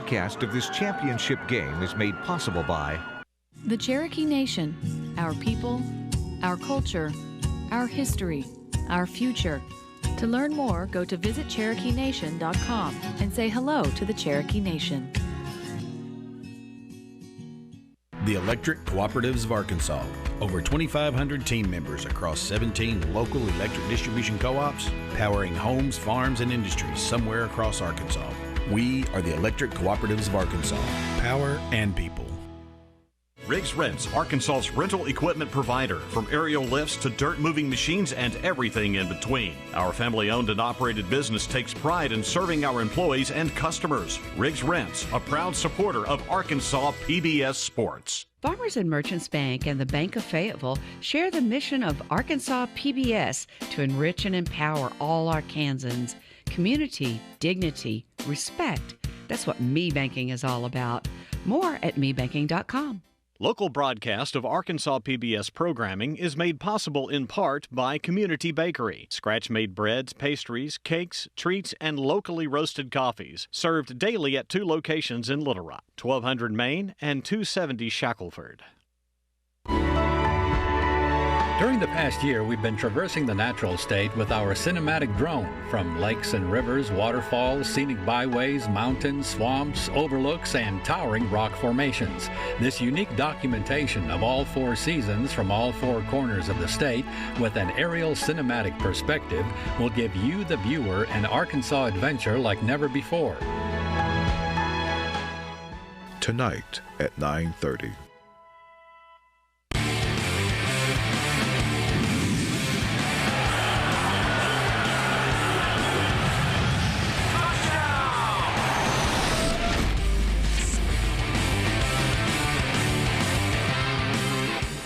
broadcast of this championship game is made possible by the Cherokee Nation, our people, our culture, our history, our future. To learn more, go to visitcherokeenation.com and say hello to the Cherokee Nation. The Electric Cooperatives of Arkansas. Over 2,500 team members across 17 local electric distribution co-ops, powering homes, farms, and industries somewhere across Arkansas. We are the Electric Cooperatives of Arkansas. Power and people. Riggs Rents, Arkansas's rental equipment provider, from aerial lifts to dirt moving machines and everything in between. Our family owned and operated business takes pride in serving our employees and customers. Riggs Rents, a proud supporter of Arkansas PBS Sports. Farmers and Merchants Bank and the Bank of Fayetteville share the mission of Arkansas PBS to enrich and empower all Arkansans. Community, dignity, respect. That's what Me Banking is all about. More at mebanking.com. Local broadcast of Arkansas PBS programming is made possible in part by Community Bakery. Scratch-made breads, pastries, cakes, treats, and locally roasted coffees. Served daily at 2 locations in Little Rock, 1200 Main and 270 Shackelford. During the past year, we've been traversing the natural state with our cinematic drone, from lakes and rivers, waterfalls, scenic byways, mountains, swamps, overlooks, and towering rock formations. This unique documentation of all 4 seasons from all 4 corners of the state with an aerial cinematic perspective will give you, the viewer, an Arkansas adventure like never before. Tonight at 9:30.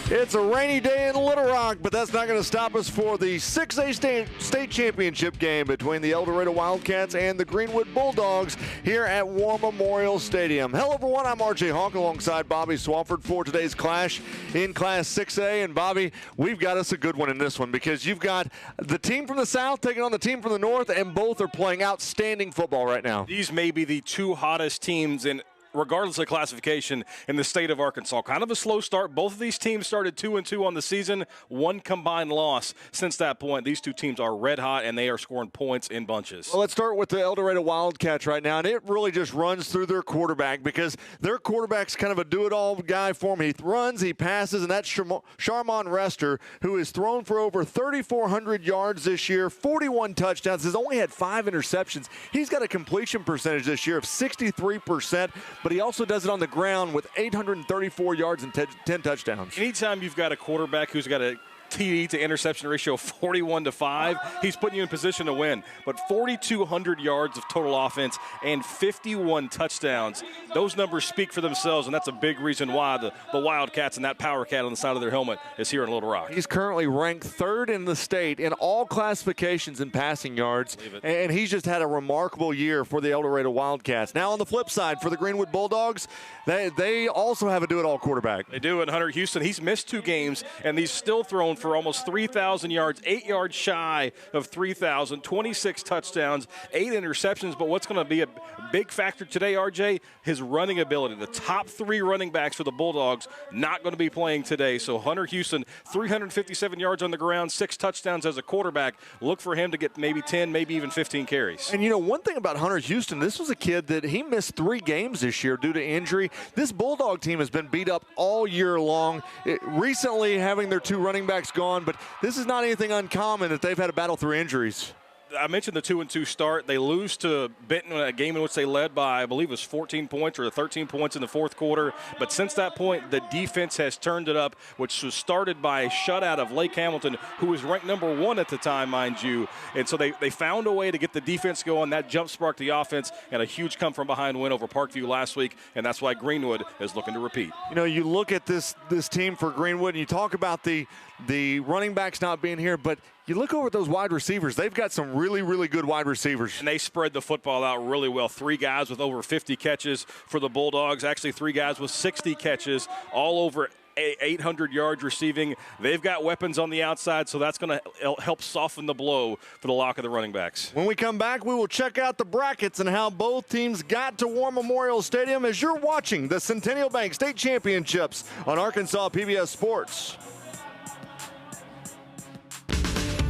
It's a rainy day in Little Rock, but that's not going to stop us for the 6A state championship game between the El Dorado Wildcats and the Greenwood Bulldogs here at War Memorial Stadium. Hello, everyone. I'm RJ Hawk alongside Bobby Swafford for today's clash in Class 6A. And, Bobby, we've got us a good one in this one because you've got the team from the South taking on the team from the North, and both are playing outstanding football right now. These may be the 2 hottest teams in regardless of classification in the state of Arkansas. Kind of a slow start. Both of these teams started 2-2 on the season, 1 combined loss. Since that point, these 2 teams are red hot, and they are scoring points in bunches. Well, let's start with the El Dorado Wildcats right now, and it really just runs through their quarterback because their quarterback's kind of a do-it-all guy for them. He runs, he passes, and that's Sharmon Rester, who has thrown for over 3,400 yards this year, 41 touchdowns, has only had 5 interceptions. He's got a completion percentage this year of 63%, but he also does it on the ground with 834 yards and 10 touchdowns. Anytime you've got a quarterback who's got a TD to interception ratio of 41-5, he's putting you in position to win. But 4,200 yards of total offense and 51 touchdowns. Those numbers speak for themselves, and that's a big reason why the Wildcats and that Power Cat on the side of their helmet is here in Little Rock. He's currently ranked 3rd in the state in all classifications in passing yards, and he's just had a remarkable year for the El Dorado Wildcats. Now on the flip side, for the Greenwood Bulldogs, they also have a do-it-all quarterback. They do, and Hunter Houston, he's missed 2 games, and he's still thrown for almost 3,000 yards, 8 yards shy of 3,000, 26 touchdowns, 8 interceptions. But what's going to be a big factor today, RJ, his running ability. The top 3 running backs for the Bulldogs not going to be playing today. So Hunter Houston, 357 yards on the ground, 6 touchdowns as a quarterback. Look for him to get maybe 10, maybe even 15 carries. And, you know, one thing about Hunter Houston, this was a kid that he missed 3 games this year due to injury. This Bulldog team has been beat up all year long. Recently having their 2 running backs gone, but this is not anything uncommon that they've had to battle through injuries. I mentioned the 2-2 start. They lose to Benton in a game in which they led by, I believe it was 14 points or 13 points in the 4th quarter. But since that point, the defense has turned it up, which was started by a shutout of Lake Hamilton, who was ranked number 1 at the time, mind you. And so they found a way to get the defense going. That jump sparked the offense, and a huge come-from-behind win over Parkview last week, and that's why Greenwood is looking to repeat. You know, you look at this team for Greenwood, and you talk about the running backs not being here, but you look over at those wide receivers. They've got some really, really good wide receivers. And they spread the football out really well. 3 guys with over 50 catches for the Bulldogs. Actually, 3 guys with 60 catches all over 800 yards receiving. They've got weapons on the outside, so that's going to help soften the blow for the lock of the running backs. When we come back, we will check out the brackets and how both teams got to War Memorial Stadium as you're watching the Centennial Bank State Championships on Arkansas PBS Sports.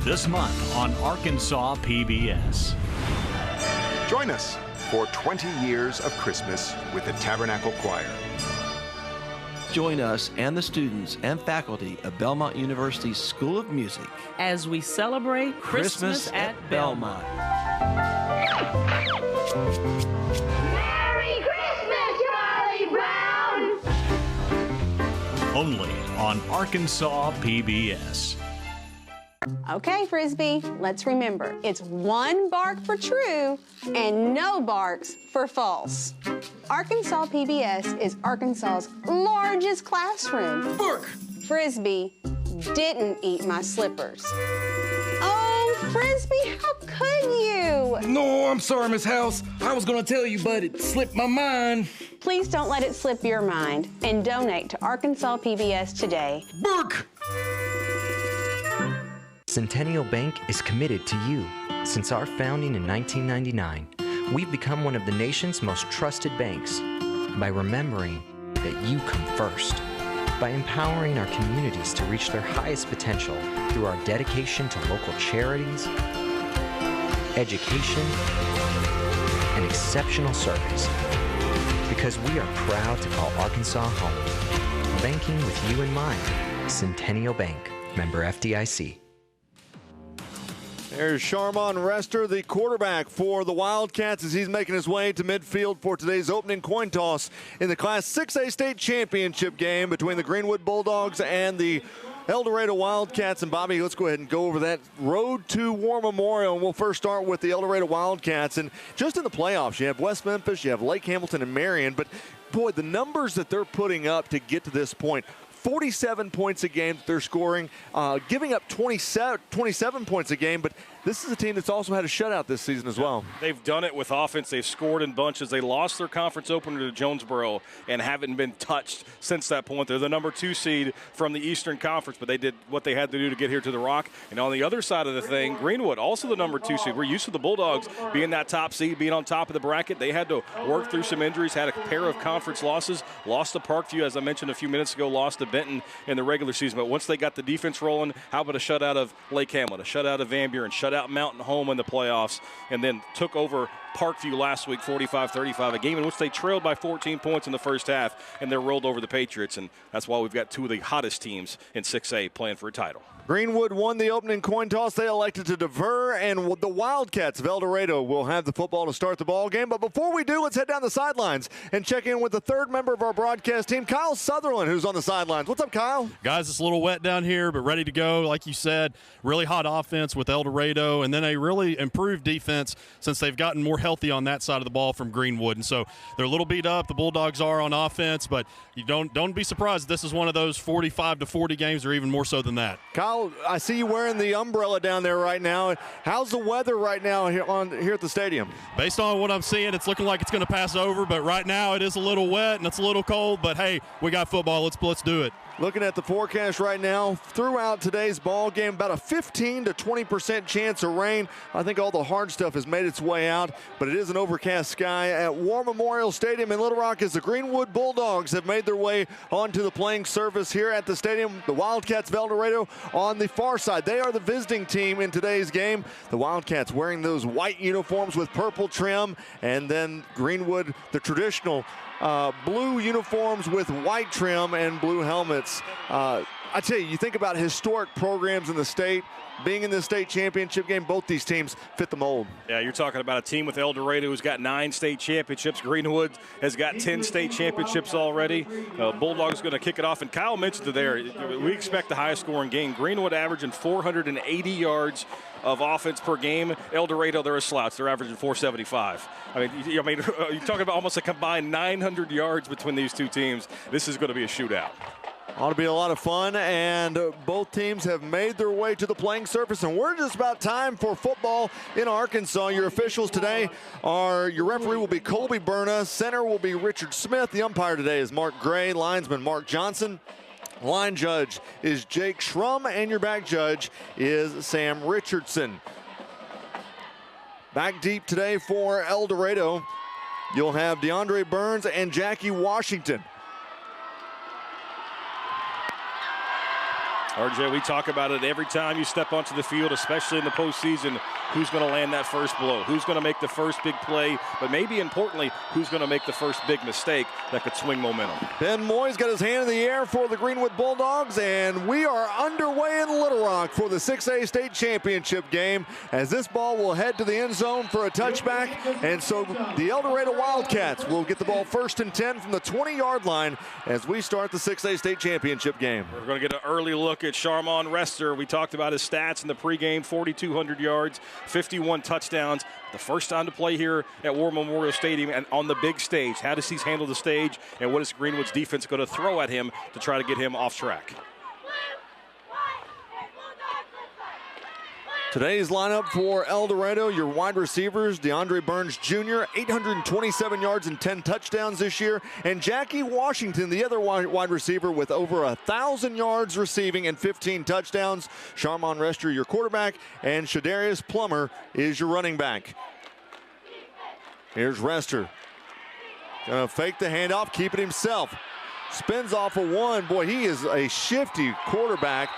This month on Arkansas PBS. Join us for 20 years of Christmas with the Tabernacle Choir. Join us and the students and faculty of Belmont University's School of Music as we celebrate Christmas at Belmont. Merry Christmas, Charlie Brown! Only on Arkansas PBS. Okay, Frisbee, let's remember, it's one bark for true and no barks for false. Arkansas PBS is Arkansas's largest classroom. Bark! Frisbee didn't eat my slippers. Oh, Frisbee, how could you? No, I'm sorry, Miss House. I was gonna tell you, but it slipped my mind. Please don't let it slip your mind and donate to Arkansas PBS today. Bark! Centennial Bank is committed to you. Since our founding in 1999, we've become one of the nation's most trusted banks by remembering that you come first, by empowering our communities to reach their highest potential through our dedication to local charities, education, and exceptional service. Because we are proud to call Arkansas home. Banking with you in mind. Centennial Bank, member FDIC. There's Sharmon Rester, the quarterback for the Wildcats, as he's making his way to midfield for today's opening coin toss in the Class 6A state championship game between the Greenwood Bulldogs and the El Dorado Wildcats. And Bobby, let's go ahead and go over that road to War Memorial. And we'll first start with the El Dorado Wildcats. And just in the playoffs, you have West Memphis, you have Lake Hamilton and Marion. But boy, the numbers that they're putting up to get to this point, 47 points a game that they're scoring, giving up 27 points a game, but this is a team that's also had a shutout this season as well. They've done it with offense. They've scored in bunches. They lost their conference opener to Jonesboro and haven't been touched since that point. They're the number 2 seed from the Eastern Conference, but they did what they had to do to get here to the Rock. And on the other side of the thing, Greenwood, also the number 2 seed. We're used to the Bulldogs being that top seed, being on top of the bracket. They had to work through some injuries, had a pair of conference losses, lost to Parkview, as I mentioned a few minutes ago, lost to Benton in the regular season. But once they got the defense rolling, how about a shutout of Lake Hamilton, a shutout of Van Buren, shutout Mountain Home in the playoffs, and then took over Parkview last week 45-35, a game in which they trailed by 14 points in the first half, and they rolled over the Patriots. And that's why we've got 2 of the hottest teams in 6A playing for a title. Greenwood won the opening coin toss. They elected to defer, and the Wildcats of El Dorado will have the football to start the ball game. But before we do, let's head down the sidelines and check in with the third member of our broadcast team, Kyle Sutherland, who's on the sidelines. What's up, Kyle? Guys, it's a little wet down here, but ready to go. Like you said, really hot offense with El Dorado, and then a really improved defense since they've gotten more healthy on that side of the ball from Greenwood. And so they're a little beat up. The Bulldogs are on offense, but you don't be surprised. This is one of those 45-40 games, or even more so than that. Kyle, I see you wearing the umbrella down there right now. How's the weather right now here at the stadium? Based on what I'm seeing, it's looking like it's going to pass over, but right now it is a little wet and it's a little cold, but hey, we got football. Let's do it. Looking at the forecast right now, throughout today's ball game, about a 15 to 20% chance of rain. I think all the hard stuff has made its way out, but it is an overcast sky at War Memorial Stadium in Little Rock as the Greenwood Bulldogs have made their way onto the playing surface here at the stadium. The Wildcats of El Dorado on the far side. They are the visiting team in today's game. The Wildcats wearing those white uniforms with purple trim, and then Greenwood, the traditional blue uniforms with white trim and blue helmets. I tell you think about historic programs in the state. Being in the state championship game, both these teams fit the mold. Yeah, you're talking about a team with El Dorado who's got 9 state championships. Greenwood has got 10 state championships already. Bulldogs going to kick it off. And Kyle mentioned it there. We expect the highest scoring game. Greenwood averaging 480 yards of offense per game. El Dorado, they're a slouch. They're averaging 475. You're talking about almost a combined 900 yards between these two teams. This is going to be a shootout. Ought to be a lot of fun, and both teams have made their way to the playing surface, and we're just about time for football in Arkansas. Your officials today are, your referee will be Colby Berna, center will be Richard Smith, the umpire today is Mark Gray, linesman Mark Johnson. Line judge is Jake Schrum, and your back judge is Sam Richardson. Back deep today for El Dorado, you'll have DeAndre Burns and Jackie Washington. RJ, we talk about it every time you step onto the field, especially in the postseason. Who's going to land that first blow? Who's going to make the first big play? But maybe importantly, who's going to make the first big mistake that could swing momentum? Ben Moy's got his hand in the air for the Greenwood Bulldogs, and we are underway in Little Rock for the 6A state championship game, as this ball will head to the end zone for a touchback. And so the El Dorado Wildcats will get the ball 1st and 10 from the 20-yard line as we start the 6A state championship game. We're going to get an early look at Sharmon Rester. We talked about his stats in the pregame: 4,200 yards, 51 touchdowns. The first time to play here at War Memorial Stadium and on the big stage. How does he handle the stage, and what is Greenwood's defense going to throw at him to try to get him off track? Today's lineup for El Dorado, your wide receivers, DeAndre Burns Jr., 827 yards and 10 touchdowns this year, and Jackie Washington, the other wide receiver, with over 1,000 yards receiving and 15 touchdowns. Sharmon Rester, your quarterback, and Shadarius Plummer is your running back. Here's Rester. Gonna fake the handoff, keep it himself. Spins off a one. Boy, he is a shifty quarterback.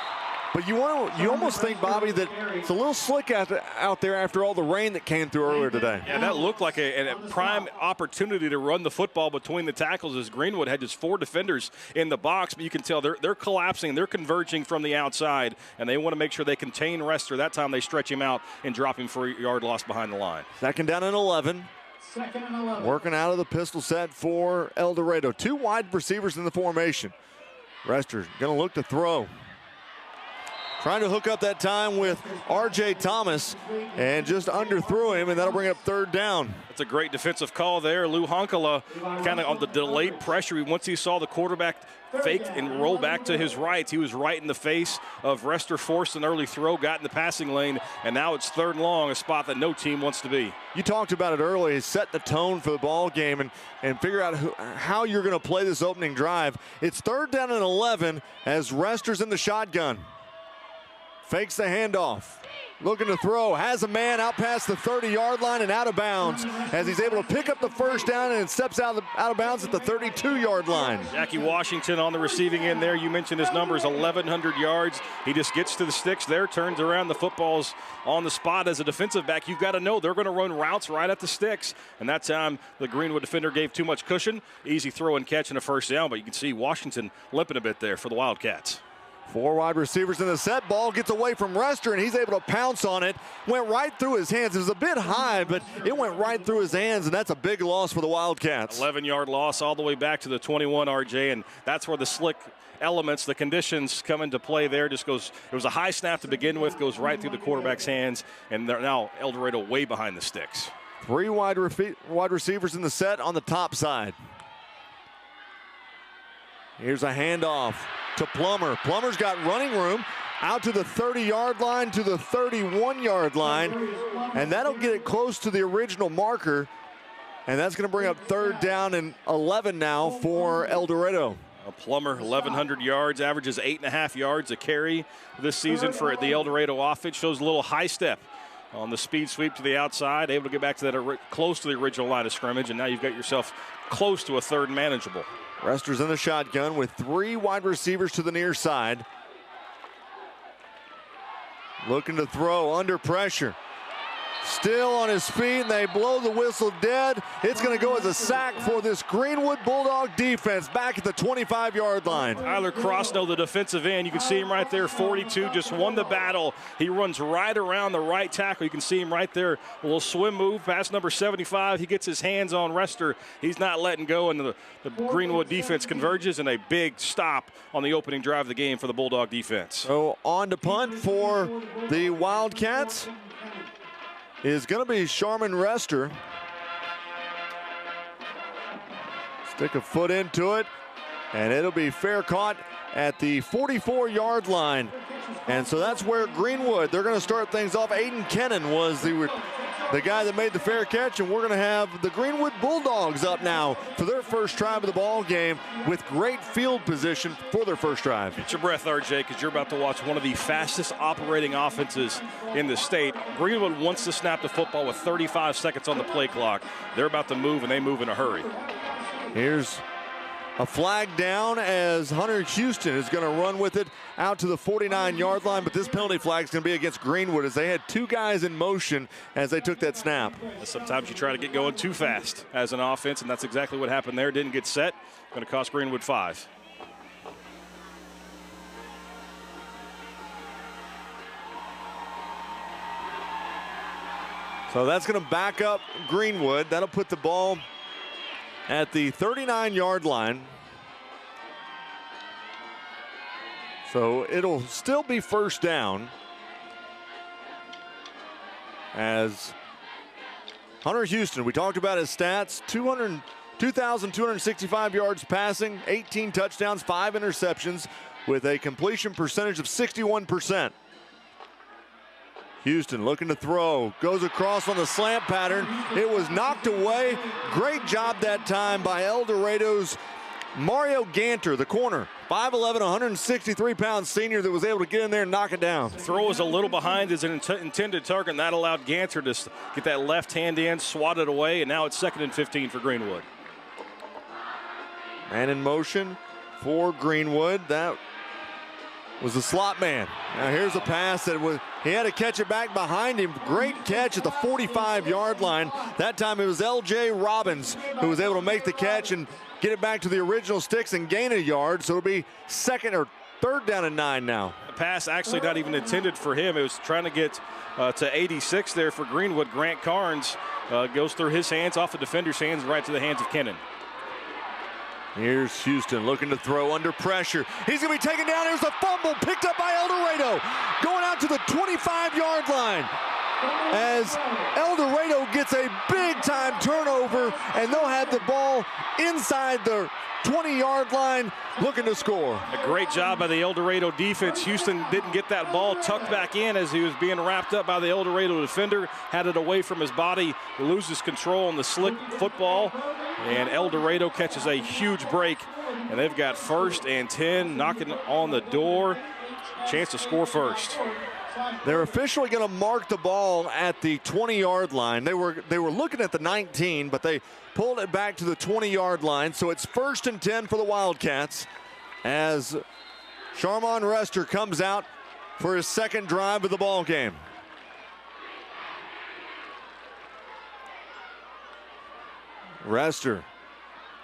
But you almost think, Bobby, that it's a little slick out there after all the rain that came through earlier today. Yeah, that looked like a prime opportunity to run the football between the tackles, as Greenwood had just 4 defenders in the box. But you can tell they're collapsing, they're converging from the outside, and they want to make sure they contain Rester. That time they stretch him out and drop him for a yard loss behind the line. 2nd down and 11. Working out of the pistol set for El Dorado. 2 wide receivers in the formation. Rester going to look to throw. Trying to hook up that time with R.J. Thomas, and just underthrew him, and that'll bring up 3rd down. That's a great defensive call there. Lou Honkala kind of on the delayed pressure. Once he saw the quarterback fake and roll back to his right, he was right in the face of Rester, forced an early throw, got in the passing lane, and now it's 3rd and long, a spot that no team wants to be. You talked about it earlier, set the tone for the ball game and figure out how you're going to play this opening drive. It's 3rd down and 11 as Rester's in the shotgun. Fakes the handoff. Looking to throw. Has a man out past the 30-yard line and out of bounds as he's able to pick up the 1st down and steps out of bounds at the 32-yard line. Jackie Washington on the receiving end there. You mentioned his numbers, 1,100 yards. He just gets to the sticks there, turns around. The football's on the spot. As a defensive back, you've got to know they're going to run routes right at the sticks. And that time, the Greenwood defender gave too much cushion. Easy throw and catch and a 1st down, but you can see Washington limping a bit there for the Wildcats. 4 wide receivers in the set. Ball gets away from Rester, and he's able to pounce on it. Went right through his hands. It was a bit high, but it went right through his hands, and that's a big loss for the Wildcats. 11-yard loss all the way back to the 21, RJ, and that's where the slick elements, the conditions come into play there. Just goes, it was a high snap to begin with, goes right through the quarterback's hands, and they're now El Dorado way behind the sticks. 3 wide receivers in the set on the top side. Here's a handoff to Plummer. Plummer's got running room out to the 30-yard line, to the 31-yard line, and that'll get it close to the original marker, and that's going to bring up 3rd down and 11 now for El Dorado. Plummer, 1,100 yards, averages 8.5 yards a carry this season for the El Dorado offense. Shows a little high step on the speed sweep to the outside, able to get back to that close to the original line of scrimmage, and now you've got yourself close to a 3rd and manageable. Rester's in the shotgun with 3 wide receivers to the near side. Looking to throw under pressure. Still on his feet, and they blow the whistle dead. It's going to go as a sack for this Greenwood Bulldog defense back at the 25-yard line. Tyler Crossno, the defensive end, you can see him right there, 42, just won the battle. He runs right around the right tackle. You can see him right there, a little swim move past number 75. He gets his hands on Rester. He's not letting go, and the Greenwood defense converges, and a big stop on the opening drive of the game for the Bulldog defense. So on to punt for the Wildcats is going to be Sharmon Rester. Stick a foot into it, and it'll be fair caught at the 44-yard line. And so that's where Greenwood, they're going to start things off. Aiden Kennan was the the guy that made the fair catch, and we're going to have the Greenwood Bulldogs up now for their first drive of the ball game with great field position for their first drive. Get your breath, RJ, because you're about to watch one of the fastest operating offenses in the state. Greenwood wants to snap the football with 35 seconds on the play clock. They're about to move, and they move in a hurry. Here's a flag down as Hunter Houston is going to run with it out to the 49-yard line, but this penalty flag is going to be against Greenwood as they had two guys in motion as they took that snap. Sometimes you try to get going too fast as an offense, and that's exactly what happened there. Didn't get set. Going to cost Greenwood 5. So that's going to back up Greenwood. That'll put the ball at the 39-yard line. So it'll still be first down as Hunter Houston, we talked about his stats, 2,265 yards passing, 18 touchdowns, 5 interceptions with a completion percentage of 61%. Houston looking to throw, goes across on the slant pattern. It was knocked away. Great job that time by El Dorado's Mario Ganter, the corner. 5'11", 163-pound senior that was able to get in there and knock it down. Throw was a little behind his intended target, and that allowed Ganter to get that left hand in, swat it away, and now it's 2nd and 15 for Greenwood. Man in motion for Greenwood. That was the slot man. Now here's a pass that he had to catch it back behind him. Great catch at the 45-yard line. That time it was L.J. Robbins who was able to make the catch and get it back to the original sticks and gain a yard. So it'll be 2nd or 3rd down and 9 now. The pass actually not even intended for him. It was trying to get to 86 there for Greenwood. Grant Carnes goes through his hands, off the defender's hands, right to the hands of Kennan. Here's Houston looking to throw under pressure. He's going to be taken down. Here's a fumble picked up by El Dorado. Going out to the 25-yard line as El Dorado gets a big-time turnover, and they'll have the ball inside the 20-yard line looking to score. A great job by the El Dorado defense. Houston didn't get that ball tucked back in as he was being wrapped up by the El Dorado defender. Had it away from his body, loses control on the slick football, and El Dorado catches a huge break, and they've got 1st and 10 knocking on the door. Chance to score first. They're officially going to mark the ball at the 20-yard line. They were looking at the 19, but they pulled it back to the 20-yard line. So it's 1st and 10 for the Wildcats as Sharmon Rester comes out for his 2nd drive of the ball game. Rester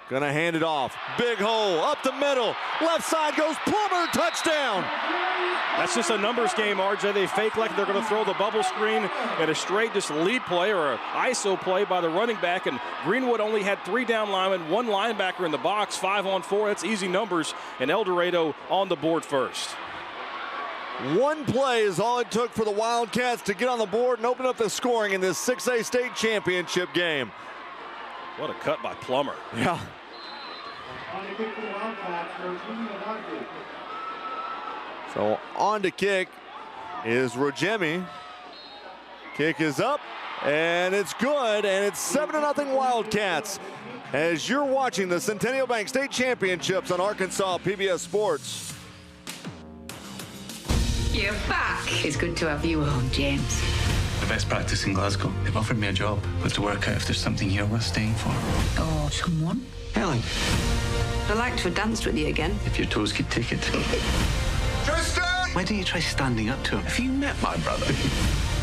gonna hand it off. Big hole up the middle. Left side goes Plummer, touchdown. That's just a numbers game, RJ. They fake like they're going to throw the bubble screen and a straight just lead play or an ISO play by the running back. And Greenwood only had 3 down linemen, 1 linebacker in the box, 5 on 4. That's easy numbers. And El Dorado on the board first. 1 play is all it took for the Wildcats to get on the board and open up the scoring in this 6A state championship game. What a cut by Plummer. Yeah. So on to kick is Rogemi. Kick is up, and it's good, and it's 7-0 Wildcats. As you're watching the Centennial Bank State Championships on Arkansas PBS Sports. You're back. It's good to have you home, James. The best practice in Glasgow. They've offered me a job. I've to work out if there's something here worth staying for. Oh, someone? Helen. I'd like to have danced with you again. If your toes could take it. Tristan! Why don't you try standing up to him? Have you met my brother?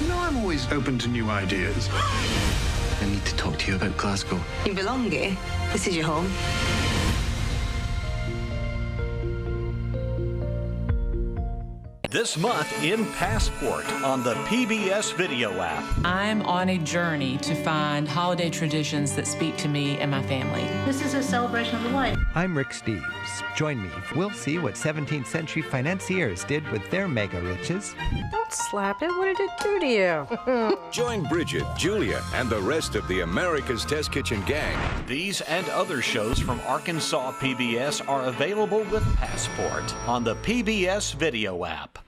You know I'm always open to new ideas. I need to talk to you about Glasgow. You belong here. This is your home. This month in Passport on the PBS video app. I'm on a journey to find holiday traditions that speak to me and my family. This is a celebration of the life. I'm Rick Steves. Join me. We'll see what 17th century financiers did with their mega riches. Don't slap it. What did it do to you? Join Bridget, Julia, and the rest of the America's Test Kitchen gang. These and other shows from Arkansas PBS are available with Passport on the PBS video app.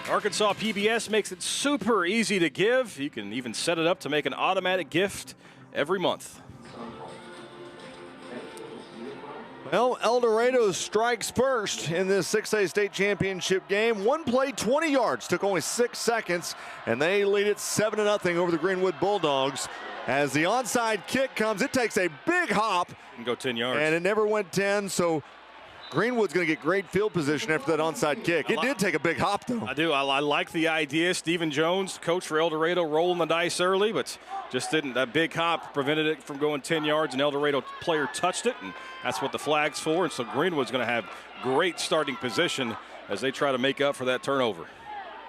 Arkansas PBS makes it super easy to give. You can even set it up to make an automatic gift every month. Well, El Dorado strikes first in this 6A state championship game. One play, 20 yards, took only 6 seconds, and they lead it 7-0 over the Greenwood Bulldogs. As the onside kick comes, it takes a big hop. And go 10 yards. And it never went 10, so Greenwood's going to get great field position after that onside kick. It did take a big hop, though. I do. I like the idea. Stephen Jones, coach for El Dorado, rolling the dice early, but just didn't. That big hop prevented it from going 10 yards. An El Dorado player touched it, and that's what the flag's for. And so Greenwood's going to have great starting position as they try to make up for that turnover.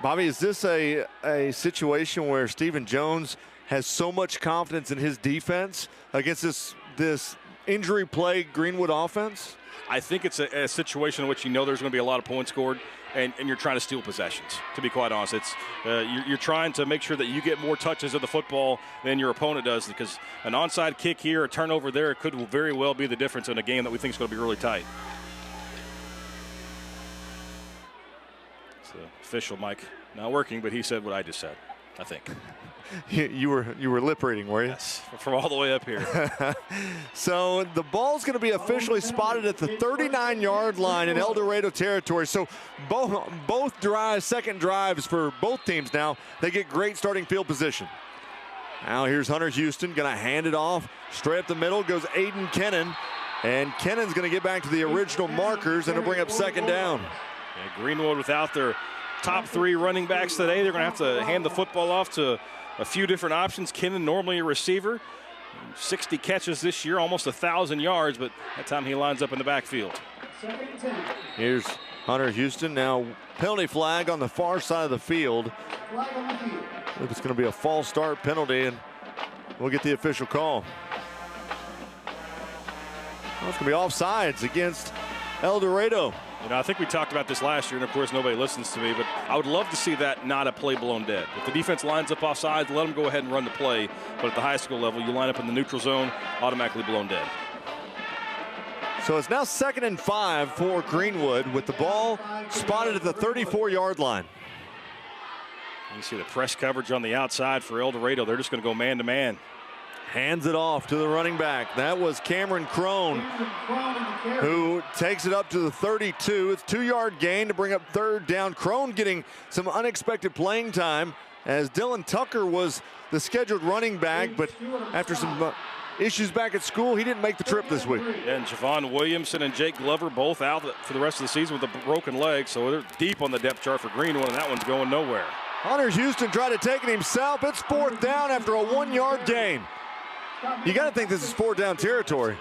Bobby, is this a situation where Stephen Jones has so much confidence in his defense against this injury-plagued Greenwood offense? I think it's a situation in which you know there's going to be a lot of points scored, and you're trying to steal possessions, to be quite honest. It's you're trying to make sure that you get more touches of the football than your opponent does, because an onside kick here, a turnover there, could very well be the difference in a game that we think is going to be really tight. It's the official mic not working, but he said what I just said, I think. You were lip reading, were you? Yes, from all the way up here. So the ball's going to be officially spotted at the 39-yard line in El Dorado territory. So both second drives for both teams now, they get great starting field position. Now here's Hunter Houston, going to hand it off. Straight up the middle goes Aiden Kennan. And Kennan's going to get back to the original markers and it'll bring up second down. Yeah, Greenwood without their top 3 running backs today, they're going to have to hand the football off to a few different options. Kennan, normally a receiver, 60 catches this year, almost 1,000 yards, but that time he lines up in the backfield. Here's Hunter Houston. Now penalty flag on the far side of the field. It's going to be a false start penalty, and we'll get the official call. Well, it's going to be offsides against El Dorado. You know, I think we talked about this last year, and of course nobody listens to me, but I would love to see that not a play blown dead. If the defense lines up offsides, let them go ahead and run the play. But at the high school level, you line up in the neutral zone, automatically blown dead. So it's now 2nd and 5 for Greenwood with the ball spotted at the 34-yard line. You see the press coverage on the outside for El Dorado. They're just going to go man-to-man. Hands it off to the running back. That was Cameron Crone, who takes it up to the 32. It's a 2-yard gain to bring up 3rd down. Crone getting some unexpected playing time as Dylan Tucker was the scheduled running back, but after some issues back at school, he didn't make the trip this week. And Javon Williamson and Jake Glover both out for the rest of the season with a broken leg, so they're deep on the depth chart for Greenwood, and that one's going nowhere. Hunter Houston tried to take it himself. It's 4th down after a 1-yard gain. You got to think this is 4th down territory.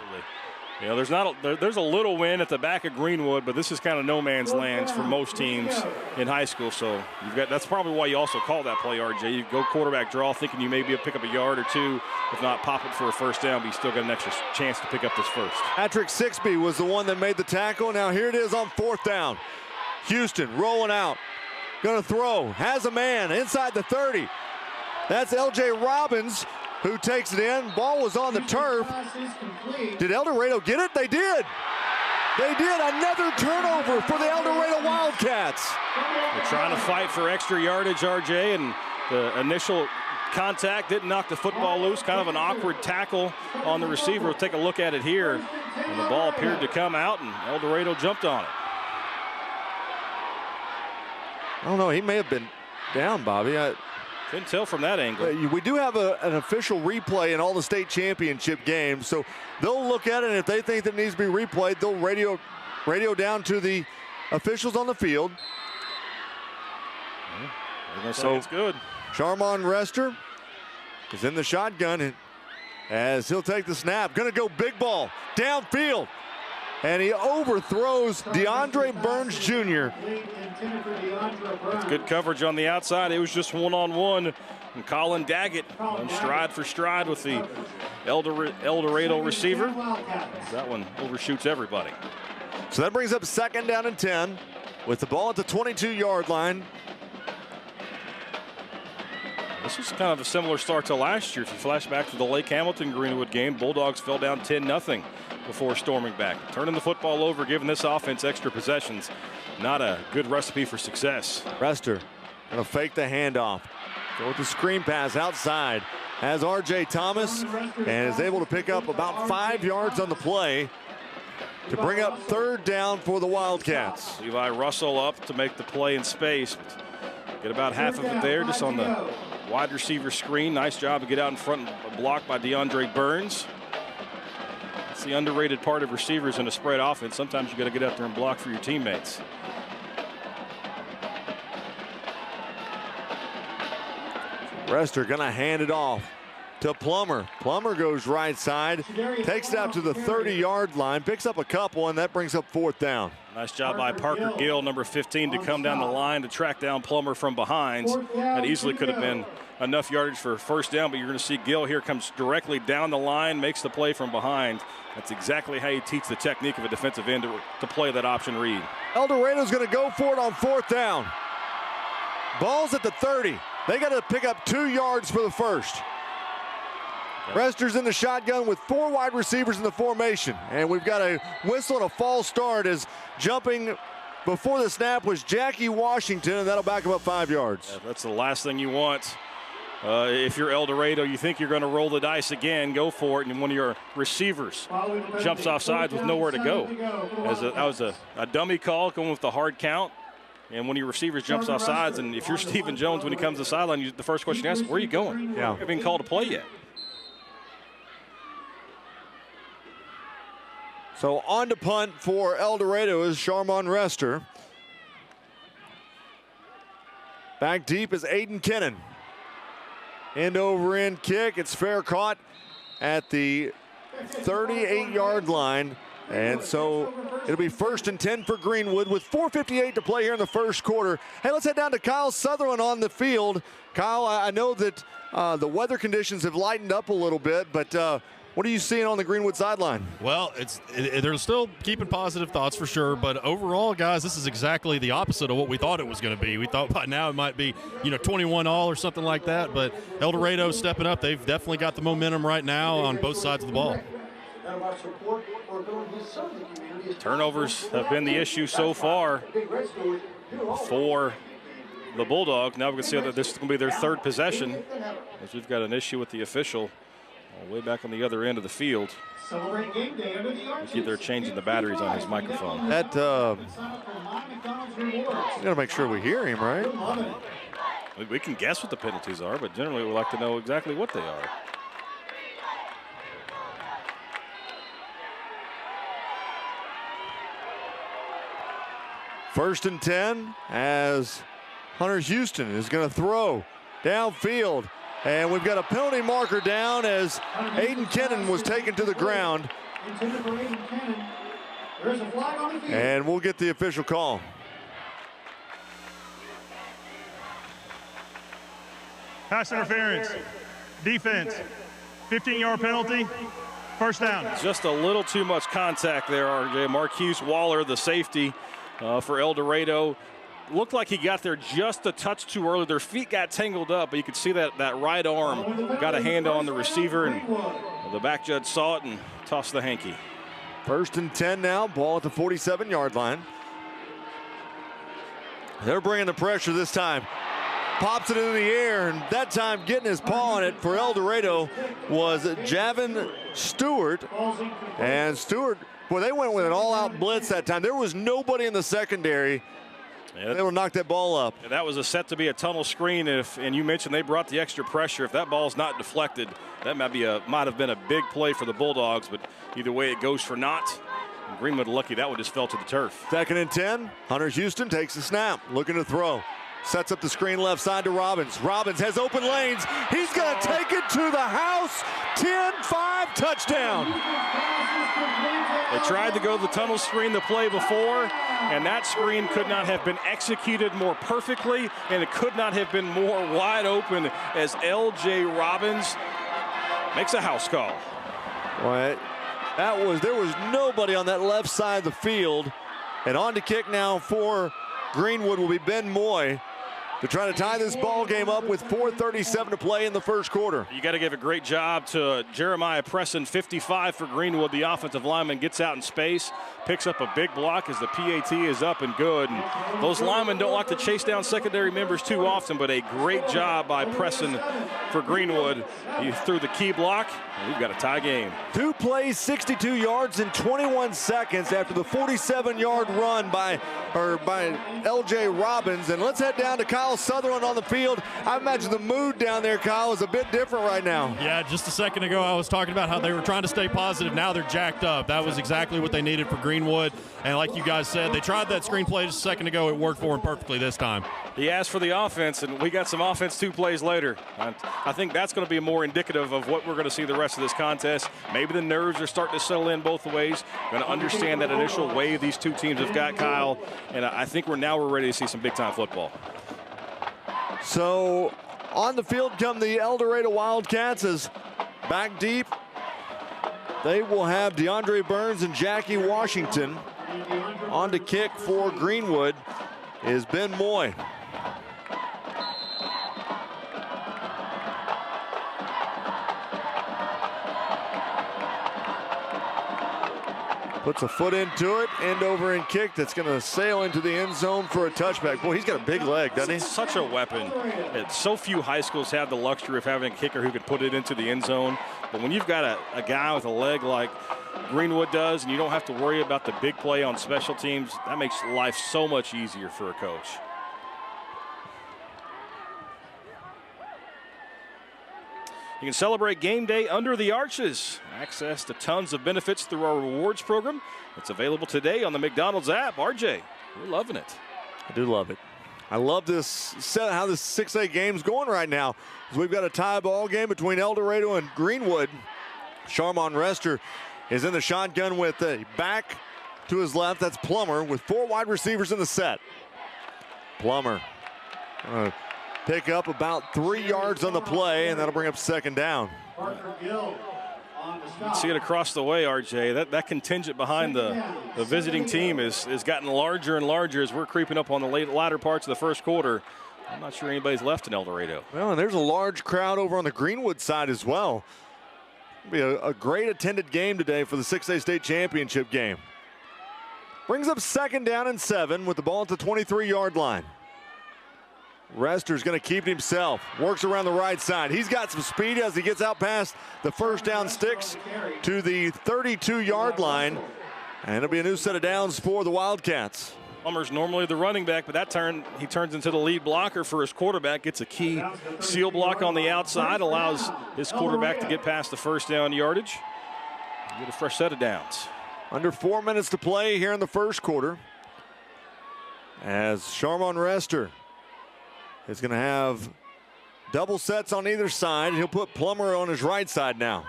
You know, there's a little win at the back of Greenwood, but this is kind of no man's land for most teams in high school. So that's probably why you also call that play, RJ. You go quarterback draw, thinking you may be able to pick up a yard or two, if not pop it for a 1st down, but you still got an extra chance to pick up this first. Patrick Sixby was the one that made the tackle. Now here it is on 4th down. Houston rolling out, going to throw, has a man inside the 30. That's L.J. Robbins, who takes it in. Ball was on the turf. Did El Dorado get it? They did. They did. Another turnover for the El Dorado Wildcats. They're trying to fight for extra yardage, RJ, and the initial contact didn't knock the football loose. Kind of an awkward tackle on the receiver. We'll take a look at it here. And the ball appeared to come out, and El Dorado jumped on it. I don't know. He may have been down, Bobby. Couldn't tell from that angle. We do have an official replay in all the state championship games, so they'll look at it, and if they think that it needs to be replayed, they'll radio down to the officials on the field. They're going to say it's good. Sharmon Rester is in the shotgun, and as he'll take the snap, going to go big ball downfield, and he overthrows DeAndre Burns Jr. That's good coverage on the outside. It was just one-on-one. And Colin Daggett on stride for stride with the El Dorado receiver. That one overshoots everybody. So that brings up 2nd down and 10 with the ball at the 22-yard line. This was kind of a similar start to last year. If you flash back to the Lake Hamilton-Greenwood game, Bulldogs fell down 10-0 before storming back. Turning the football over, giving this offense extra possessions. Not a good recipe for success. Rester Gonna fake the handoff. Go with the screen pass outside. Has R.J. Thomas and is able to pick up about 5 yards on the play to bring up 3rd down for the Wildcats. Levi Russell up to make the play in space. Get about half of it there just on the wide receiver screen. Nice job to get out in front and blocked by DeAndre Burns. It's the underrated part of receivers in a spread offense. Sometimes you got to get out there and block for your teammates. Rester gonna hand it off to Plummer. Plummer goes right side, takes it out to the 30-yard line, picks up a couple, and that brings up 4th down. Nice job by Parker Gill, number 15, to come down the line to track down Plummer from behind. That easily could have been enough yardage for 1st down, but you're going to see Gill here comes directly down the line, makes the play from behind. That's exactly how you teach the technique of a defensive end to play that option read. El Dorado's going to go for it on 4th down. Ball's at the 30. They got to pick up 2 yards for the 1st. Rester's in the shotgun with 4 wide receivers in the formation. And we've got a whistle and a false start as jumping before the snap was Jackie Washington, and that'll back him up 5 yards. Yeah, that's the last thing you want. If you're El Dorado, you think you're going to roll the dice again, go for it, and one of your receivers jumps off sides with nowhere to go. That was a dummy call going with the hard count. And one of your receivers jumps off sides, and if you're Stephen Jones when he comes to the sideline, the first question you ask, where are you going? Yeah. You haven't been called to play yet. So on to punt for El Dorado is Sharmon Rester. Back deep is Aiden Kennan. End over end kick. It's fair caught at the 38-yard line. And so it'll be 1st and 10 for Greenwood with 4:58 to play here in the 1st quarter. Hey, let's head down to Kyle Sutherland on the field. Kyle, I know that the weather conditions have lightened up a little bit, but what are you seeing on the Greenwood sideline? Well, they're still keeping positive thoughts for sure, but overall, guys, this is exactly the opposite of what we thought it was going to be. We thought by now it might be, 21-all or something like that, but El Dorado stepping up. They've definitely got the momentum right now on both sides of the ball. Turnovers have been the issue so far for the Bulldogs. Now we can see that this is going to be their 3rd possession, as we've got an issue with the official way back on the other end of the field. They're changing the batteries on his microphone. That we got to make sure we hear him, right? We can guess what the penalties are, but generally we like to know exactly what they are. First and 10 as Hunter Houston is going to throw downfield. And we've got a penalty marker down as Aiden Kennan was taken to the ground. And we'll get the official call. Pass interference. Defense. 15-yard penalty. 1st down. Just a little too much contact there, RJ. Marquise Waller, the safety for El Dorado. Looked like he got there just a touch too early. Their feet got tangled up, but you could see that right arm got a hand on the receiver, and the back judge saw it and tossed the hanky. 1st and 10 now, ball at the 47-yard line. They're bringing the pressure this time. Pops it into the air, and that time getting his paw on it for El Dorado was Javin Stewart. And Stewart, boy, they went with an all-out blitz that time. There was nobody in the secondary. Yeah, they will knock that ball up. That was set to be a tunnel screen. And you mentioned they brought the extra pressure. If that ball's not deflected, that might have been a big play for the Bulldogs. But either way, it goes for naught. And Greenwood lucky that one just fell to the turf. 2nd and 10. Hunter Houston takes the snap, looking to throw. Sets up the screen left side to Robbins. Robbins has open lanes. He's going to take it to the house. 10-5 touchdown. They tried to go the tunnel screen the play before, and that screen could not have been executed more perfectly, and it could not have been more wide open as L.J. Robbins makes a house call. Right. There was nobody on that left side of the field. And on to kick now for Greenwood will be Ben Moy. to try to tie this ball game up with 4:37 to play in the first quarter. You got to give a great job to Jeremiah Presson, 55 for Greenwood. The offensive lineman gets out in space, picks up a big block as the PAT is up and good. And those linemen don't like to chase down secondary members too often, but a great job by Presson for Greenwood. He threw the key block, and we've got a tie game. 2 plays, 62 yards in 21 seconds after the 47-yard run by L.J. Robbins. And let's head down to Kyle Sutherland on the field. I imagine the mood down there, Kyle, is a bit different right now. Yeah, just a second ago I was talking about how they were trying to stay positive. Now they're jacked up. That was exactly what they needed for Greenwood. And like you guys said, they tried that screen play just a second ago. It worked for them perfectly this time. He asked for the offense, and we got some offense 2 plays later. I think that's going to be more indicative of what we're going to see the rest of this contest. Maybe the nerves are starting to settle in both ways. Going to understand that initial wave these two teams have got, Kyle. And I think we're ready to see some big-time football. So on the field come the El Dorado Wildcats as back deep. They will have DeAndre Burns and Jackie Washington. On to kick for Greenwood is Ben Moy. Puts a foot into it, end over and kick. That's going to sail into the end zone for a touchback. Boy, he's got a big leg, doesn't he? Such a weapon. So few high schools have the luxury of having a kicker who can put it into the end zone. But when you've got a guy with a leg like Greenwood does, and you don't have to worry about the big play on special teams, that makes life so much easier for a coach. You can celebrate game day under the arches. Access to tons of benefits through our rewards program. It's available today on the McDonald's app. RJ, we're loving it. I do love it. I love this how this 6A game's going right now. We've got a tie ball game between El Dorado and Greenwood. Sharmon Rester is in the shotgun with a back to his left. That's Plummer with 4 wide receivers in the set. Plummer pick up about 3 yards on the play, and that'll bring up second down. You can see it across the way, RJ. That contingent behind the visiting team has gotten larger and larger as we're creeping up on the latter parts of the first quarter. I'm not sure anybody's left in El Dorado. Well, and there's a large crowd over on the Greenwood side as well. It'll be a great attended game today for the 6A state championship game. Brings up second down and 7 with the ball at the 23-yard line. Rester's going to keep it himself. Works around the right side. He's got some speed as he gets out past the first down sticks to the 32-yard line. And it'll be a new set of downs for the Wildcats. Plummer's normally the running back, but that turn he turns into the lead blocker for his quarterback. Gets a key seal block on the outside. Allows his quarterback to get past the first down yardage. Get a fresh set of downs. Under 4 minutes to play here in the first quarter. As Sharmon Rester is going to have double sets on either side. He'll put Plummer on his right side now.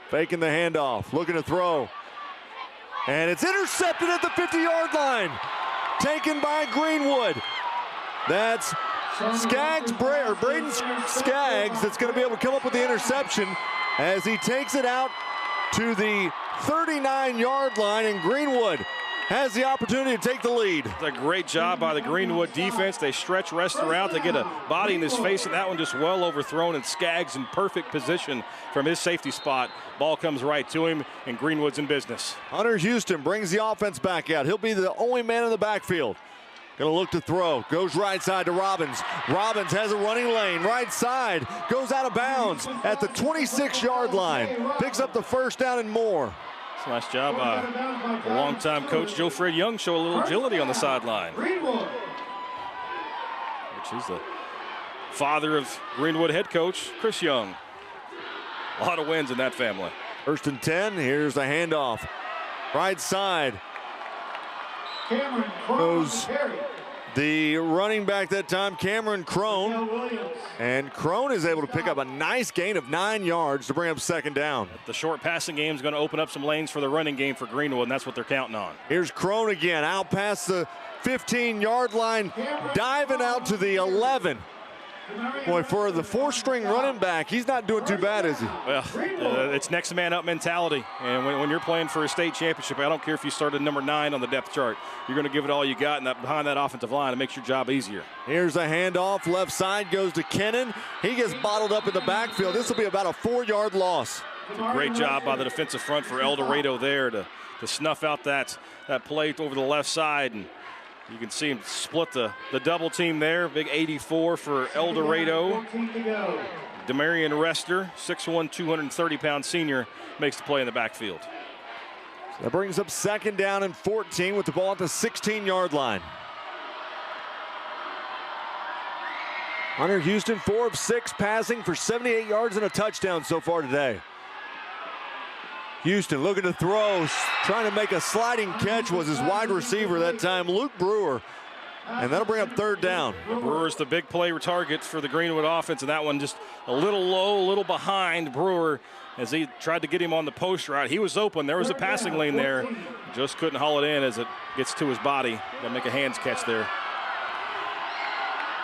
Faking the handoff, looking to throw. And it's intercepted at the 50-yard line. Taken by Greenwood. That's Braden Skaggs that's going to be able to come up with the interception as he takes it out to the 39-yard line, and Greenwood has the opportunity to take the lead. It's a great job by the Greenwood defense. They stretch Rester out. They get a body in his face, and that one just well overthrown, and Skaggs in perfect position from his safety spot. Ball comes right to him, and Greenwood's in business. Hunter Houston brings the offense back out. He'll be the only man in the backfield. Gonna look to throw. Goes right side to Robbins. Robbins has a running lane. Right side. Goes out of bounds at the 26-yard line. Picks up the first down and more. It's a nice job by a longtime coach Joe Fred Young. Show a little agility on the sideline. Which is the father of Greenwood head coach Chris Young. A lot of wins in that family. First and 10. Here's the handoff. Right side. Goes the running back that time, Cameron Crone. And Crone is able to pick up a nice gain of 9 yards to bring up second down. The short passing game is going to open up some lanes for the running game for Greenwood, and that's what they're counting on. Here's Crone again, out past the 15-yard line, diving out to the 11. Boy, for the four-string running back, he's not doing too bad, is he? Well, it's next man up mentality. And when you're playing for a state championship, I don't care if you started number 9 on the depth chart. You're going to give it all you got behind that offensive line. It makes your job easier. Here's a handoff. Left side goes to Kennan. He gets bottled up in the backfield. This will be about a 4-yard loss. It's a great job by the defensive front for El Dorado there to snuff out that play over the left side. And you can see him split the double team there. Big 84 for El Dorado. Demarion Rester, 6'1", 230-pound senior, makes the play in the backfield. That brings up 2nd down and 14 with the ball at the 16-yard line. Hunter Houston, 4 of 6 passing for 78 yards and a touchdown so far today. Houston looking to throw, trying to make a sliding catch was his wide receiver that time, Luke Brewer. And that'll bring up 3rd down. Brewer's the big play target for the Greenwood offense, and that one just a little low, a little behind Brewer as he tried to get him on the post route. He was open. There was a passing lane there. Just couldn't haul it in as it gets to his body. Got to make a hands catch there.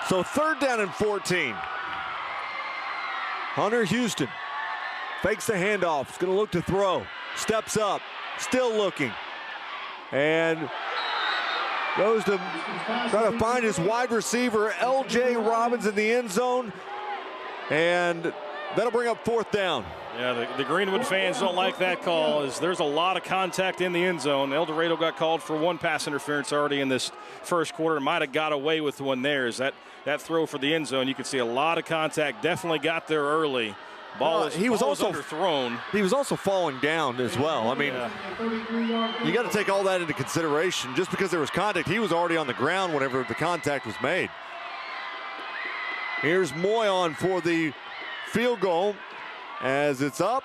So 3rd down and 14. Hunter Houston fakes the handoff. He's going to look to throw. Steps up. Still looking. And goes to try to find his wide receiver, L.J. Robbins, in the end zone. And that'll bring up 4th down. Yeah, the Greenwood fans don't like that call as there's a lot of contact in the end zone. El Dorado got called for 1 pass interference already in this first quarter. Might have got away with one there. As that throw for the end zone, you can see a lot of contact. Definitely got there early. He was also underthrown. He was also falling down as well. I mean, you got to take all that into consideration. Just because there was contact, he was already on the ground whenever the contact was made. Here's Moyon for the field goal as it's up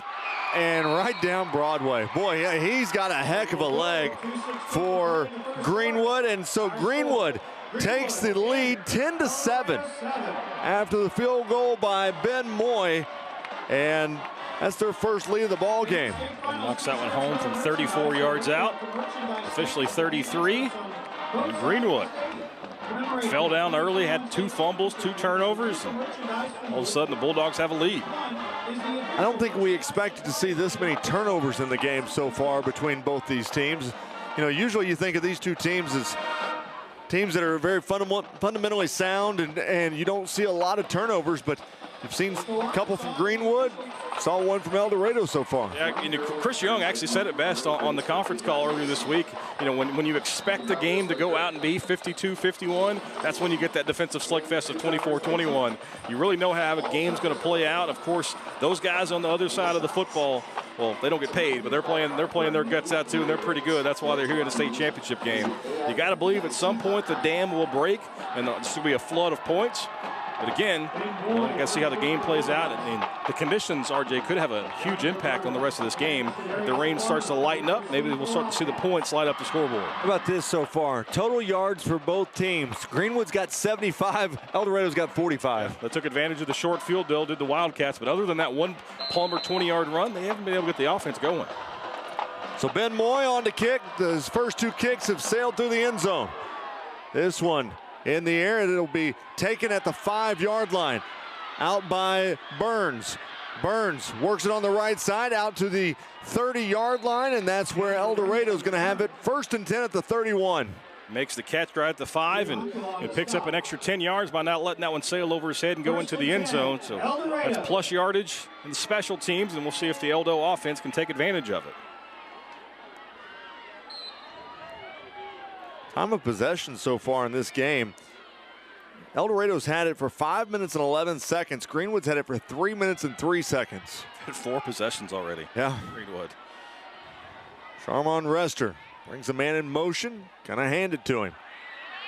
and right down Broadway. Boy, yeah, he's got a heck of a leg for Greenwood, and so Greenwood takes the lead 10-7 after the field goal by Ben Moy. And that's their first lead of the ball game. And knocks that one home from 34 yards out. Officially 33. And Greenwood fell down early, had 2 fumbles, 2 turnovers. And all of a sudden, the Bulldogs have a lead. I don't think we expected to see this many turnovers in the game so far between both these teams. You know, usually you think of these two teams as teams that are very fundamentally sound, and you don't see a lot of turnovers, but you've seen a couple from Greenwood, saw 1 from El Dorado so far. Yeah, you know, Chris Young actually said it best on the conference call earlier this week. You know, when you expect the game to go out and be 52-51, that's when you get that defensive slugfest of 24-21. You really know how a game's going to play out. Of course, those guys on the other side of the football, well, they don't get paid, but they're playing their guts out too, and they're pretty good. That's why they're here in the state championship game. You got to believe at some point the dam will break, and there's going to be a flood of points. But again, you got to see how the game plays out. And the conditions, RJ, could have a huge impact on the rest of this game. If the rain starts to lighten up, maybe we'll start to see the points light up the scoreboard. How about this so far? Total yards for both teams. Greenwood's got 75. El Dorado's got 45. Yeah, they took advantage of the short field goal, did the Wildcats. But other than that one Palmer 20-yard run, they haven't been able to get the offense going. So Ben Moy on to kick. His first 2 kicks have sailed through the end zone. This one in the air, and it'll be taken at the 5-yard line. Out by Burns. Burns works it on the right side out to the 30-yard line, and that's where El Dorado's going to have it. 1st and 10 at the 31. Makes the catch right at the 5, and it picks up an extra 10 yards by not letting that one sail over his head and go into the end zone. So that's plus yardage in the special teams, and we'll see if the Eldo offense can take advantage of it. Time of possession so far in this game. El Dorado's had it for 5 minutes and 11 seconds. Greenwood's had it for 3 minutes and 3 seconds. Had 4 possessions already. Yeah. Greenwood. Sharmon Rester brings a man in motion. Gonna hand it to him.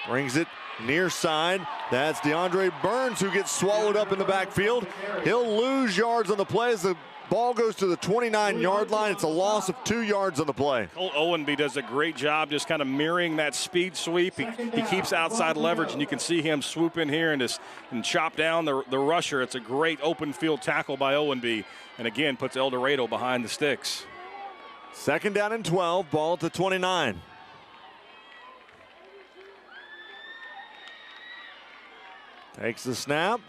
Brings it near side. That's DeAndre Burns who gets swallowed up in the backfield. He'll lose yards on the play as the ball goes to the 29-yard line. It's a loss of 2 yards on the play. Colt Owenby does a great job just kind of mirroring that speed sweep. He keeps outside leverage, and you can see him swoop in here and chop down the rusher. It's a great open field tackle by Owenby, and again puts El Dorado behind the sticks. 2nd down and 12, ball at the 29. Takes the snap,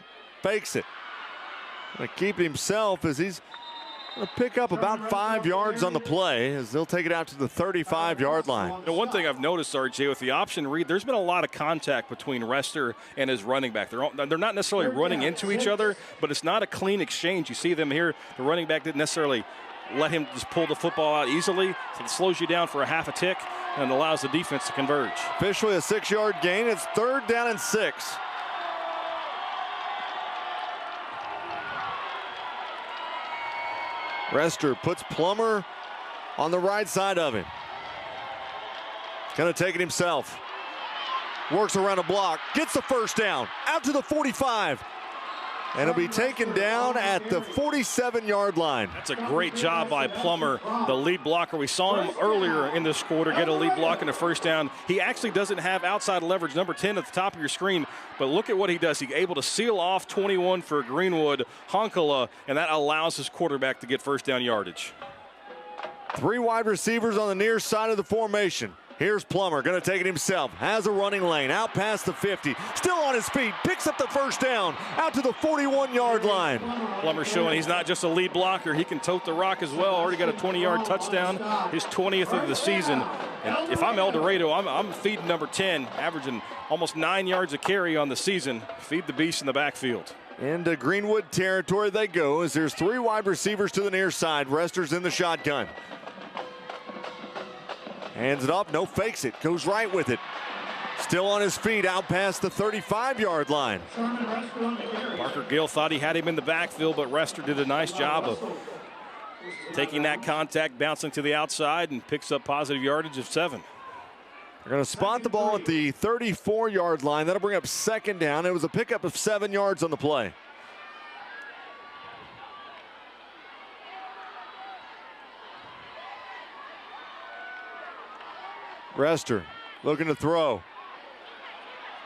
fakes it. Going to keep it himself as he's going to pick up about 5 yards on the play as they'll take it out to the 35-yard line. You know, one thing I've noticed, RJ, with the option read, there's been a lot of contact between Rester and his running back. They're not necessarily running into each other, but it's not a clean exchange. You see them here. The running back didn't necessarily let him just pull the football out easily. So it slows you down for a half a tick and allows the defense to converge. Officially a 6-yard gain. It's 3rd down and 6. Rester puts Plummer on the right side of him. Going to take it himself. Works around a block. Gets the first down. Out to the 45. And it'll be taken down at the 47-yard line. That's a great job by Plummer, the lead blocker. We saw him earlier in this quarter get a lead block and a first down. He actually doesn't have outside leverage, number 10 at the top of your screen, but look at what he does. He's able to seal off 21 for Greenwood, Honkala, and that allows his quarterback to get first down yardage. 3 wide receivers on the near side of the formation. Here's Plummer, going to take it himself. Has a running lane, out past the 50. Still on his feet, picks up the first down, out to the 41-yard line. Plummer showing he's not just a lead blocker. He can tote the rock as well. Already got a 20-yard touchdown, his 20th of the season. And if I'm El Dorado, I'm feeding number 10, averaging almost 9 yards a carry on the season. Feed the beast in the backfield. Into Greenwood territory they go as there's 3 wide receivers to the near side. Rester's in the shotgun. Hands it off, no fakes it, goes right with it. Still on his feet, out past the 35-yard line. Parker Gill thought he had him in the backfield, but Rester did a nice job of taking that contact, bouncing to the outside, and picks up positive yardage of 7. They're going to spot the ball at the 34-yard line. That'll bring up 2nd down. It was a pickup of 7 yards on the play. Rester looking to throw.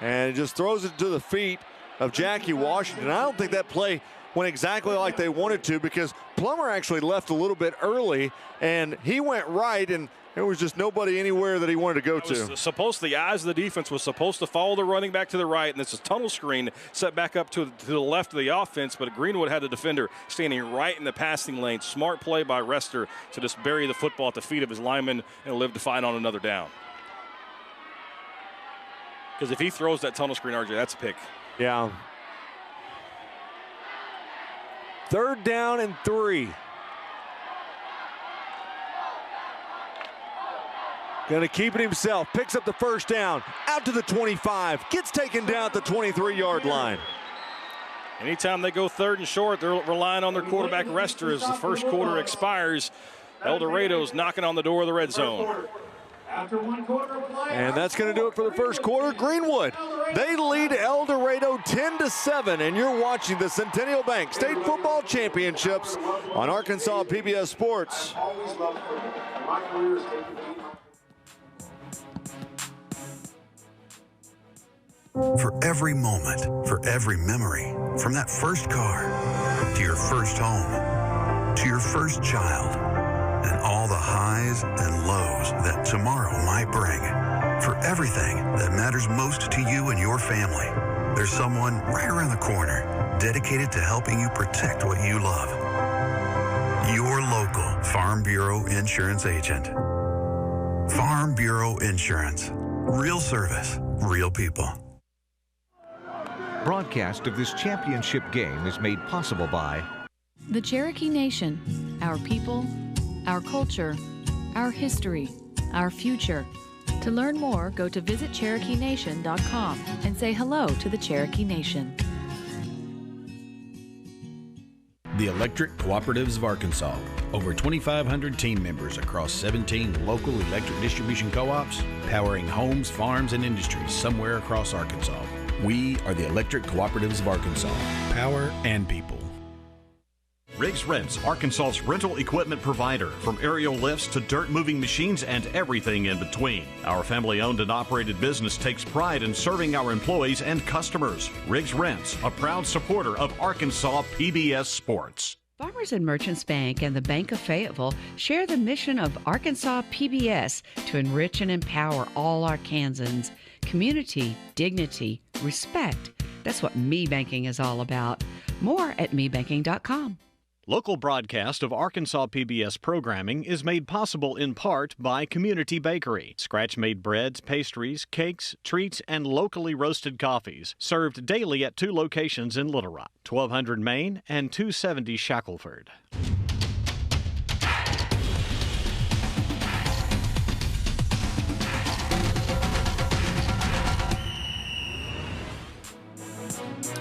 And just throws it to the feet of Jackie Washington. I don't think that play went exactly like they wanted to because Plummer actually left a little bit early and he went right and there was just nobody anywhere that he wanted to go to. The eyes of the defense was supposed to follow the running back to the right, and this is tunnel screen set back up to the left of the offense, but Greenwood had the defender standing right in the passing lane. Smart play by Rester to just bury the football at the feet of his lineman and live to fight on another down. Because if he throws that tunnel screen, RJ, that's a pick. Yeah. 3rd down and 3. Going to keep it himself. Picks up the first down. Out to the 25. Gets taken down at the 23-yard line. Anytime they go 3rd and short, they're relying on their quarterback Rester as the first quarter expires. El Dorado's knocking on the door of the red zone. And that's going to do it for the first quarter. Greenwood, they lead El Dorado 10-7, and you're watching the Centennial Bank State Football Championships on Arkansas PBS Sports. For every moment, for every memory, from that first car to your first home to your first child, and all the highs and lows that tomorrow might bring. For everything that matters most to you and your family, there's someone right around the corner dedicated to helping you protect what you love. Your local Farm Bureau Insurance agent. Farm Bureau Insurance. Real service, real people. Broadcast of this championship game is made possible by the Cherokee Nation, our people, our culture, our history, our future. To learn more, go to visitcherokeenation.com and say hello to the Cherokee Nation. The Electric Cooperatives of Arkansas. Over 2,500 team members across 17 local electric distribution co-ops, powering homes, farms, and industries somewhere across Arkansas. We are the Electric Cooperatives of Arkansas. Power and people. Riggs Rents, Arkansas's rental equipment provider, from aerial lifts to dirt moving machines and everything in between. Our family-owned and operated business takes pride in serving our employees and customers. Riggs Rents, a proud supporter of Arkansas PBS Sports. Farmers and Merchants Bank and the Bank of Fayetteville share the mission of Arkansas PBS to enrich and empower all Arkansans. Community, dignity, respect. That's what me banking is all about. More at mebanking.com. Local broadcast of Arkansas PBS programming is made possible in part by Community Bakery. Scratch-made breads, pastries, cakes, treats, and locally roasted coffees. Served daily at 2 locations in Little Rock, 1200 Main and 270 Shackelford.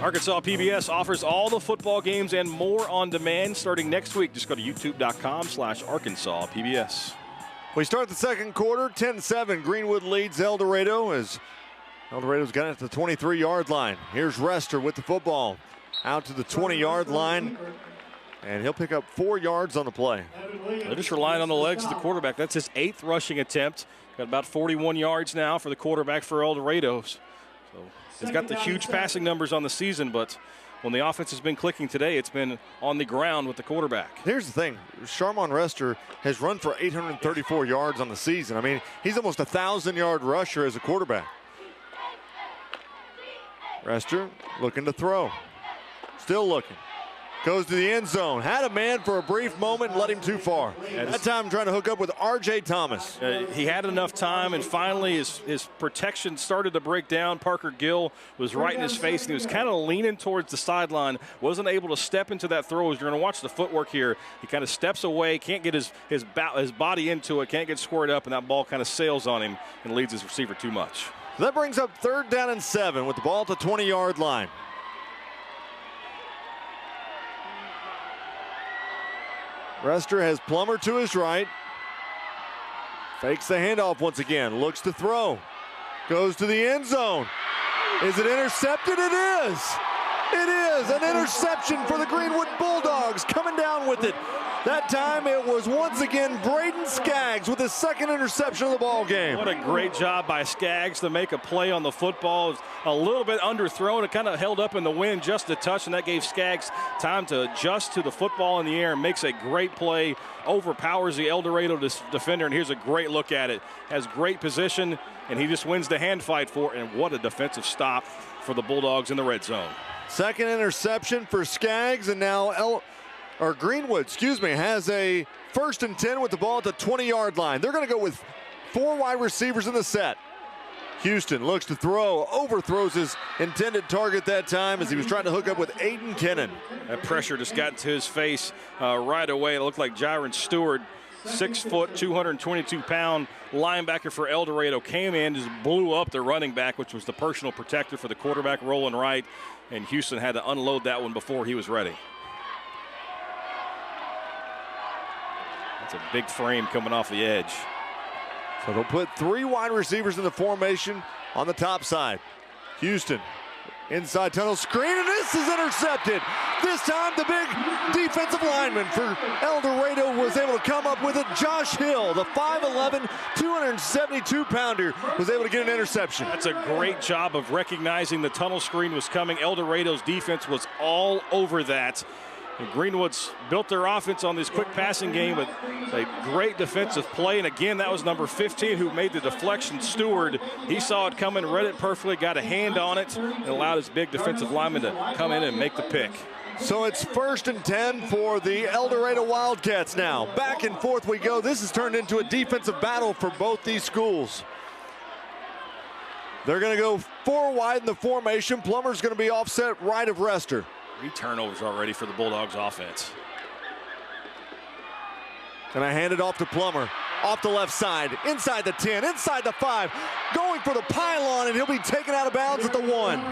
Arkansas PBS offers all the football games and more on demand starting next week. Just go to youtube.com/Arkansas PBS. We start the second quarter, 10-7. Greenwood leads El Dorado as El Dorado's got it at the 23-yard line. Here's Rester with the football. Out to the 20-yard line, and he'll pick up 4 yards on the play. They're just relying on the legs of the quarterback. That's his 8th rushing attempt. Got about 41 yards now for the quarterback for El Dorado. So he's got the huge passing numbers on the season, but when the offense has been clicking today, it's been on the ground with the quarterback. Here's the thing. Sharmon Rester has run for 834 yards on the season. I mean, he's almost a 1,000-yard rusher as a quarterback. Rester looking to throw. Still looking. Goes to the end zone. Had a man for a brief moment and let him too far. That time trying to hook up with R.J. Thomas. He had enough time, and finally his protection started to break down. Parker Gill was right in his face, and he was kind of leaning towards the sideline. Wasn't able to step into that throw. As you're going to watch the footwork here, he kind of steps away, can't get his body into it, can't get squared up, and that ball kind of sails on him and leads his receiver too much. So that brings up 3rd down and 7 with the ball at the 20-yard line. Rester has Plummer to his right. Fakes the handoff once again. Looks to throw. Goes to the end zone. Is it intercepted? It is. It is an interception for the Greenwood Bulldogs, coming down with it. That time it was once again Braden Skaggs with his 2nd interception of the ball game. What a great job by Skaggs to make a play on the football. It was a little bit underthrown. It kind of held up in the wind just a touch, and that gave Skaggs time to adjust to the football in the air and makes a great play. Overpowers the El Dorado defender, and here's a great look at it. Has great position, and he just wins the hand fight for it. And what a defensive stop for the Bulldogs in the red zone. 2nd interception for Skaggs, and now Greenwood, has a 1st and 10 with the ball at the 20-yard line. They're going to go with 4 wide receivers in the set. Houston looks to throw, overthrows his intended target that time as he was trying to hook up with Aiden Kennan. That pressure just got to his face right away. It looked like Jaron Stewart, 6 foot, 222-pound linebacker for El Dorado, came in, just blew up the running back, which was the personal protector for the quarterback rolling right, and Houston had to unload that one before he was ready. That's a big frame coming off the edge. So they'll put 3 wide receivers in the formation on the top side. Houston, inside tunnel screen, and this is intercepted. This time the big defensive lineman for El Dorado was able to come up with it. Josh Hill, the 5'11", 272-pounder, was able to get an interception. That's a great job of recognizing the tunnel screen was coming. El Dorado's defense was all over that. And Greenwood's built their offense on this quick passing game with a great defensive play. And again, that was number 15 who made the deflection, Stewart. He saw it coming, read it perfectly, got a hand on it, and allowed his big defensive lineman to come in and make the pick. So it's 1st and 10 for the El Dorado Wildcats now. Back and forth we go. This has turned into a defensive battle for both these schools. They're going to go 4 wide in the formation. Plummer's going to be offset right of Rester. 3 turnovers already for the Bulldogs offense. And I hand it off to Plummer. Off the left side, inside the 10, inside the 5. Going for the pylon, and he'll be taken out of bounds at the 1.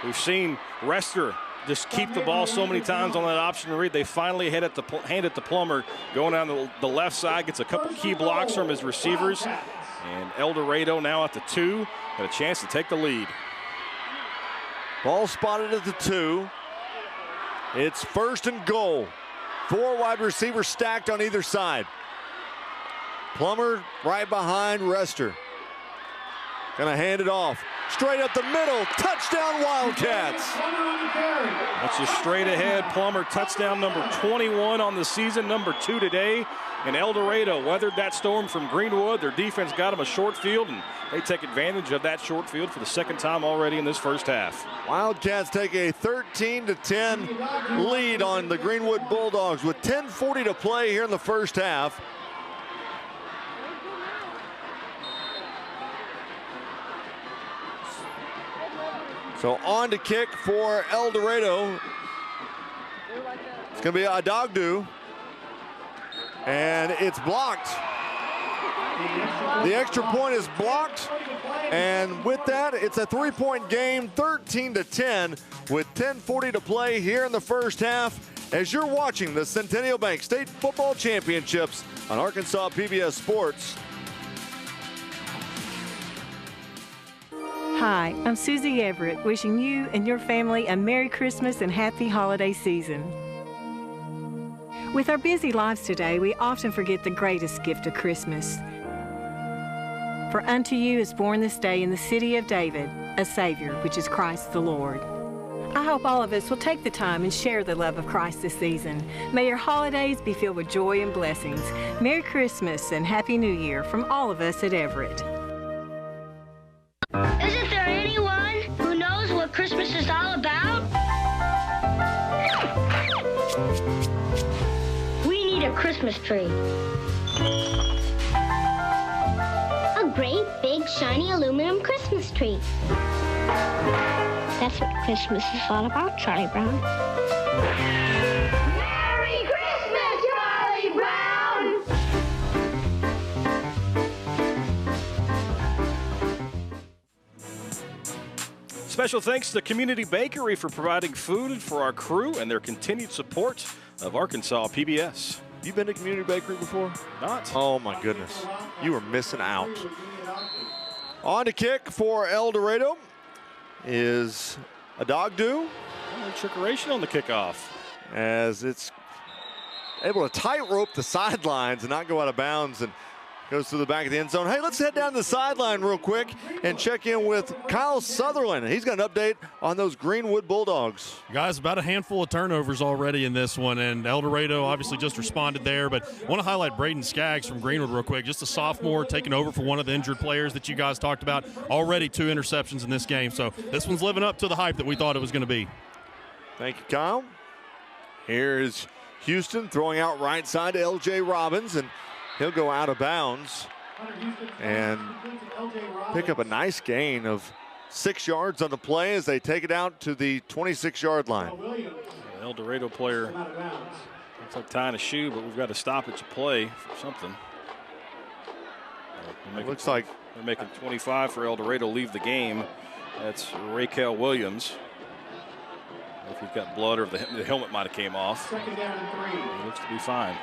We've seen Rester just keep the ball so many times on that option read. They finally hand it to Plummer. Going down the left side, gets a couple key blocks from his receivers. And El Dorado now at the 2. Got a chance to take the lead. Ball spotted at the 2. It's 1st and goal. 4 wide receivers stacked on either side. Plummer right behind Rester. Gonna hand it off. straight up the middle. Touchdown, Wildcats. That's just straight ahead. Plummer, touchdown number 21 on the season, number 2 today. And El Dorado weathered that storm from Greenwood. Their defense got them a short field, and they take advantage of that short field for the second time already in this first half. Wildcats take a 13-10 lead on the Greenwood Bulldogs with 10:40 to play here in the first half. So on to kick for El Dorado. It's going to be Adogdu. And it's blocked. The extra point is blocked. And with that, it's a 3-point game, 13-10, with 10:40 to play here in the first half. As you're watching the Centennial Bank State Football Championships on Arkansas PBS Sports. Hi, I'm Susie Everett, wishing you and your family a Merry Christmas and Happy Holiday Season. With our busy lives today, we often forget the greatest gift of Christmas. For unto you is born this day in the city of David a Savior, which is Christ the Lord. I hope all of us will take the time and share the love of Christ this season. May your holidays be filled with joy and blessings. Merry Christmas and Happy New Year from all of us at Everett. Isn't there anyone who knows what Christmas is all about? We need a Christmas tree. A great, big, shiny aluminum Christmas tree. That's what Christmas is all about, Charlie Brown. Merry Christmas, Charlie Brown! Special thanks to Community Bakery for providing food for our crew and their continued support of Arkansas PBS. You been to Community Bakery before? Not. Oh my goodness, you are missing out. On to kick for El Dorado is Adogdu. Trickeration on the kickoff. As it's able to tightrope the sidelines and not go out of bounds and goes to the back of the end zone. Hey, let's head down to the sideline real quick and check in with Kyle Sutherland. He's got an update on those Greenwood Bulldogs. Guys, about a handful of turnovers already in this one, and El Dorado obviously just responded there, but I want to highlight Braden Skaggs from Greenwood real quick, just a sophomore taking over for one of the injured players that you guys talked about. Already 2 interceptions in this game, so this one's living up to the hype that we thought it was going to be. Thank you, Kyle. Here's Houston throwing out right side to L.J. Robbins, and he'll go out of bounds and pick up a nice gain of 6 yards on the play as they take it out to the 26-yard line. El Dorado player looks like tying a shoe, but we've got to stop it to play for something. Looks like they're making 25 for El Dorado leave the game. That's Raquel Williams. If he's got blood or if the helmet might have came off. He looks to be fine.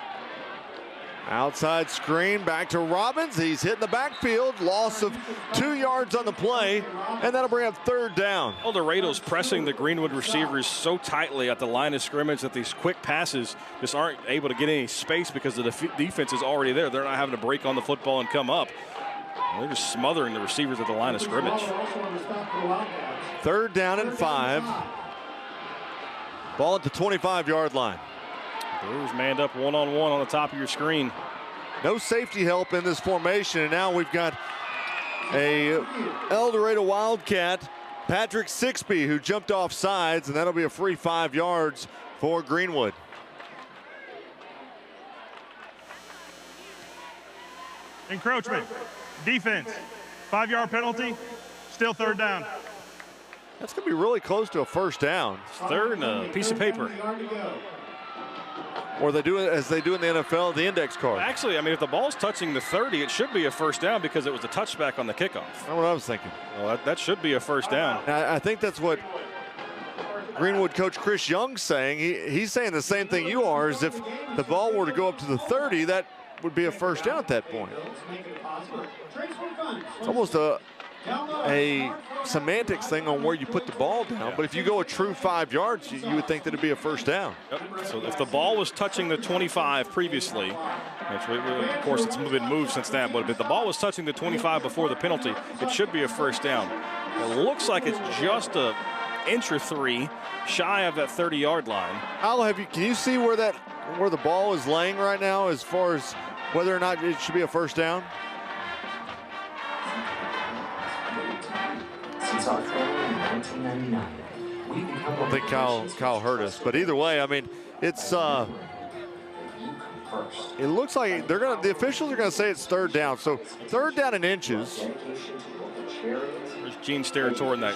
Outside screen back to Robbins. He's hitting the backfield. Loss of 2 yards on the play, and that'll bring up 3rd down. El Dorado's pressing the Greenwood receivers so tightly at the line of scrimmage that these quick passes just aren't able to get any space because the defense is already there. They're not having to break on the football and come up. They're just smothering the receivers at the line of scrimmage. 3rd down and 5. Ball at the 25-yard line. Brewers manned up one-on-one on the top of your screen. No safety help in this formation, and now we've got a El Dorado Wildcat, Patrick Sixby, who jumped off sides, and that'll be a free 5 yards for Greenwood. Encroachment, defense, 5-yard penalty, still 3rd down. That's going to be really close to a 1st down. 3rd and a piece of paper. Or they do it as they do in the NFL, the index card. Actually, I mean, if the ball's touching the 30, it should be a 1st down because it was a touchback on the kickoff. That's what I was thinking. Well, that should be a 1st down. I think that's what Greenwood coach Chris Young's saying. He's saying the same thing you are, is if the ball were to go up to the 30, that would be a 1st down at that point. It's almost a semantics thing on where you put the ball down, but if you go a true 5 yards, you would think that it'd be a 1st down. Yep. So if the ball was touching the 25 previously, Of course, it's been moved since that, but if the ball was touching the 25 before the penalty, it should be a first down. It looks like it's just an inch or three shy of that 30-yard line. Al, can you see where the ball is laying right now as far as whether or not it should be a first down? Since our training in 1999, I don't think Kyle heard us, but either way, I mean, it's it looks like the officials are gonna say it's third down. So third down and inches. There's Gene Steratore in that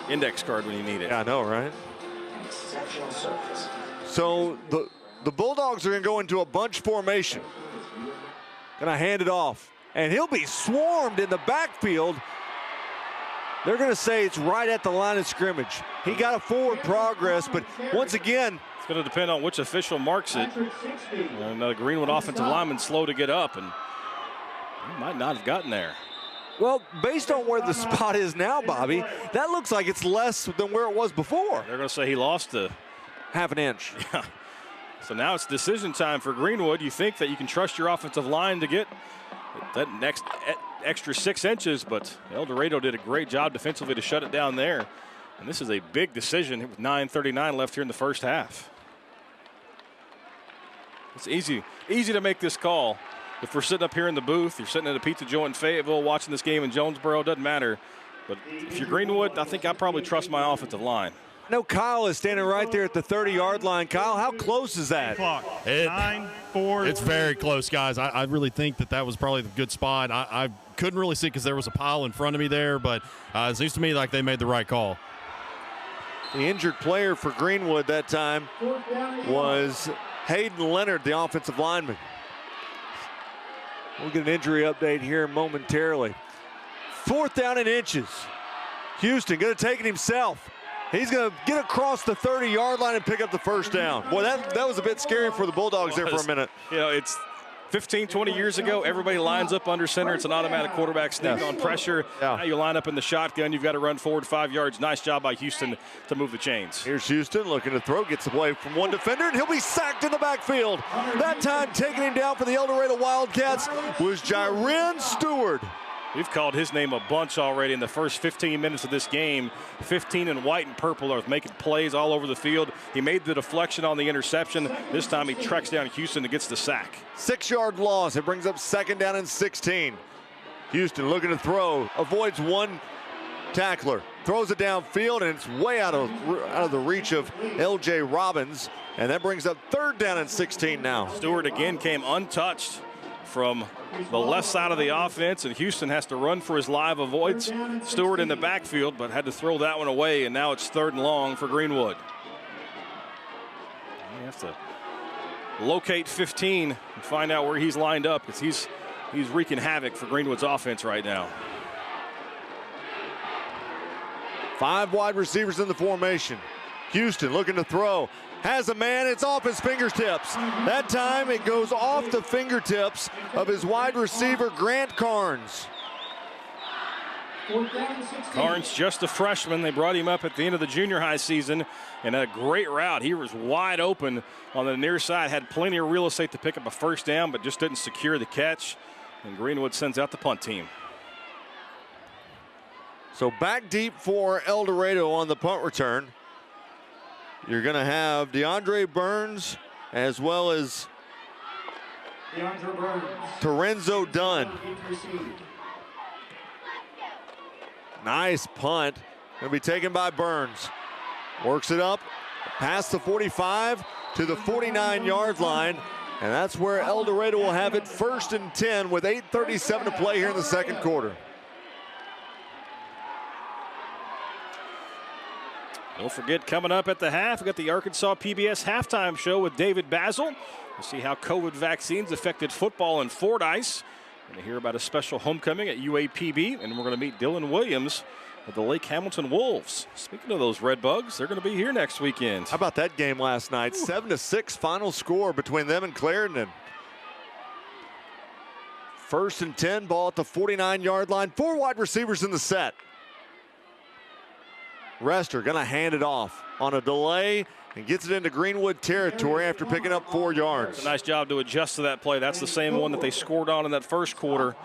index card when you need it. Yeah, I know, right? So the Bulldogs are gonna go into a bunch formation. Gonna hand it off, and he'll be swarmed in the backfield. They're going to say it's right at the line of scrimmage. He got a forward progress, but once again, it's going to depend on which official marks it. And the Greenwood offensive lineman slow to get up, and he might not have gotten there. Well, based on where the spot is now, Bobby, that looks like it's less than where it was before. They're going to say he lost a half an inch. Yeah. So now it's decision time for Greenwood. You think that you can trust your offensive line to get that next extra 6 inches, but El Dorado did a great job defensively to shut it down there. And this is a big decision with 9:39 left here in the first half. It's easy to make this call. If we're sitting up here in the booth, you're sitting at a pizza joint in Fayetteville watching this game in Jonesboro, doesn't matter. But if you're Greenwood, I think I probably trust my offensive line. I know Kyle is standing right there at the 30-yard line. Kyle, how close is that? Clock. 9-4. It's very close, guys. I really think that was probably the good spot. I couldn't really see because there was a pile in front of me there, but it seems to me like they made the right call. The injured player for Greenwood that time was Hayden Leonard, the offensive lineman. We'll get an injury update here momentarily. 4th down and inches. Houston going to take it himself. He's going to get across the 30-yard line and pick up the first down. Boy, that was a bit scary for the Bulldogs there for a minute. You know, it's 15, 20 years ago, everybody lines up under center. It's an automatic quarterback sneak on pressure. Yeah. Now you line up in the shotgun. You've got to run forward 5 yards. Nice job by Houston to move the chains. Here's Houston looking to throw. Gets away from one defender, and he'll be sacked in the backfield. That time, taking him down for the El Dorado Wildcats was Jyren Stewart. We've called his name a bunch already in the first 15 minutes of this game. 15 in white and purple are making plays all over the field. He made the deflection on the interception. This time he tracks down Houston and gets the sack. 6-yard loss. It brings up 2nd down and 16. Houston looking to throw. Avoids one tackler. Throws it downfield, and it's way out of the reach of L.J. Robbins. And that brings up 3rd down and 16 now. Stewart again came untouched from the left side of the offense, and Houston has to run for his life. Avoids Stewart in the backfield, but had to throw that one away, and now it's 3rd and long for Greenwood. You have to locate 15 and find out where he's lined up, because he's wreaking havoc for Greenwood's offense right now. 5 wide receivers in the formation. Houston looking to throw. Has a man, it's off his fingertips. That time it goes off the fingertips of his wide receiver, Grant Carnes. Carnes, just a freshman. They brought him up at the end of the junior high season and had a great route. He was wide open on the near side, had plenty of real estate to pick up a first down, but just didn't secure the catch. And Greenwood sends out the punt team. So back deep for El Dorado on the punt return. You're going to have DeAndre Burns as well as Terenzo Dunn. Nice punt. Going to be taken by Burns. Works it up past the 45 to the 49-yard line. And that's where El Dorado will have it 1st and 10 with 8:37 to play here in the 2nd quarter. Don't forget, coming up at the half, we got the Arkansas PBS halftime show with David Basil. We'll see how COVID vaccines affected football in Fordyce. We're going to hear about a special homecoming at UAPB, and we're going to meet Dylan Williams of the Lake Hamilton Wolves. Speaking of those Red Bugs, they're going to be here next weekend. How about that game last night? 7-6 final score between them and Clarendon. 1st and 10, ball at the 49-yard line. 4 wide receivers in the set. Rester going to hand it off on a delay, and gets it into Greenwood territory after picking up 4 yards. It's a nice job to adjust to that play. That's the same one that they scored on in that first quarter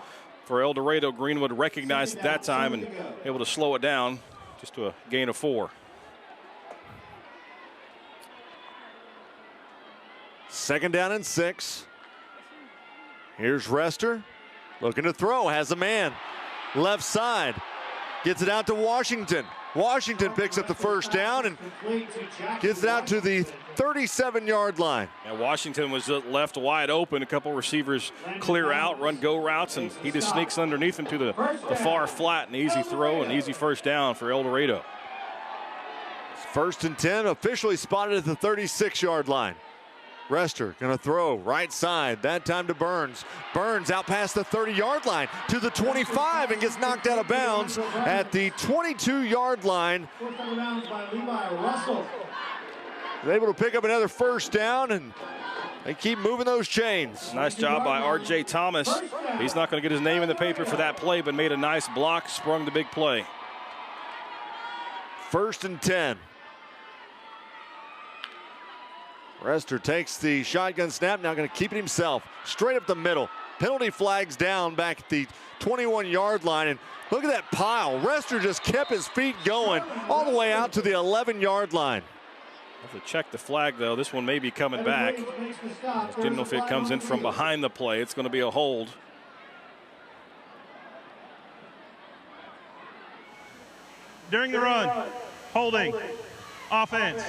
for El Dorado. Greenwood recognized at that time and able to slow it down just to a gain of 4. Second down and 6. Here's Rester, looking to throw, has a man. Left side, gets it out to Washington. Washington picks up the first down and gets it out to the 37-yard line. And Washington was left wide open. A couple receivers clear out, run go routes, and he just sneaks underneath them to the far flat. An easy throw, an easy first down for El Dorado. First and 10, officially spotted at the 36-yard line. Rester gonna throw right side, that time to Burns. Burns out past the 30-yard line to the 25 and gets knocked out of bounds at the 22-yard line. They're able to pick up another first down, and they keep moving those chains. Nice job by R.J. Thomas. He's not gonna get his name in the paper for that play, but made a nice block, sprung the big play. First and 10. Rester takes the shotgun snap, now going to keep it himself. Straight up the middle. Penalty flags down back at the 21-yard line. And look at that pile. Rester just kept his feet going all the way out to the 11-yard line. Have to check the flag, though. This one may be coming back. Didn't know if it comes in from behind the play. It's going to be a hold. During the run, holding, offense.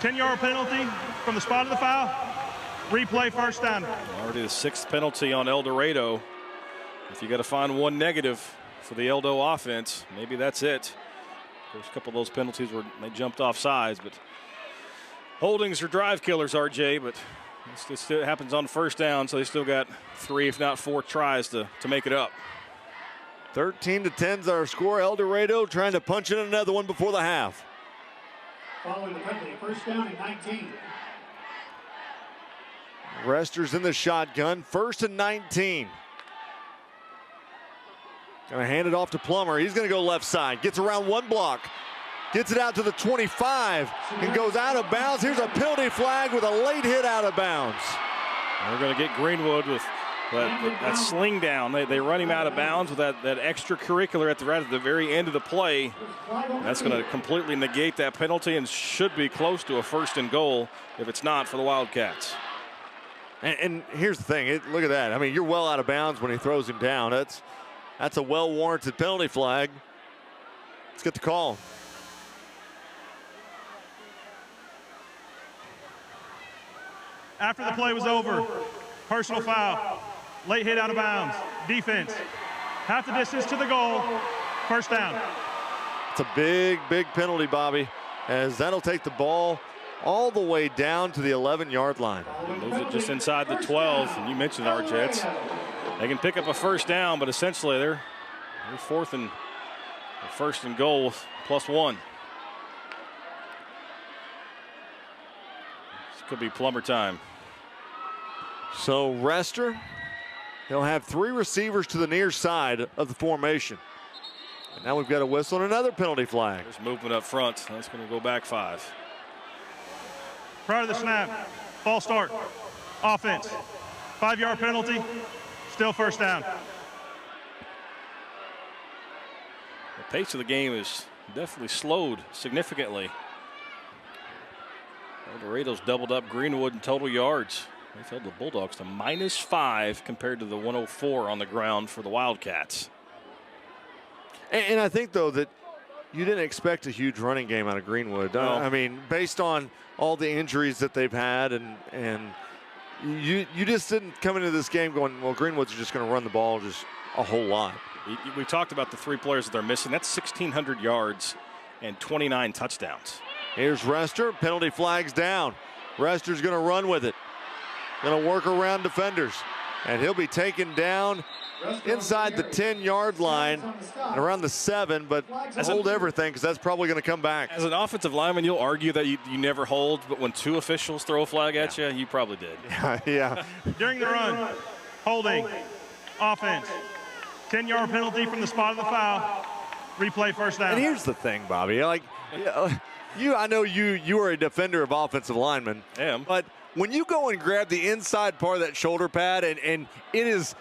10-yard penalty from the spot of the foul. Replay first down. Already the 6th penalty on El Dorado. If you got to find one negative for the Eldo offense, maybe that's it. First couple of those penalties were they jumped off sides, but holdings are drive killers, RJ. But it still happens on first down, so they still got 3, if not 4 tries to make it up. 13-10's our score. El Dorado trying to punch in another one before the half. Following the penalty, first down and 19. Rester's in the shotgun, 1st and 19. Gonna hand it off to Plummer. He's gonna go left side, gets around one block, gets it out to the 25 and goes out of bounds. Here's a penalty flag with a late hit out of bounds. And we're gonna get Greenwood with that sling down. They run him out of bounds with that extracurricular right at the very end of the play. That's going to completely negate that penalty and should be close to a 1st and goal if it's not for the Wildcats. And here's the thing. Look at that. I mean, you're well out of bounds when he throws him down. That's a well-warranted penalty flag. Let's get the call. After the play was over, personal foul. Late hit out of bounds. Defense. Half the distance to the goal. First down. It's a big, big penalty, Bobby, as that'll take the ball all the way down to the 11-yard line. Moves it just inside the 12. And you mentioned our Jets. They can pick up a first down, but essentially they're 1st and goal +1. This could be Plummer time. So Rester, he'll have 3 receivers to the near side of the formation. And now we've got a whistle and another penalty flag. There's movement up front. That's going to go back 5. Prior to the snap, false start, offense. 5-yard penalty, still first down. The pace of the game is definitely slowed significantly. El Dorado's doubled up Greenwood in total yards. They held the Bulldogs to -5 compared to the 104 on the ground for the Wildcats. And I think, though, that you didn't expect a huge running game out of Greenwood. No. I mean, based on all the injuries that they've had, and you just didn't come into this game going, well, Greenwood's just going to run the ball just a whole lot. We talked about the 3 players that they're missing. That's 1,600 yards and 29 touchdowns. Here's Rester. Penalty flags down. Rester's going to run with it. Going to work around defenders. And he'll be taken down inside the 10-yard line and around the 7, but hold everything because that's probably going to come back. As an offensive lineman, you'll argue that you never hold, but when 2 officials throw a flag at you, you probably did. Yeah. During the run, holding, offense. 10-yard penalty from the spot of the foul. Replay first down. And here's the thing, Bobby. Like, I know you are a defender of offensive linemen. I am. But when you go and grab the inside part of that shoulder pad and it is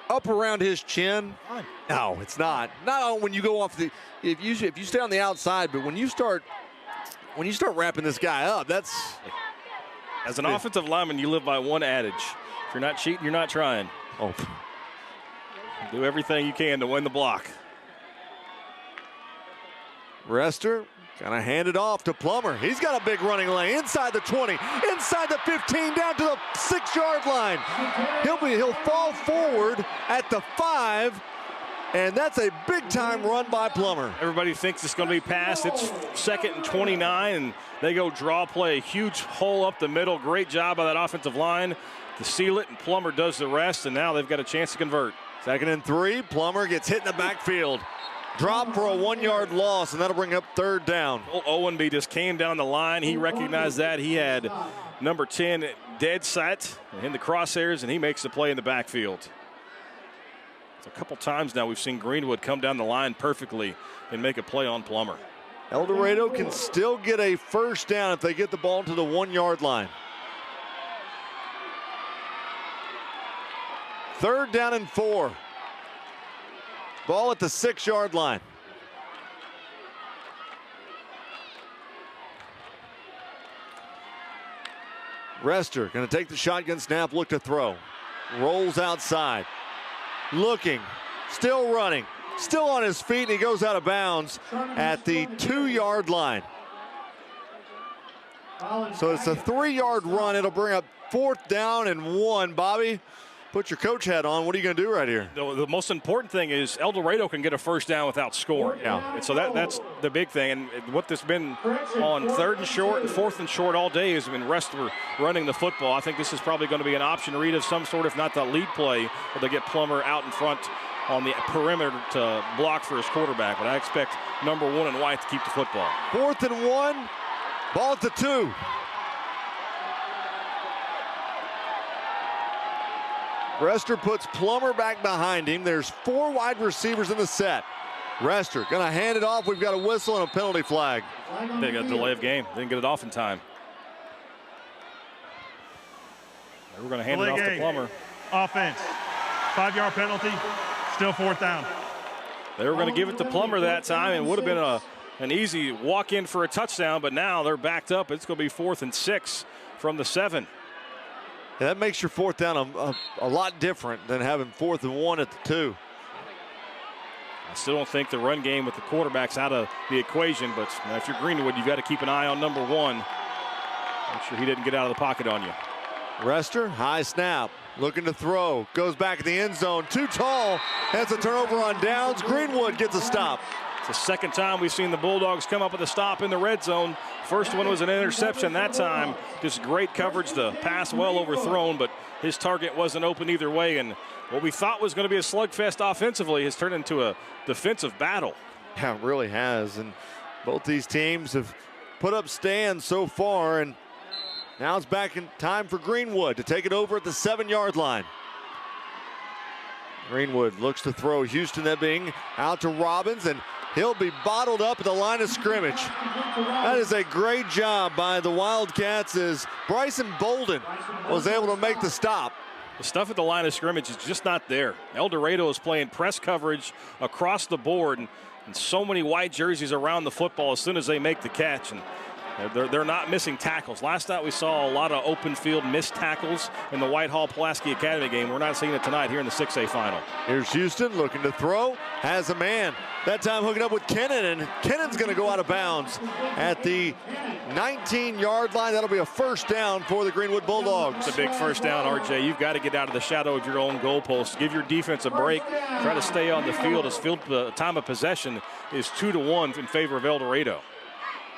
up around his chin, no, it's not. Not when you go off the. If you stay on the outside, but when you start wrapping this guy up, that's. As an offensive lineman, you live by one adage: if you're not cheating, you're not trying. Oh. Do everything you can to win the block. Rester gonna hand it off to Plummer. He's got a big running lane inside the 20, inside the 15, down to the 6-yard line. He'll fall forward at the 5, and that's a big time run by Plummer. Everybody thinks it's going to be passed. It's 2nd and 29, and they go draw play. Huge hole up the middle. Great job by that offensive line to seal it, and Plummer does the rest, and now they've got a chance to convert. 2nd and 3. Plummer gets hit in the backfield. Drop for a 1-yard loss, and that'll bring up 3rd down. Owenby just came down the line. He recognized that. He had number 10 dead set in the crosshairs, and he makes the play in the backfield. So a couple times now we've seen Greenwood come down the line perfectly and make a play on Plummer. El Dorado can still get a 1st down if they get the ball to the 1-yard line. 3rd down and 4. Ball at the 6-yard line. Rester going to take the shotgun snap, look to throw. Rolls outside. Looking, still running, still on his feet, and he goes out of bounds at the 2-yard line. So it's a 3-yard run. It'll bring up 4th down and 1. Bobby, put your coach hat on. What are you going to do right here? The most important thing is El Dorado can get a 1st down without scoring. Yeah. And so that's the big thing. And what this been on 3rd and short and 4th and short all day has been Rester running the football. I think this is probably going to be an option read of some sort, if not the lead play, where they get Plummer out in front on the perimeter to block for his quarterback. But I expect number 1 and White to keep the football. 4th and 1, ball at the 2. Rester puts Plummer back behind him. There's 4 wide receivers in the set. Rester gonna hand it off. We've got a whistle and a penalty flag. They got a delay of game. Didn't get it off in time. We're gonna hand it off to Plummer. Offense, 5-yard penalty, still 4th down. They were gonna give it to Plummer that time. It would have been an easy walk in for a touchdown, but now they're backed up. It's gonna be 4th and 6 from the 7. Yeah, that makes your 4th down a lot different than having 4th and 1 at the 2. I still don't think the run game with the quarterbacks out of the equation, but if you're Greenwood, you've got to keep an eye on number 1. Make sure he didn't get out of the pocket on you. Rester, high snap, looking to throw, goes back in the end zone, too tall, has a turnover on downs. Greenwood gets a stop. It's the 2nd time we've seen the Bulldogs come up with a stop in the red zone. First one was an interception that time. Just great coverage. The pass well overthrown, but his target wasn't open either way. And what we thought was going to be a slugfest offensively has turned into a defensive battle. Yeah, it really has. And both these teams have put up stands so far. And now it's back in time for Greenwood to take it over at the 7-yard line. Greenwood looks to throw. Houston that being out to Robbins, and he'll be bottled up at the line of scrimmage. That is a great job by the Wildcats as Bryson Bolden was able to make the stop. The stuff at the line of scrimmage is just not there. El Dorado is playing press coverage across the board, and so many white jerseys around the football as soon as they make the catch. And they're not missing tackles. Last night we saw a lot of open field missed tackles in the Whitehall-Pulaski Academy game. We're not seeing it tonight here in the 6A final. Here's Houston looking to throw, has a man. That time hooking up with Kennan, and Kennan's going to go out of bounds at the 19-yard line. That'll be a 1st down for the Greenwood Bulldogs. It's a big 1st down, RJ. You've got to get out of the shadow of your own goalpost. Give your defense a break. Try to stay on the field as time of possession is 2-1 in favor of El Dorado.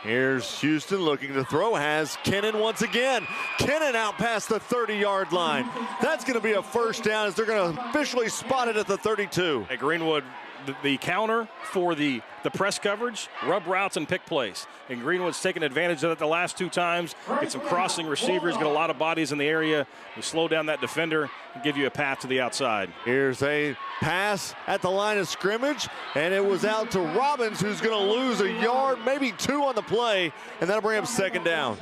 Here's Houston looking to throw, has Kennan once again. Kennan out past the 30-yard line. That's going to be a 1st down as they're going to officially spot it at the 32. Hey, Greenwood the counter for the press coverage, rub routes, and pick plays. And Greenwood's taken advantage of it the last 2 times. Get some crossing receivers, get a lot of bodies in the area, to slow down that defender and give you a path to the outside. Here's a pass at the line of scrimmage, and it was out to Robbins, who's going to lose a yard, maybe 2 on the play, and that'll bring up 2nd down.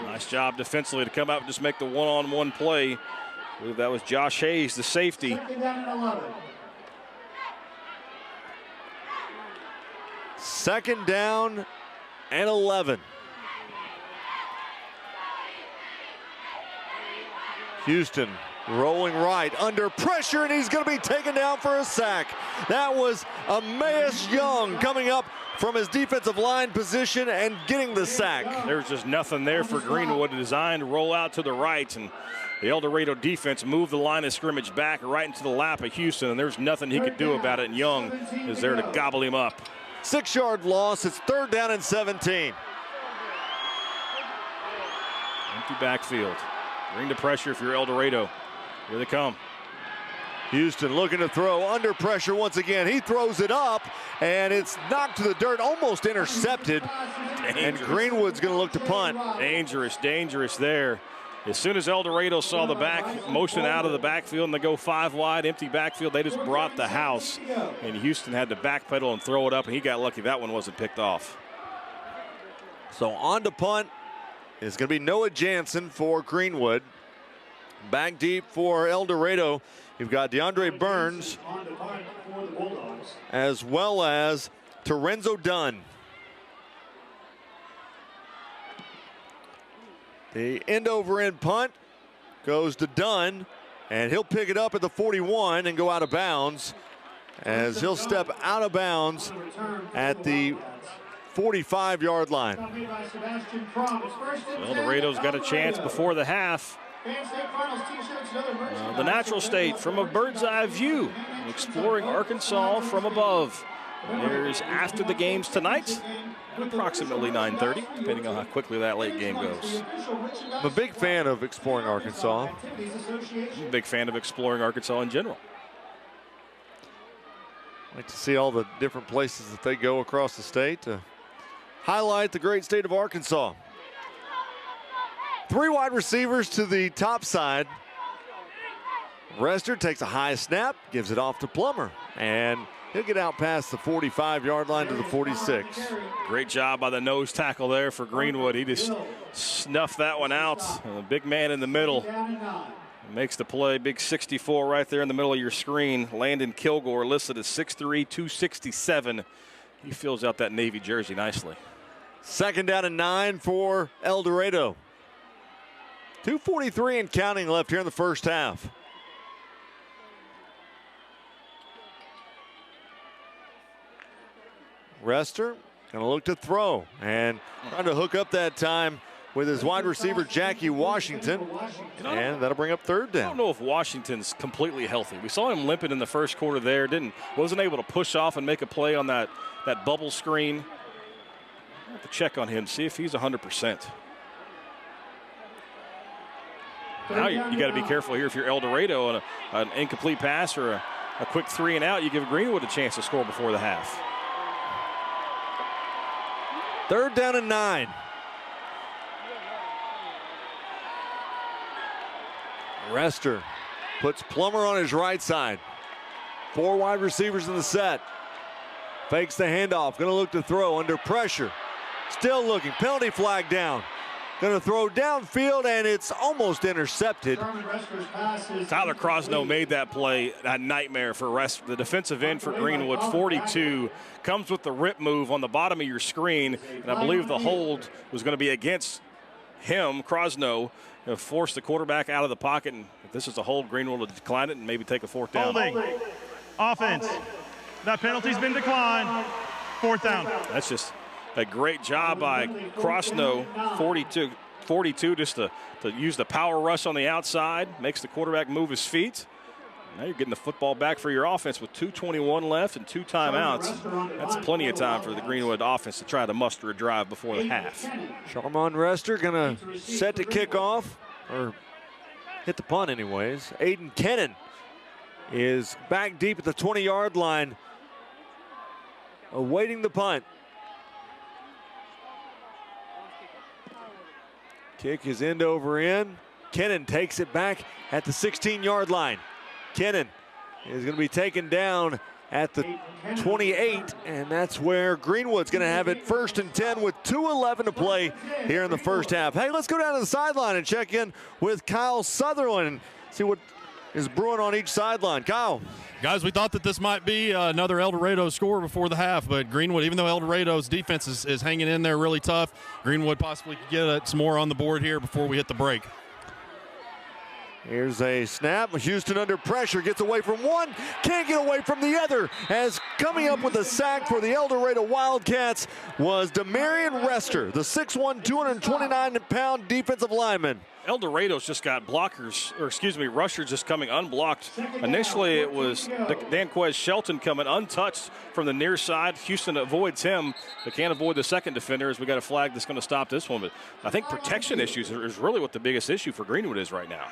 Nice job defensively to come out and just make the one-on-one play. I believe that was Josh Hayes, the safety. 2nd down and 11. 2nd down and 11. Houston rolling right, under pressure, and he's going to be taken down for a sack. That was Emmaus Young coming up from his defensive line position and getting the sack. There's just nothing there for Greenwood, designed to roll out to the right, and the El Dorado defense moved the line of scrimmage back right into the lap of Houston, and there's nothing he could do about it, and Young is there to gobble him up. 6-yard loss. It's 3rd down and 17. Empty backfield. Bring the pressure if you're El Dorado. Here they come. Houston looking to throw, under pressure once again. He throws it up, and it's knocked to the dirt, almost intercepted. And Greenwood's going to look to punt. Dangerous, dangerous there. As soon as El Dorado saw the back motion out of the backfield and they go 5 wide, empty backfield, they just brought the house. And Houston had to backpedal and throw it up, and he got lucky that one wasn't picked off. So on to punt is going to be Noah Jansen for Greenwood. Back deep for El Dorado, you've got DeAndre Burns as well as Terenzo Dunn. The end-over-end punt goes to Dunn, and he'll pick it up at the 41 and go out of bounds, as he'll step out of bounds at the 45-yard line. El Dorado's got a chance before the half. The natural state from a bird's eye view, exploring Arkansas from above. There's after the games tonight at approximately 9:30, depending on how quickly that late game goes. I'm a big fan of exploring Arkansas. I'm a big fan of exploring Arkansas in general. I like to see all the different places that they go across the state to highlight the great state of Arkansas. 3 wide receivers to the top side. Rester takes a high snap, gives it off to Plummer, and he'll get out past the 45-yard line to the 46. Great job by the nose tackle there for Greenwood. He just snuffed that one out. The big man in the middle makes the play. Big 64 right there in the middle of your screen. Landon Kilgore listed as 6'3", 267. He fills out that Navy jersey nicely. 2nd down and 9 for El Dorado. 2:43 and counting left here in the first half. Rester going to look to throw and trying to hook up that time with his wide receiver Jackie Washington, and that'll bring up 3rd down. I don't know if Washington's completely healthy. We saw him limping in the first quarter there. Wasn't able to push off and make a play on that bubble screen. I have to check on him, see if he's 100%. Now you got to be careful here if you're El Dorado on an incomplete pass or a quick 3 and out. You give Greenwood a chance to score before the half. 3rd down and 9. Rester puts Plummer on his right side. 4 wide receivers in the set. Fakes the handoff. Going to look to throw under pressure. Still looking. Penalty flag down. Going to throw downfield, and it's almost intercepted. Tyler Crosno made that play a nightmare for the defensive end for Greenwood. 42 comes with the rip move on the bottom of your screen, and I believe the hold was going to be against him. Crosno forced the quarterback out of the pocket, and if this is a hold, Greenwood will decline it and maybe take a 4th down. Holding. Offense. That penalty's been declined. 4th down. That's just a great job by Crosno, 42 just to use the power rush on the outside, makes the quarterback move his feet. Now you're getting the football back for your offense with 2:21 left and 2 timeouts. That's plenty of time for the Greenwood offense to try to muster a drive before the half. Sharmon Rester going to set to kick off, or hit the punt anyways. Aiden Kennan is back deep at the 20-yard line awaiting the punt. Kick is end over end. Kennan takes it back at the 16-yard line. Kennan is going to be taken down at the 28, and that's where Greenwood's going to have it 1st and 10 with 2:11 to play here in the first half. Hey, let's go down to the sideline and check in with Kyle Sutherland and see what is brewing on each sideline. Kyle. Guys, we thought that this might be another El Dorado score before the half, but Greenwood, even though El Dorado's defense is hanging in there really tough, Greenwood possibly could get some more on the board here before we hit the break. Here's a snap. Houston under pressure, gets away from one, can't get away from the other. As coming up with a sack for the El Dorado Wildcats was Demarion Rester, the 6'1", 229-pound defensive lineman. El Dorado's just got rushers just coming unblocked. Initially, it was Danquez Shelton coming untouched from the near side. Houston avoids him, but can't avoid the second defender as we got a flag that's going to stop this one. But I think protection issues is really what the biggest issue for Greenwood is right now.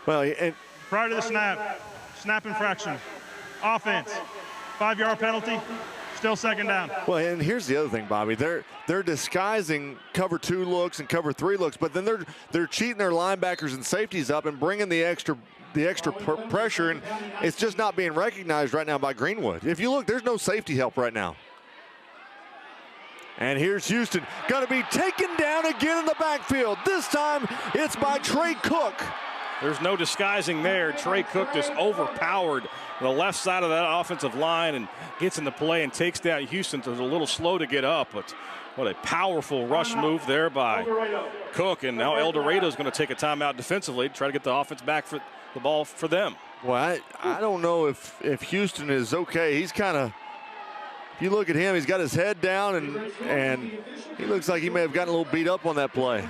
Well, and prior to the snap infraction, offense, 5-yard penalty, still second down. Well, and here's the other thing, Bobby. They're disguising cover 2 looks and cover 3 looks, but then they're cheating their linebackers and safeties up and bringing the extra pressure, and it's just not being recognized right now by Greenwood. If you look, there's no safety help right now. And here's Houston, going to be taken down again in the backfield. This time, it's by Trey Cook. There's no disguising there. Trey Cook just overpowered the left side of that offensive line and gets in the play and takes down Houston. So it's a little slow to get up, but what a powerful rush move there by Cook. And now El Dorado is going to take a timeout defensively to try to get the offense back for the ball for them. Well, I don't know if Houston is okay. He's kind of, if you look at him, he's got his head down and he looks like he may have gotten a little beat up on that play.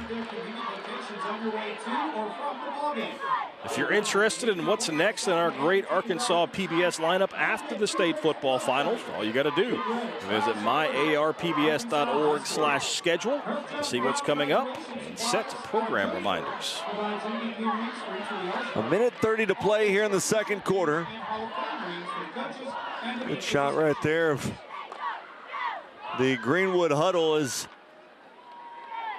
If you're interested in what's next in our great Arkansas PBS lineup after the state football finals, all you got to do is visit myarpbs.org/schedule to see what's coming up and set program reminders. 1:30 to play here in the second quarter. Good shot right there of the Greenwood huddle is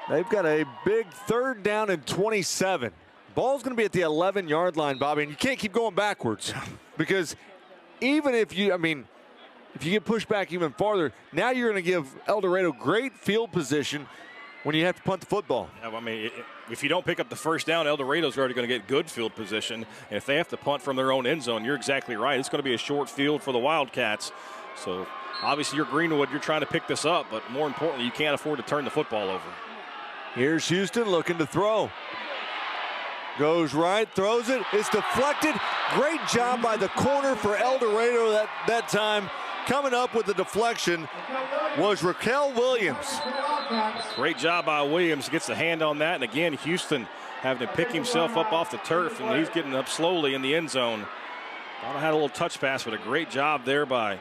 they've got a big 3rd down and 27. Ball's going to be at the 11-yard line, Bobby, and you can't keep going backwards because even if you get pushed back even farther, now you're going to give El Dorado great field position when you have to punt the football. Yeah, I mean, if you don't pick up the first down, El Dorado's already going to get good field position. And if they have to punt from their own end zone, you're exactly right. It's going to be a short field for the Wildcats. So obviously you're Greenwood, you're trying to pick this up, but more importantly, you can't afford to turn the football over. Here's Houston looking to throw. Goes right, throws it, it's deflected. Great job by the corner for El Dorado that time. Coming up with the deflection was Raquel Williams. Great job by Williams, gets the hand on that, and again, Houston having to pick himself up off the turf, and he's getting up slowly in the end zone. Thought I had a little touch pass, but a great job there by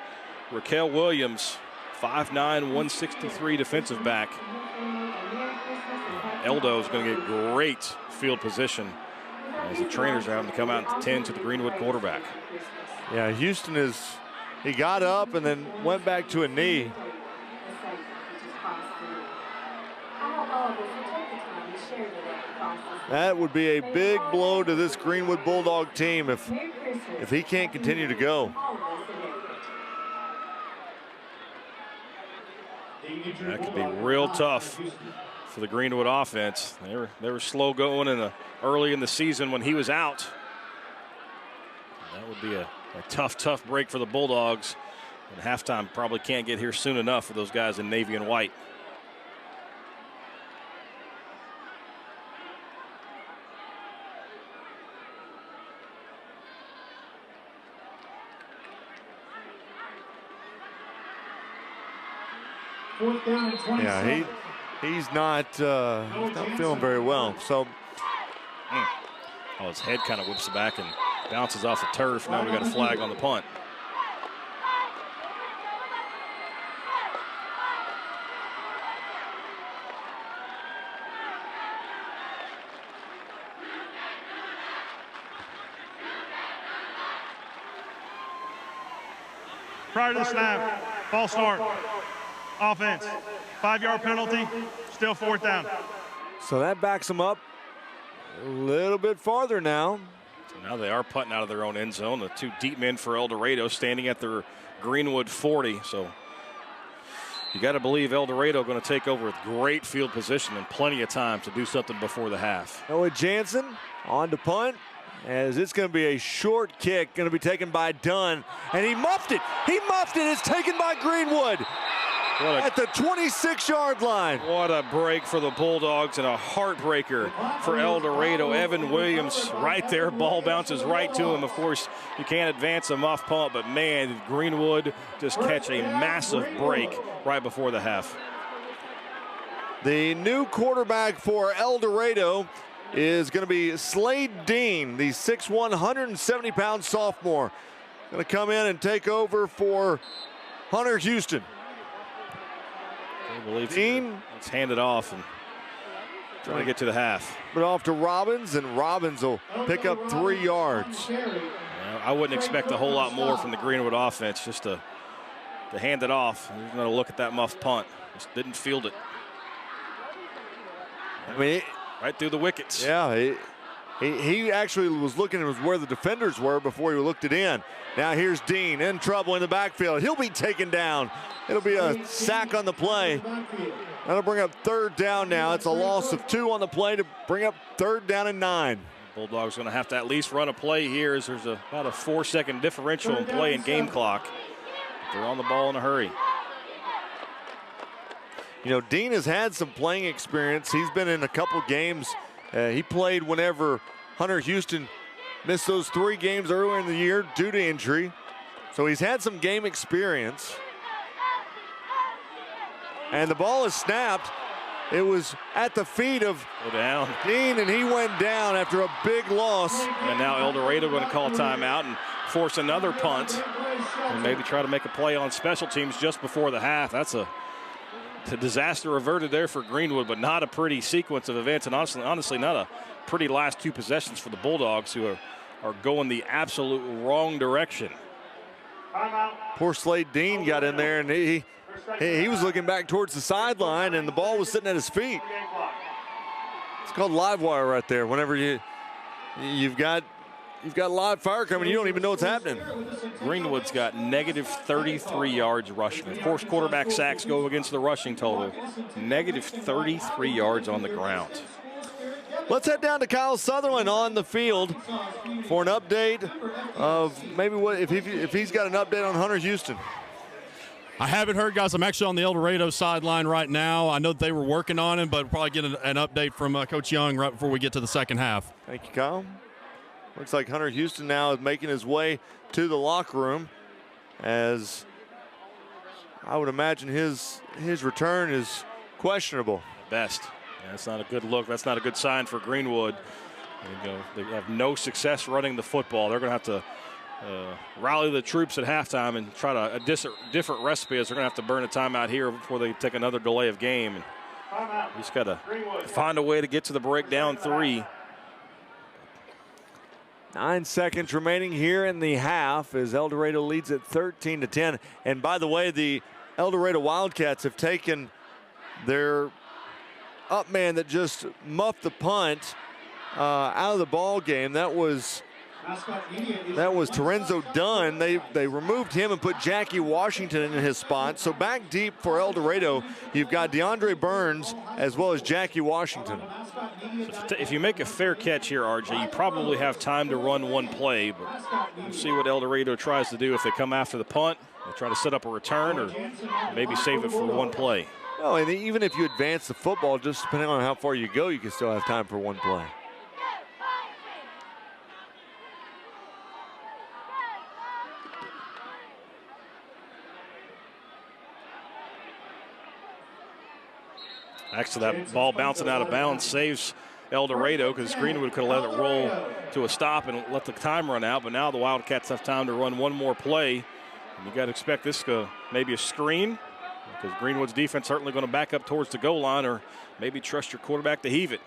Raquel Williams, 5'9", 163 defensive back. Eldo is going to get great field position as the trainers are having to come out and tend to the Greenwood quarterback. Yeah, Houston he got up and then went back to a knee. That would be a big blow to this Greenwood Bulldog team if he can't continue to go. That could be real tough for the Greenwood offense. They were slow going early in the season when he was out. That would be a tough break for the Bulldogs. And halftime probably can't get here soon enough for those guys in navy and white. Yeah, he's not feeling very well. So, his head kind of whips back and bounces off the turf. Now we got a flag on the punt. Prior to the snap, false start, offense, 5-yard penalty, still 4th down. So that backs them up a little bit farther now. So now they are punting out of their own end zone. The 2 deep men for El Dorado standing at their Greenwood 40. So you got to believe El Dorado going to take over with great field position and plenty of time to do something before the half. Noah Jansen on to punt, as it's going to be a short kick, going to be taken by Dunn, and he muffed it. He muffed it. It's taken by Greenwood at the 26-yard line. What a break for the Bulldogs and a heartbreaker for El Dorado. Evan Williams right there. Ball bounces right to him. Of course, you can't advance a muff punt, but man, did Greenwood just catch a massive break right before the half. The new quarterback for El Dorado is going to be Slade Dean, the 6'1", 170-pound sophomore. Going to come in and take over for Hunter Houston. I believe Dean. It's handed off and trying to get to the half. But off to Robbins, and Robbins will pick up 3 yards. Yeah, I wouldn't expect a whole lot more from the Greenwood offense, just to hand it off. He's going to look at that muff punt. Just didn't field it. I mean, right through the wickets. Yeah, he actually was looking at where the defenders were before he looked it in. Now here's Dean in trouble in the backfield. He'll be taken down. It'll be a sack on the play. That'll bring up 3rd down now. It's a loss of 2 on the play to bring up 3rd down and 9. Bulldogs going to have to at least run a play here, as there's about a 4-second differential in play and game clock. They're on the ball in a hurry. You know, Dean has had some playing experience. He's been in a couple games. He played whenever Hunter Houston missed those 3 games earlier in the year due to injury. So he's had some game experience. And the ball is snapped. It was at the feet of Dean, and he went down after a big loss. And now El Dorado going to call timeout and force another punt and maybe try to make a play on special teams just before the half. That's a disaster averted there for Greenwood, but not a pretty sequence of events, and honestly not a pretty last 2 possessions for the Bulldogs, who are going the absolute wrong direction. Poor Slade Dean got in there, and he was looking back towards the sideline, and the ball was sitting at his feet. It's called live wire right there. Whenever you've got live fire coming, you don't even know what's happening. Greenwood's got negative 33 yards rushing. Of course, quarterback sacks go against the rushing total. Negative 33 yards on the ground. Let's head down to Kyle Sutherland on the field for an update of maybe what if he's got an update on Hunter Houston. I haven't heard, guys. I'm actually on the El Dorado sideline right now. I know that they were working on it, but we'll probably get an update from Coach Young right before we get to the second half. Thank you, Kyle. Looks like Hunter Houston now is making his way to the locker room, as I would imagine his return is questionable. Best. Yeah, that's not a good look. That's not a good sign for Greenwood. They have no success running the football. They're going to have to rally the troops at halftime and try a different recipe, as they're going to have to burn a timeout here before they take another delay of game. And just got to find a way to get to the break down 3. 9 seconds remaining here in the half as El Dorado leads at 13-10. And by the way, the El Dorado Wildcats have taken their up man that just muffed the punt out of the ball game. That was Terenzo Dunn. They removed him and put Jackie Washington in his spot. So back deep for El Dorado, you've got DeAndre Burns as well as Jackie Washington. If you make a fair catch here, RJ, you probably have time to run one play, but we'll see what El Dorado tries to do. If they come after the punt, they try to set up a return, or maybe save it for one play. No, and even if you advance the football, just depending on how far you go, you can still have time for one play. Actually, that ball bouncing out of bounds saves El Dorado, because Greenwood could have let it roll to a stop and let the time run out. But now the Wildcats have time to run one more play. And you got to expect this to maybe a screen, because Greenwood's defense certainly going to back up towards the goal line, or maybe trust your quarterback to heave it.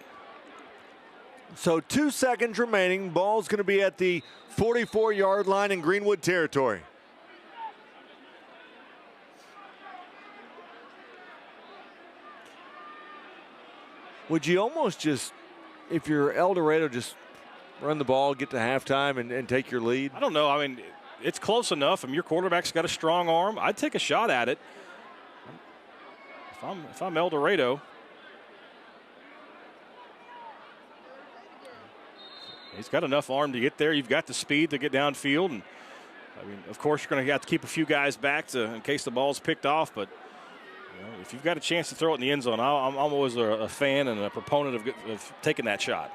So 2 seconds remaining. Ball's going to be at the 44-yard line in Greenwood territory. would you almost just, if you're El Dorado, just run the ball, get to halftime, and take your lead? I don't know. I mean, it's close enough. I mean, your quarterback's got a strong arm. I'd take a shot at it. If I'm El Dorado. He's got enough arm to get there. You've got the speed to get downfield. And, I mean, of course, you're going to have to keep a few guys back in case the ball's picked off. But if you've got a chance to throw it in the end zone, I'm always a fan and a proponent of taking that shot.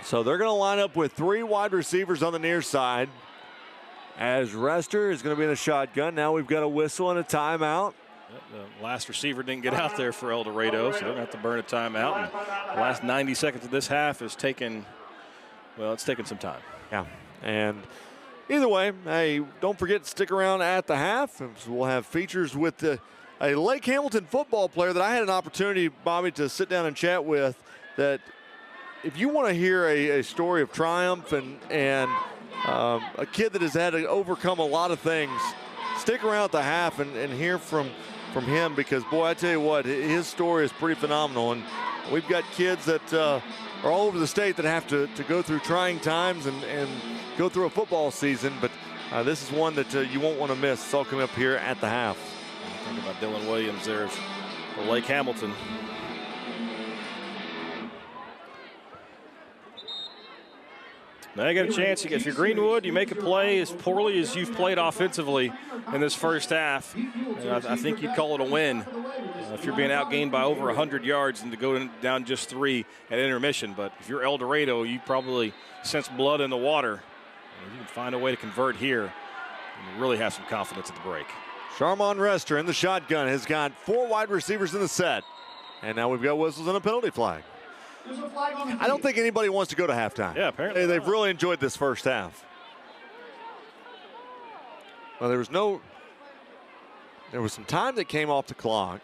So they're going to line up with 3 wide receivers on the near side as Rester is going to be in the shotgun. Now we've got a whistle and a timeout. The last receiver didn't get out there for El Dorado, so they're going to have to burn a timeout. And the last 90 seconds of this half is taking, well, it's taking some time. Yeah, and either way, hey, don't forget to stick around at the half. We'll have features with a Lake Hamilton football player that I had an opportunity, Bobby, to sit down and chat with. That if you want to hear a story of triumph and a kid that has had to overcome a lot of things, stick around at the half and hear from him, because, boy, I tell you what, his story is pretty phenomenal. And we've got kids that are all over the state that have to go through trying times and go through a football season. But this is one that you won't want to miss. It's all coming up here at the half. Think about Dylan Williams there for Lake Hamilton. Now you got a chance. If you're Greenwood, you make a play as poorly as you've played offensively in this first half. I think you'd call it a win if you're being outgained by over 100 yards and to go down just 3 at intermission. But if you're El Dorado, you probably sense blood in the water. You can find a way to convert here and really have some confidence at the break. Sharmon Rester in the shotgun has got 4 wide receivers in the set. And now we've got whistles and a penalty flag. I don't think anybody wants to go to halftime. Yeah, apparently they've really enjoyed this first half. Well, there was some time that came off the clock.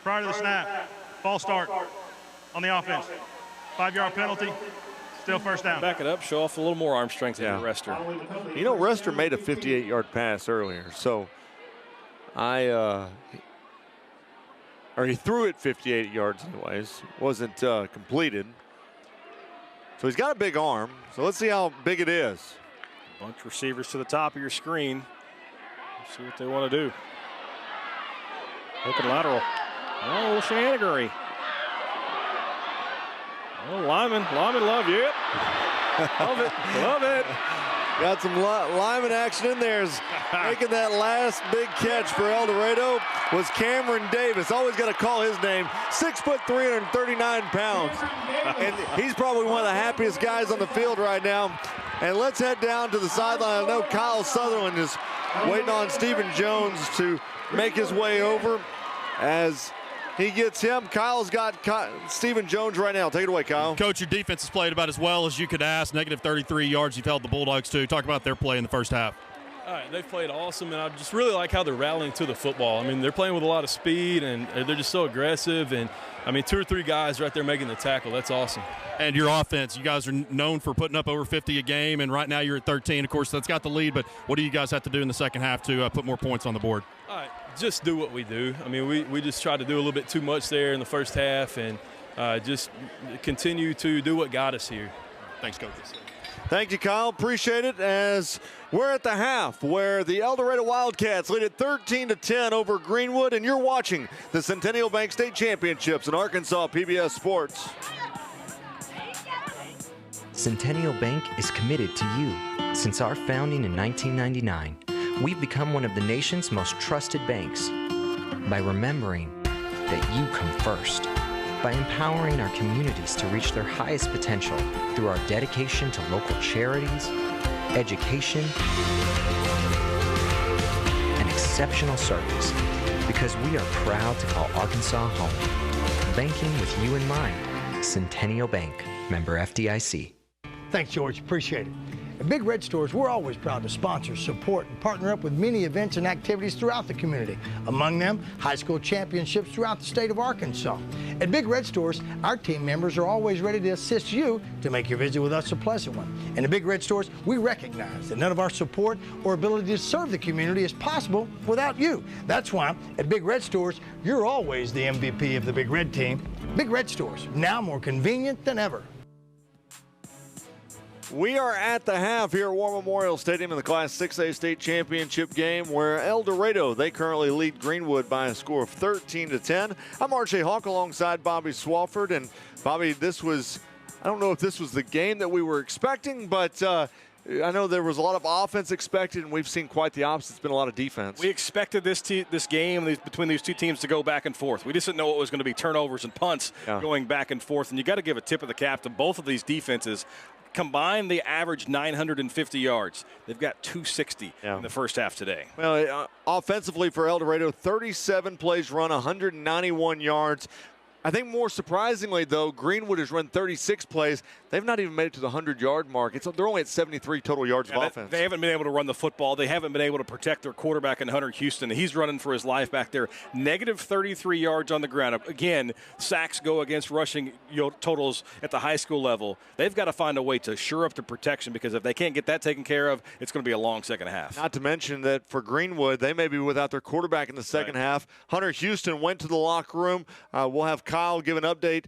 Prior to the snap, false start on the offense. 5-yard penalty, still first down. Back it up, show off a little more arm strength than Rester. You know, Rester made a 58-yard pass earlier, so or he threw it 58 yards anyways, wasn't completed. So he's got a big arm, so let's see how big it is. Bunch of receivers to the top of your screen. Let's see what they want to do. Looking lateral. Oh, Shanagery. Oh, Lyman love you. Love it. Got some Lyman action in there. Making that last big catch for El Dorado was Cameron Davis. Always got to call his name. 6'3", 339 pounds. And he's probably one of the happiest guys on the field right now. And let's head down to the sideline. I know Kyle Sutherland is waiting on Stephen Jones to make his way over as he gets him. Kyle's got Stephen Jones right now. Take it away, Kyle. Coach, your defense has played about as well as you could ask. Negative 33 yards you've held the Bulldogs to. Talk about their play in the first half. All right, they've played awesome, and I just really like how they're rallying to the football. I mean, they're playing with a lot of speed, and they're just so aggressive. And, I mean, 2 or 3 guys right there making the tackle. That's awesome. And your offense, you guys are known for putting up over 50 a game, and right now you're at 13. Of course, that's got the lead, but what do you guys have to do in the second half to put more points on the board? All right, just do what we do. I mean, we just tried to do a little bit too much there in the first half, and just continue to do what got us here. Thanks, Coach. Thank you, Kyle. Appreciate it. As we're at the half where the El Dorado Wildcats lead at 13-10 over Greenwood, and you're watching the Centennial Bank State Championships in Arkansas PBS Sports. Centennial Bank is committed to you. Since our founding in 1999, we've become one of the nation's most trusted banks by remembering that you come first, by empowering our communities to reach their highest potential through our dedication to local charities, education, and exceptional service, because we are proud to call Arkansas home. Banking with you in mind. Centennial Bank, member FDIC. Thanks, George. Appreciate it. At Big Red Stores, we're always proud to sponsor, support, and partner up with many events and activities throughout the community. Among them, high school championships throughout the state of Arkansas. At Big Red Stores, our team members are always ready to assist you to make your visit with us a pleasant one. And at Big Red Stores, we recognize that none of our support or ability to serve the community is possible without you. That's why at Big Red Stores, you're always the MVP of the Big Red team. Big Red Stores, now more convenient than ever. We are at the half here at War Memorial Stadium in the Class 6A state championship game where El Dorado, they currently lead Greenwood by a score of 13-10. I'm RJ Hawk alongside Bobby Swafford. And Bobby, I don't know if this was the game that we were expecting, but I know there was a lot of offense expected, and we've seen quite the opposite. It's been a lot of defense. We expected this game between these two teams to go back and forth. We just didn't know it was going to be turnovers and punts going back and forth. And you got to give a tip of the cap to both of these defenses. Combined, they averaged 950 yards. They've got 260 in the first half today. Well, offensively for El Dorado, 37 plays run, 191 yards. I think more surprisingly, though, Greenwood has run 36 plays. They've not even made it to the 100-yard mark. They're only at 73 total yards of offense. They haven't been able to run the football. They haven't been able to protect their quarterback in Hunter Houston. He's running for his life back there. Negative 33 yards on the ground. Again, sacks go against rushing totals at the high school level. They've got to find a way to shore up the protection, because if they can't get that taken care of, it's going to be a long second half. Not to mention that for Greenwood, they may be without their quarterback in the second half. Hunter Houston went to the locker room. We'll have Kyle give an update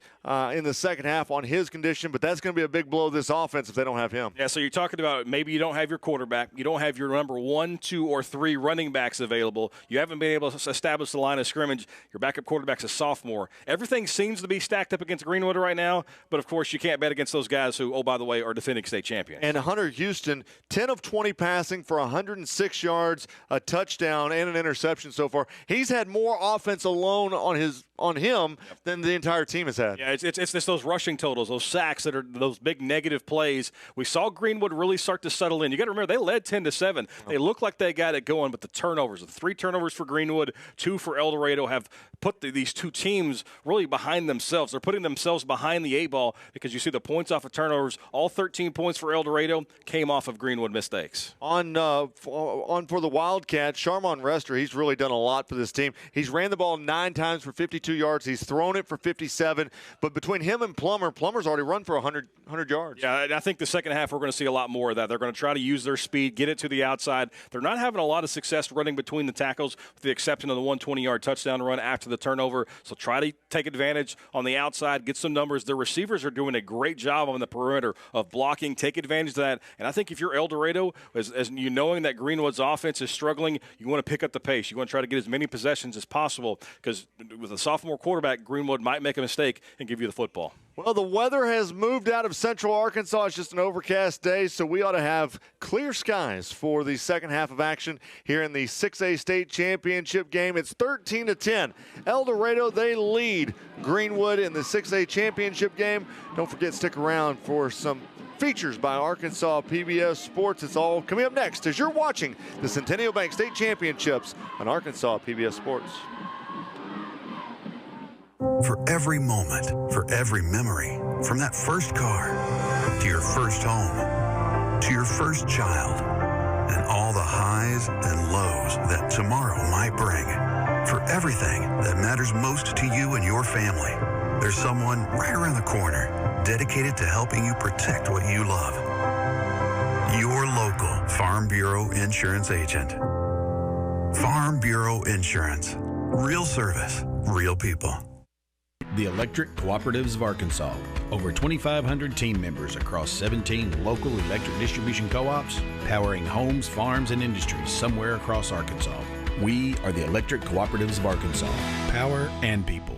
in the second half on his condition, but that's going to be a big blow to this offense if they don't have him. Yeah, so you're talking about maybe you don't have your quarterback, you don't have your number 1, 2, or 3 running backs available. You haven't been able to establish the line of scrimmage. Your backup quarterback's a sophomore. Everything seems to be stacked up against Greenwood right now, but of course you can't bet against those guys who, oh, by the way, are defending state champions. And Hunter Houston, 10 of 20 passing for 106 yards, a touchdown, and an interception so far. He's had more offense alone on him than the entire team has had. Yeah, it's just those rushing totals, those sacks that are those big negative plays. We saw Greenwood really start to settle in. You got to remember, they led 10-7. They look like they got it going, but the turnovers, the 3 turnovers for Greenwood, 2 for El Dorado, have put these two teams really behind themselves. They're putting themselves behind the 8 ball, because you see the points off of turnovers. All 13 points for El Dorado came off of Greenwood mistakes. On for the Wildcats, Sharmon Rester, he's really done a lot for this team. He's ran the ball 9 times for 52 yards. He's thrown it for 57. But between him and Plummer's already run for 100 yards. Yeah, and I think the second half we're going to see a lot more of that. They're going to try to use their speed, get it to the outside. They're not having a lot of success running between the tackles, with the exception of the 120-yard touchdown run after the turnover. So try to take advantage on the outside, get some numbers. The receivers are doing a great job on the perimeter of blocking. Take advantage of that. And I think if you're El Dorado, as you knowing that Greenwood's offense is struggling, you want to pick up the pace. You want to try to get as many possessions as possible, because with a sophomore quarterback, Greenwood might make a mistake and give you the football. Well, the weather has moved out of central Arkansas. It's just an overcast day, so we ought to have clear skies for the second half of action here in the 6A state championship game. It's 13-10. El Dorado, they lead Greenwood in the 6A championship game. Don't forget, stick around for some features by Arkansas PBS Sports. It's all coming up next as you're watching the Centennial Bank State Championships on Arkansas PBS Sports. For every moment, for every memory, from that first car to your first home, to your first child, and all the highs and lows that tomorrow might bring. For everything that matters most to you and your family, there's someone right around the corner dedicated to helping you protect what you love. Your local Farm Bureau Insurance agent. Farm Bureau Insurance. Real service, real people. The Electric Cooperatives of Arkansas. Over 2,500 team members across 17 local electric distribution co-ops, powering homes, farms, and industries somewhere across Arkansas. We are the Electric Cooperatives of Arkansas. Power and people.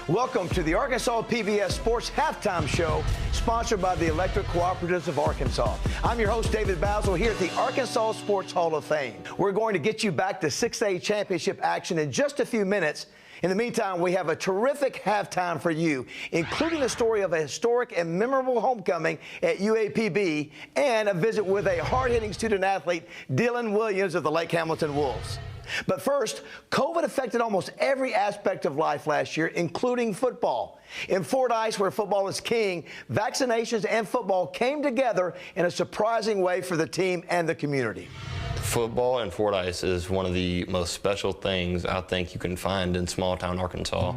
Welcome to the Arkansas PBS Sports Halftime Show, sponsored by the Electric Cooperatives of Arkansas. I'm your host, David Basil, here at the Arkansas Sports Hall of Fame. We're going to get you back to 6A championship action in just a few minutes. In the meantime, we have a terrific halftime for you, including the story of a historic and memorable homecoming at UAPB and a visit with a hard-hitting student athlete, Dylan Williams of the Lake Hamilton Wolves. But first, COVID affected almost every aspect of life last year, including football. In Fordyce, where football is king, vaccinations and football came together in a surprising way for the team and the community. Football in Fordyce is one of the most special things I think you can find in small-town Arkansas.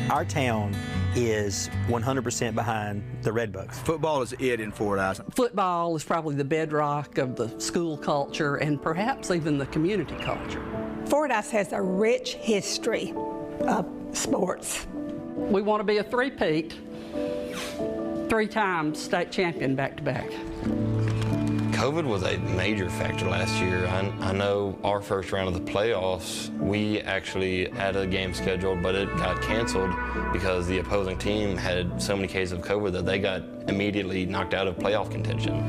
Our town is 100% behind the Redbugs. Football is it in Fordyce. Football is probably the bedrock of the school culture and perhaps even the community culture. Fordyce has a rich history of sports. We want to be a three-peat, 3 times state champion back-to-back. COVID was a major factor last year. I know our first round of the playoffs, we actually had a game scheduled, but it got canceled because the opposing team had so many cases of COVID that they got immediately knocked out of playoff contention.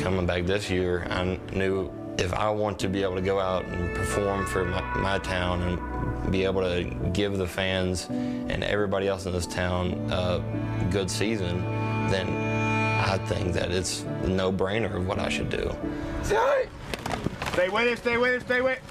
Coming back this year, I knew if I want to be able to go out and perform for my town and be able to give the fans and everybody else in this town a good season, then I think that it's a no-brainer of what I should do. Stay with it, stay with it, stay with it.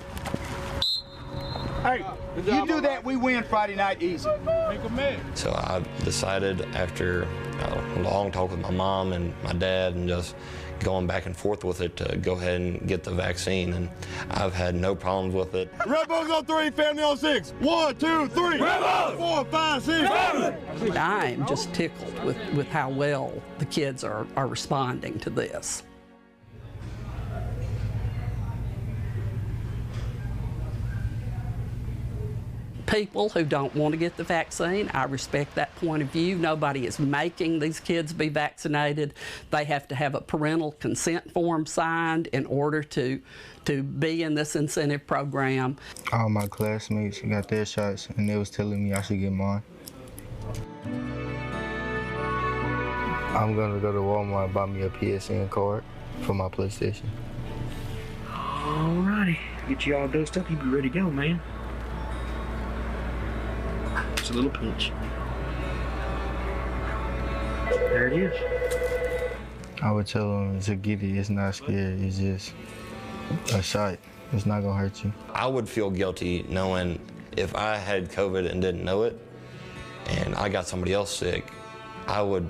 Hey, you do that, we win Friday night easy. Make a man. So I decided after a long talk with my mom and my dad and just going back and forth with it to go ahead and get the vaccine, and I've had no problems with it. Redbugs on 3, family on 6. 1, 2, 3. Redbugs! 4, 5, 6. I'm just tickled with how well the kids are responding to this. People who don't want to get the vaccine, I respect that point of view. Nobody is making these kids be vaccinated. They have to have a parental consent form signed in order to be in this incentive program. All my classmates got their shots, and they was telling me I should get mine. I'm gonna go to Walmart and buy me a PSN card for my PlayStation. Alrighty, get you all dosed up, you be ready to go, man. It's a little pinch. There it is. I would tell them to get it. It's not scary. It's just a shot. It's not gonna hurt you. I would feel guilty knowing if I had COVID and didn't know it, and I got somebody else sick, I would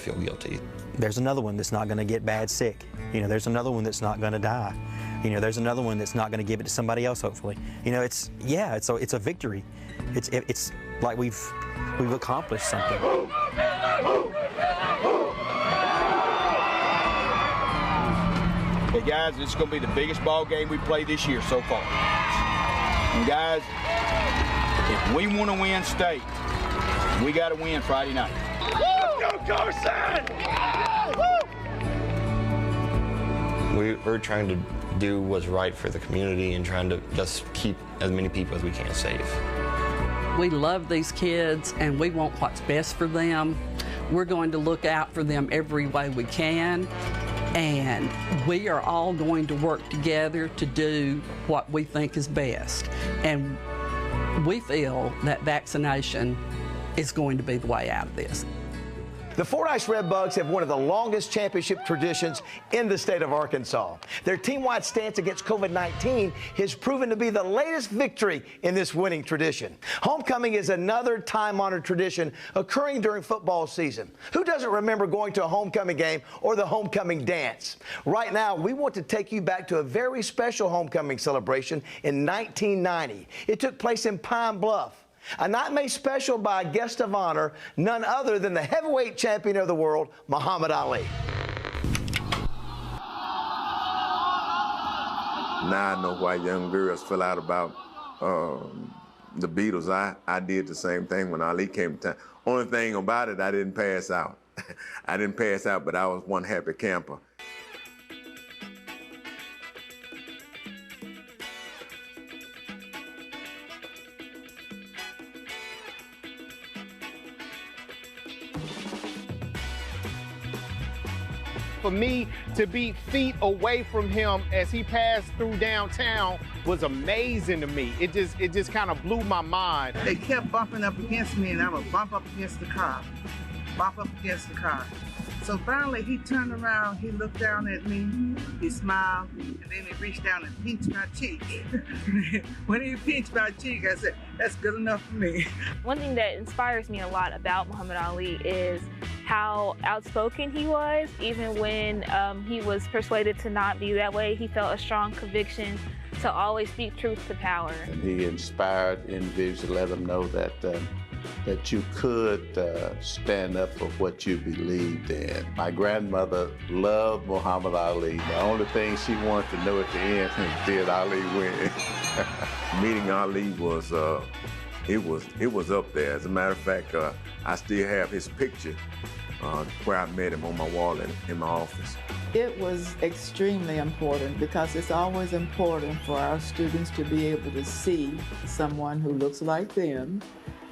feel guilty. There's another one that's not going to get bad sick. You know, there's another one that's not going to die. You know, there's another one that's not going to give it to somebody else, hopefully. You know, it's a victory. It's like we've accomplished something. Hey guys, this is going to be the biggest ball game we played this year so far. And guys, if we want to win state, we got to win Friday night. Let's go, Carson! We're trying to do what's right for the community and trying to just keep as many people as we can safe. We love these kids and we want what's best for them. We're going to look out for them every way we can, and we are all going to work together to do what we think is best. And we feel that vaccination is going to be the way out of this. The Fordyce Redbugs have one of the longest championship traditions in the state of Arkansas. Their team-wide stance against COVID-19 has proven to be the latest victory in this winning tradition. Homecoming is another time-honored tradition occurring during football season. Who doesn't remember going to a homecoming game or the homecoming dance? Right now, we want to take you back to a very special homecoming celebration in 1990. It took place in Pine Bluff. A night made special by a guest of honor, none other than the heavyweight champion of the world, Muhammad Ali. Now I know why young girls feel out about the Beatles. I did the same thing when Ali came to town. Only thing about it, I didn't pass out. I didn't pass out, but I was one happy camper. For me to be feet away from him as he passed through downtown was amazing to me. It just kind of blew my mind. They kept bumping up against me, and I would bump up against the car, bump up against the car. So finally he turned around, he looked down at me, he smiled, and then he reached down and pinched my cheek. When he pinched my cheek, I said, that's good enough for me. One thing that inspires me a lot about Muhammad Ali is how outspoken he was. Even when he was persuaded to not be that way, he felt a strong conviction to always speak truth to power. And he inspired individuals to let them know that that you could stand up for what you believed in. My grandmother loved Muhammad Ali. The only thing she wanted to know at the end is, did Ali win? Meeting Ali was, it was up there. As a matter of fact, I still have his picture where I met him on my wall in my office. It was extremely important because it's always important for our students to be able to see someone who looks like them,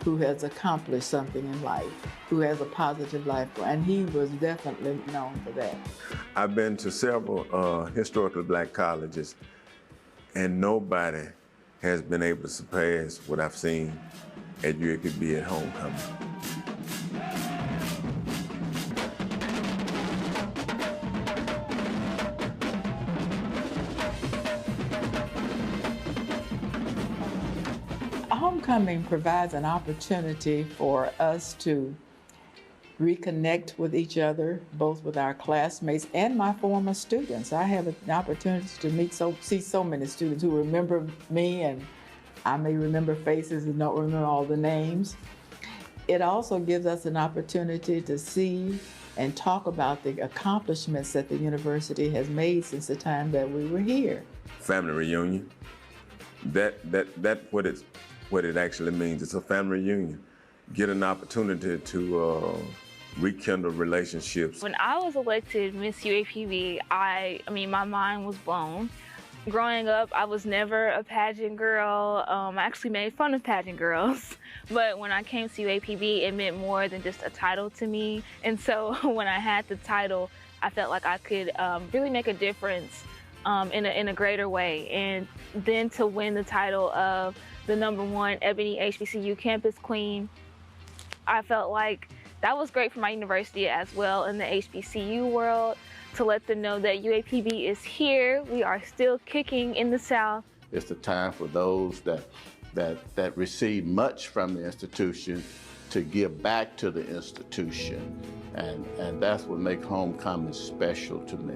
who has accomplished something in life, who has a positive life, and he was definitely known for that. I've been to several historically black colleges, and nobody has been able to surpass what I've seen at UAPB at homecoming. Homecoming provides an opportunity for us to reconnect with each other, both with our classmates and my former students. I have an opportunity to see so many students who remember me, and I may remember faces and don't remember all the names. It also gives us an opportunity to see and talk about the accomplishments that the university has made since the time that we were here. Family reunion, that's what it actually means. It's a family reunion. Get an opportunity to rekindle relationships. When I was elected Miss UAPB, I mean, my mind was blown. Growing up, I was never a pageant girl. I actually made fun of pageant girls. But when I came to UAPB, it meant more than just a title to me. And so when I had the title, I felt like I could really make a difference in a greater way. And then to win the title of the #1 Ebony HBCU Campus Queen, I felt like that was great for my university as well in the HBCU world, to let them know that UAPB is here. We are still kicking in the South. It's the time for those that receive much from the institution to give back to the institution. And that's what makes homecoming special to me.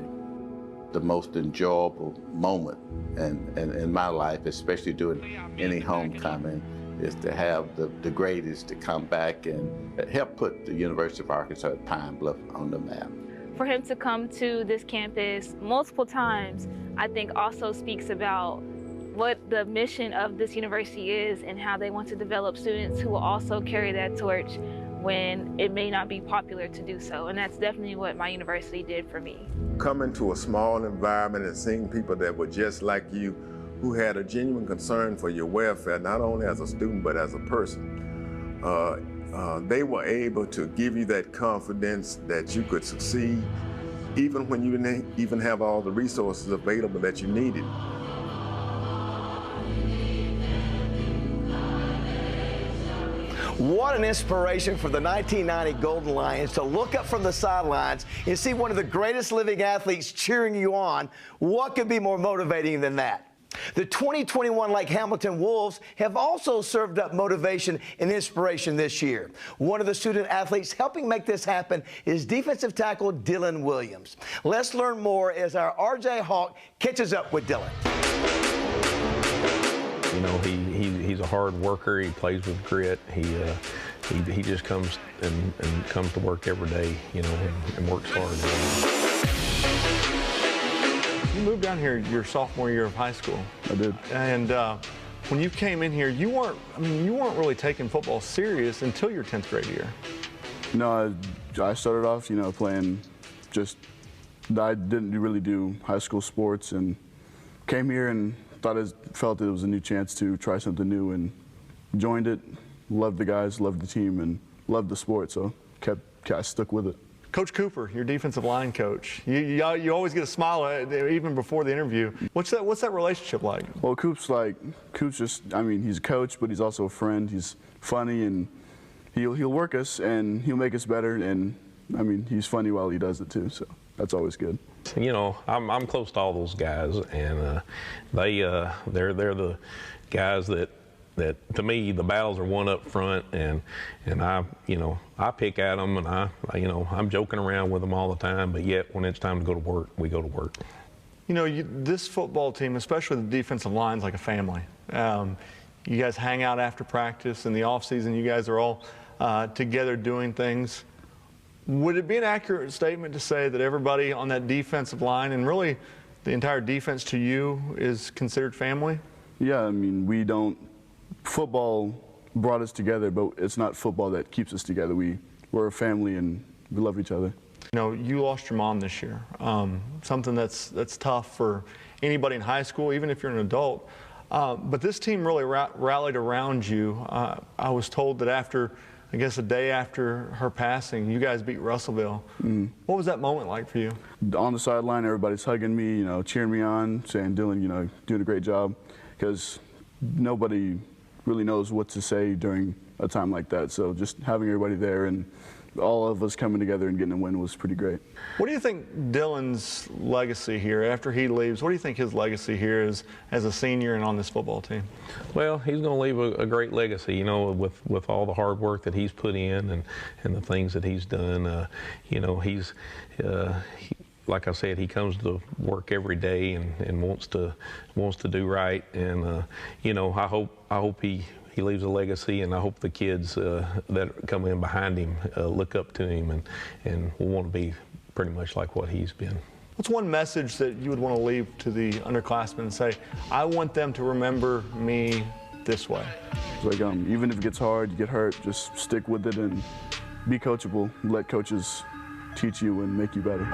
The most enjoyable moment in my life, especially during any homecoming, is to have the greatest to come back and help put the University of Arkansas at Pine Bluff on the map. For him to come to this campus multiple times, I think also speaks about what the mission of this university is and how they want to develop students who will also carry that torch when it may not be popular to do so. And that's definitely what my university did for me. Coming to a small environment and seeing people that were just like you, who had a genuine concern for your welfare, not only as a student, but as a person. They were able to give you that confidence that you could succeed, even when you didn't even have all the resources available that you needed. What an inspiration for the 1990 Golden Lions to look up from the sidelines and see one of the greatest living athletes cheering you on. What could be more motivating than that? The 2021 Lake Hamilton Wolves have also served up motivation and inspiration this year. One of the student athletes helping make this happen is defensive tackle Dylan Williams. Let's learn more as our RJ Hawk catches up with Dylan. You know, he's a hard worker. He plays with grit. He just comes and comes to work every day, you know, and works hard. You moved down here your sophomore year of high school. I did. And when you came in here, you weren't really taking football serious until your 10th grade year. No, I started off, you know, playing I didn't really do high school sports, and came here and felt it was a new chance to try something new, and joined it. Loved the guys, loved the team, and loved the sport, so I stuck with it. Coach Cooper, your defensive line coach, you always get a smile even before the interview. What's that relationship like? Well, Coop's just, I mean, he's a coach, but he's also a friend. He's funny, and he'll work us, and he'll make us better, and I mean, he's funny while he does it too, so that's always good. You know, I'm close to all those guys, and they're the guys that to me the battles are won up front, and I pick at them, and I'm joking around with them all the time, but yet when it's time to go to work, we go to work. You know, this football team, especially the defensive line, is like a family. You guys hang out after practice. In the off season, you guys are all together doing things. Would it be an accurate statement to say that everybody on that defensive line and really the entire defense to you is considered family? Yeah, I mean, football brought us together, but it's not football that keeps us together. We're a family and we love each other. You know, you lost your mom this year. Something that's tough for anybody in high school, even if you're an adult. But this team really rallied around you. I was told that after, I guess, a day after her passing, you guys beat Russellville. What was that moment like for you? On the sideline, everybody's hugging me, cheering me on, saying, Dylan, doing a great job, because nobody really knows what to say during a time like that. So just having everybody there and all of us coming together and getting a win was pretty great. What do you think Dylan's legacy here, after he leaves, what do you think his legacy here is as a senior and on this football team? Well, he's going to leave a great legacy, with all the hard work that he's put in and the things that he's done. Like I said, he comes to work every day and wants to do right. And, I hope he leaves a legacy, and I hope the kids that come in behind him look up to him and will want to be pretty much like what he's been. What's one message that you would want to leave to the underclassmen and say, I want them to remember me this way? It's like, even if it gets hard, you get hurt, just stick with it and be coachable. Let coaches teach you and make you better.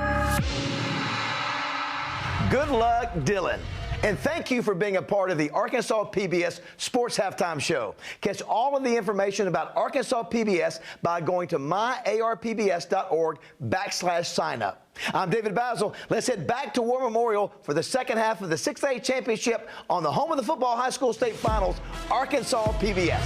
Good luck, Dylan. And thank you for being a part of the Arkansas PBS Sports Halftime Show. Catch all of the information about Arkansas PBS by going to myarpbs.org/sign-up. I'm David Basil. Let's head back to War Memorial for the second half of the 6A Championship on the home of the football high school state finals, Arkansas PBS.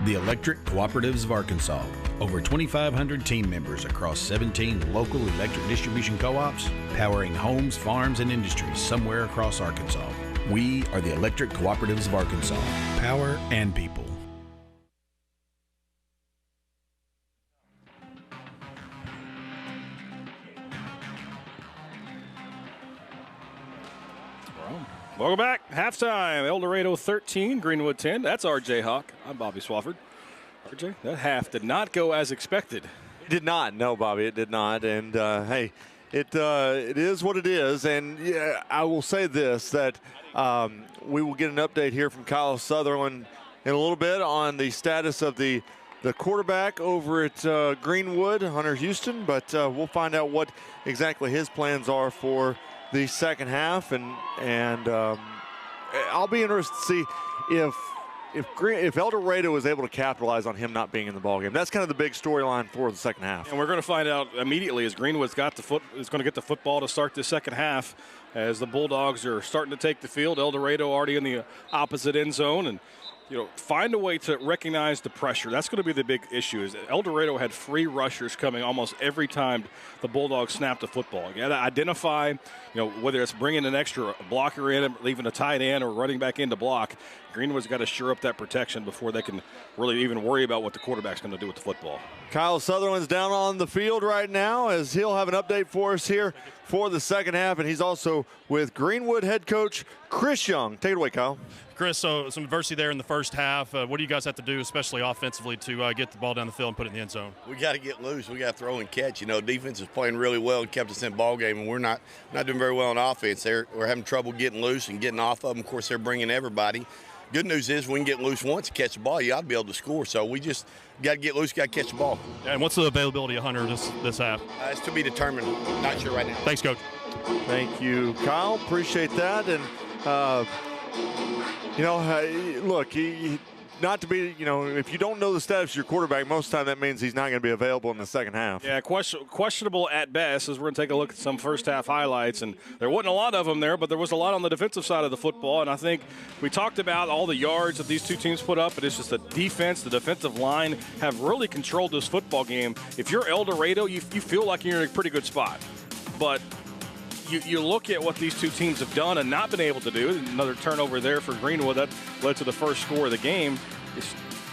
The Electric Cooperatives of Arkansas. Over 2,500 team members across 17 local electric distribution co-ops, powering homes, farms, and industries somewhere across Arkansas. We are the Electric Cooperatives of Arkansas. Power and people. Welcome back. Halftime. El Dorado 13, Greenwood 10. That's RJ Hawk. I'm Bobby Swafford. RJ, that half did not go as expected. It did not. No, Bobby, it did not. And, hey, it is what it is. And yeah, I will say this, that we will get an update here from Kyle Sutherland in a little bit on the status of the quarterback over at Greenwood, Hunter Houston. But we'll find out what exactly his plans are for the second half, and I'll be interested to see if El Dorado is able to capitalize on him not being in the ballgame. That's kind of the big storyline for the second half. And we're going to find out immediately as Greenwood's is going to get the football to start the second half as the Bulldogs are starting to take the field. El Dorado already in the opposite end zone, and find a way to recognize the pressure. That's going to be the big issue. Is El Dorado had free rushers coming almost every time the Bulldogs snapped the football. You got to identify, whether it's bringing an extra blocker in and leaving a tight end or running back in to block. Greenwood's got to shore up that protection before they can really even worry about what the quarterback's going to do with the football. Kyle Sutherland's down on the field right now as he'll have an update for us here for the second half, and he's also with Greenwood head coach Chris Young. Take it away, Kyle. Chris, so some adversity there in the first half. What do you guys have to do, especially offensively, to get the ball down the field and put it in the end zone? We got to get loose. We got to throw and catch. Defense is playing really well and kept us in the ball game, and we're not doing very well on offense. We're having trouble getting loose and getting off of them. Of course, they're bringing everybody. Good news is we can get loose once and catch the ball. You ought to be able to score. So we just got to get loose, got to catch the ball. And what's the availability of Hunter this half? It's to be determined. Not sure right now. Thanks, Coach. Thank you, Kyle. Appreciate that. And, look, not to be, if you don't know the status of your quarterback, most of the time that means he's not going to be available in the second half. Yeah, questionable at best, as we're going to take a look at some first-half highlights. And there wasn't a lot of them there, but there was a lot on the defensive side of the football. And I think we talked about all the yards that these two teams put up, but it's just the defense, the defensive line have really controlled this football game. If you're El Dorado, you feel like you're in a pretty good spot. But you look at what these two teams have done and not been able to do. Another turnover there for Greenwood that led to the first score of the game.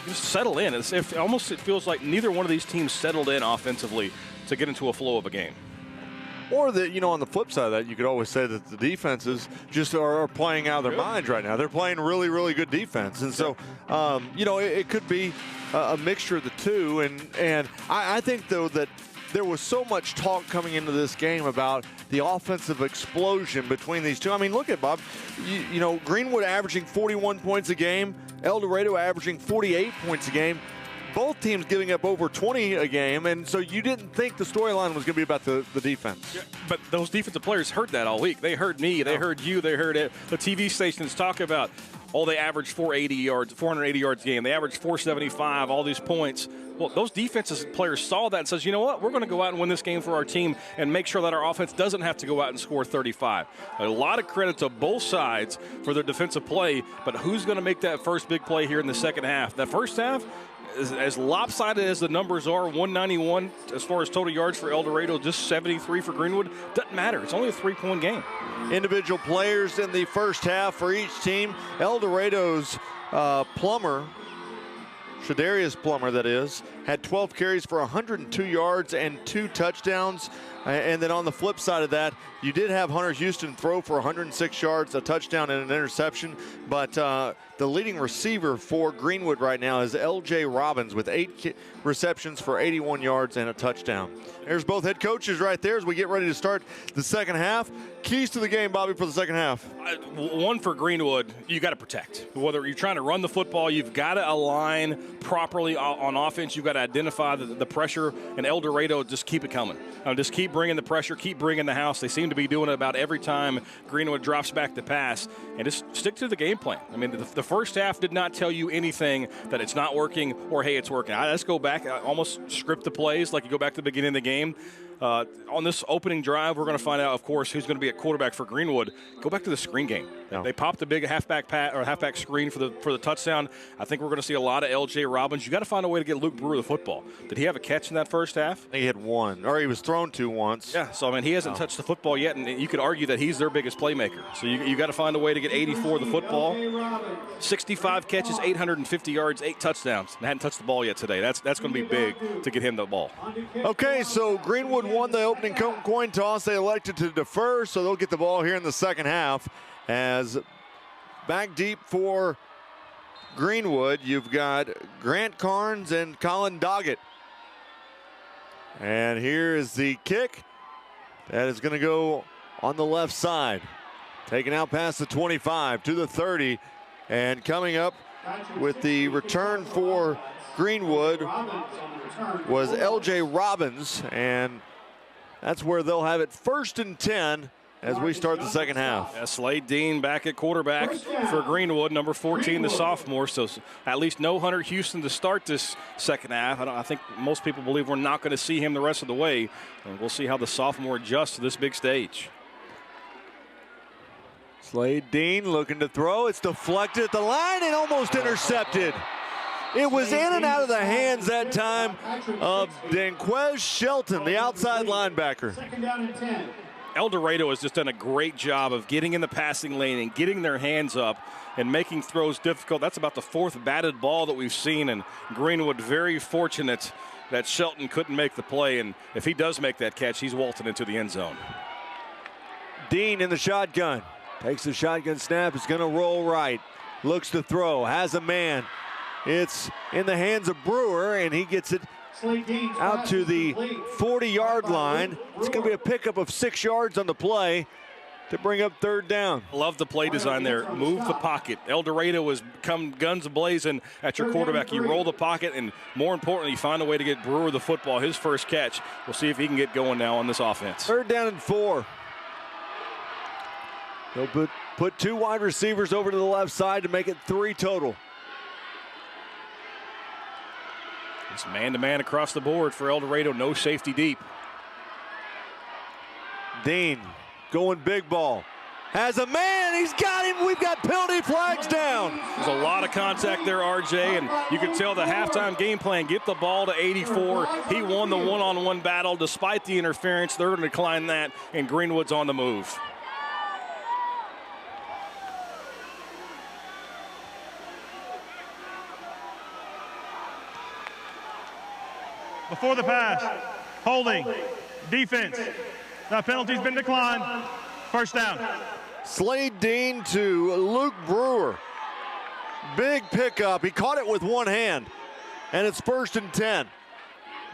Just settle in. It feels like neither one of these teams settled in offensively to get into a flow of a game. Or that, on the flip side of that, you could always say that the defenses just are playing out of their minds right now. They're playing really, really good defense. And so, it could be a mixture of the two. And I think, though, that there was so much talk coming into this game about the offensive explosion between these two. I mean, look at Bob. Greenwood averaging 41 points a game, El Dorado averaging 48 points a game. Both teams giving up over 20 a game, and so you didn't think the storyline was going to be about the defense. Yeah, but those defensive players heard that all week. They heard me. They heard you. They heard it. The TV stations talk about, they averaged 480 yards a game. They averaged 475, all these points. Well, those defensive players saw that and says, you know what, we're going to go out and win this game for our team and make sure that our offense doesn't have to go out and score 35. A lot of credit to both sides for their defensive play, but who's going to make that first big play here in the second half? That first half, as lopsided as the numbers are, 191 as far as total yards for El Dorado, just 73 for Greenwood, doesn't matter. It's only a 3-point game. Individual players in the first half for each team. El Dorado's Plummer, Shadarius Plummer, that is, had 12 carries for 102 yards and 2 touchdowns. And then on the flip side of that, you did have Hunter Houston throw for 106 yards, a touchdown, and an interception. But the leading receiver for Greenwood right now is L.J. Robbins with 8 receptions for 81 yards and a touchdown. There's both head coaches right there as we get ready to start the second half. Keys to the game, Bobby, for the second half. One for Greenwood, you got to protect. Whether you're trying to run the football, you've got to align properly on offense. You've got to identify the pressure, and El Dorado just keep it coming. Just keep bringing the pressure, keep bringing the house. They seem to be doing it about every time Greenwood drops back to pass, and just stick to the game plan. I mean, the first half did not tell you anything that it's not working or, hey, it's working. Let's go back, almost script the plays like you go back to the beginning of the game. On this opening drive, we're going to find out, of course, who's going to be at quarterback for Greenwood. Go back to the screen game. No. They popped the big halfback screen for the touchdown. I think we're going to see a lot of L.J. Robbins. You got to find a way to get Luke Brewer the football. Did he have a catch in that first half? He had one, or he was thrown to once. Yeah, so I mean, he hasn't touched the football yet, and you could argue that he's their biggest playmaker. So you got to find a way to get 84 the football. 65 catches, 850 yards, 8 touchdowns. And hadn't touched the ball yet today. That's going to be big to get him the ball. Okay, so Greenwood won the opening coin toss. They elected to defer, so they'll get the ball here in the second half. As back deep for Greenwood, you've got Grant Carnes and Colin Doggett. And here is the kick. That is going to go on the left side. Taken out past the 25 to the 30. And coming up with the return for Greenwood was L.J. Robbins. And that's where they'll have it 1st and 10 as we start the second half. Yeah, Slade Dean back at quarterback for Greenwood, number 14, the sophomore. So at least no Hunter Houston to start this second half. I think most people believe we're not going to see him the rest of the way. And we'll see how the sophomore adjusts to this big stage. Slade Dean looking to throw. It's deflected at the line and almost intercepted. It was in and out of the hands that time of Danquez Shelton, the outside linebacker. 2nd down and 10. El Dorado has just done a great job of getting in the passing lane and getting their hands up and making throws difficult. That's about the 4th batted ball that we've seen, and Greenwood very fortunate that Shelton couldn't make the play, and if he does make that catch, he's waltzing into the end zone. Dean in the shotgun. Takes the shotgun snap. It's going to roll right. Looks to throw. Has a man. It's in the hands of Brewer, and he gets it out to the 40-yard line. It's going to be a pickup of 6 yards on the play to bring up 3rd down. Love the play design there. Move the pocket. El Dorado has come guns blazing at your quarterback. You roll the pocket, and more importantly, you find a way to get Brewer the football, his first catch. We'll see if he can get going now on this offense. 3rd down and 4. They'll put 2 wide receivers over to the left side to make it 3 total. It's man-to-man across the board for El Dorado, no safety deep. Dean going big ball. Has a man, he's got him. We've got penalty flags down. There's a lot of contact there, RJ, and you can tell the halftime game plan, get the ball to 84. He won the one-on-one battle despite the interference. They're going to decline that, and Greenwood's on the move. Before the pass, holding, defense. That penalty's been declined. First down. Slade Dean to Luke Brewer. Big pickup. He caught it with one hand, and it's 1st and 10.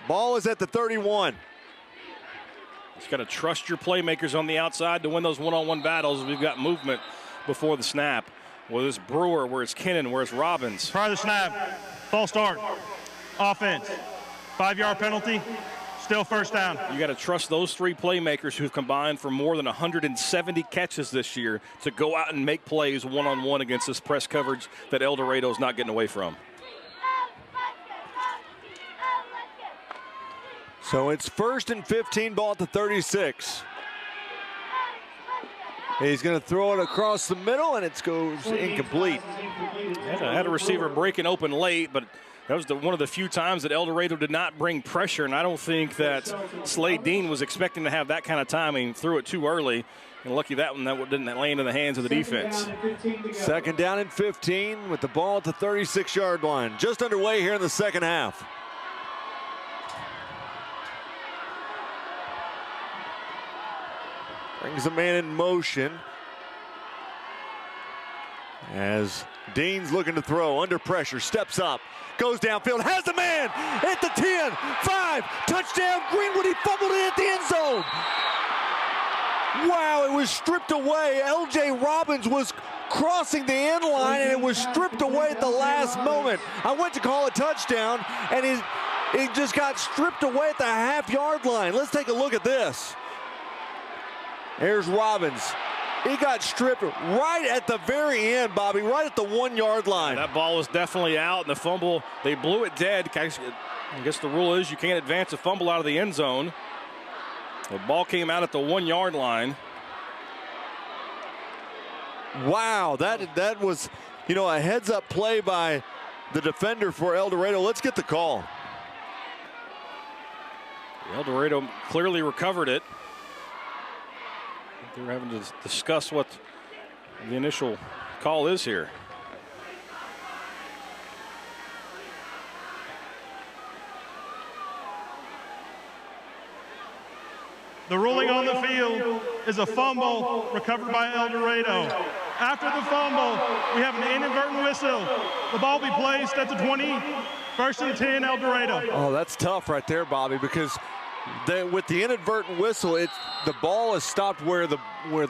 Ball is at the 31. Just got to trust your playmakers on the outside to win those one-on-one battles. We've got movement before the snap. Whether it's Brewer, where it's Kennan, where it's Robbins. Prior to the snap, false start, offense. 5-yard penalty, still first down. You got to trust those three playmakers who've combined for more than 170 catches this year to go out and make plays one-on-one against this press coverage that El Dorado's not getting away from. So it's 1st and 15, ball at the 36. He's going to throw it across the middle, and it goes incomplete. Had a receiver breaking open late, but that was one of the few times that El Dorado did not bring pressure, and I don't think that Slade Dean was expecting to have that kind of timing. Threw it too early, and lucky that one that didn't land in the hands of the defense. 2nd down and 15 with the ball at the 36-yard line. Just underway here in the second half. Brings a man in motion as Dean's looking to throw under pressure, steps up, goes downfield, has a man at the 10, 5, touchdown Greenwood. He fumbled it at the end zone. Wow, it was stripped away. L.J. Robbins was crossing the end line, and it was stripped away at the last moment. I went to call a touchdown, and it just got stripped away at the half-yard line. Let's take a look at this. There's Robbins. He got stripped right at the very end, Bobby, right at the 1-yard line. That ball was definitely out, and the fumble, they blew it dead. I guess the rule is you can't advance a fumble out of the end zone. The ball came out at the 1-yard line. Wow, that was, a heads-up play by the defender for El Dorado. Let's get the call. El Dorado clearly recovered it. They're having to discuss what the initial call is here. The ruling on the field is a fumble recovered by El Dorado. After the fumble, we have an inadvertent whistle. The ball will be placed at the 20, 1st and 10, El Dorado. Oh, that's tough right there, Bobby, because with the inadvertent whistle, the ball is stopped where the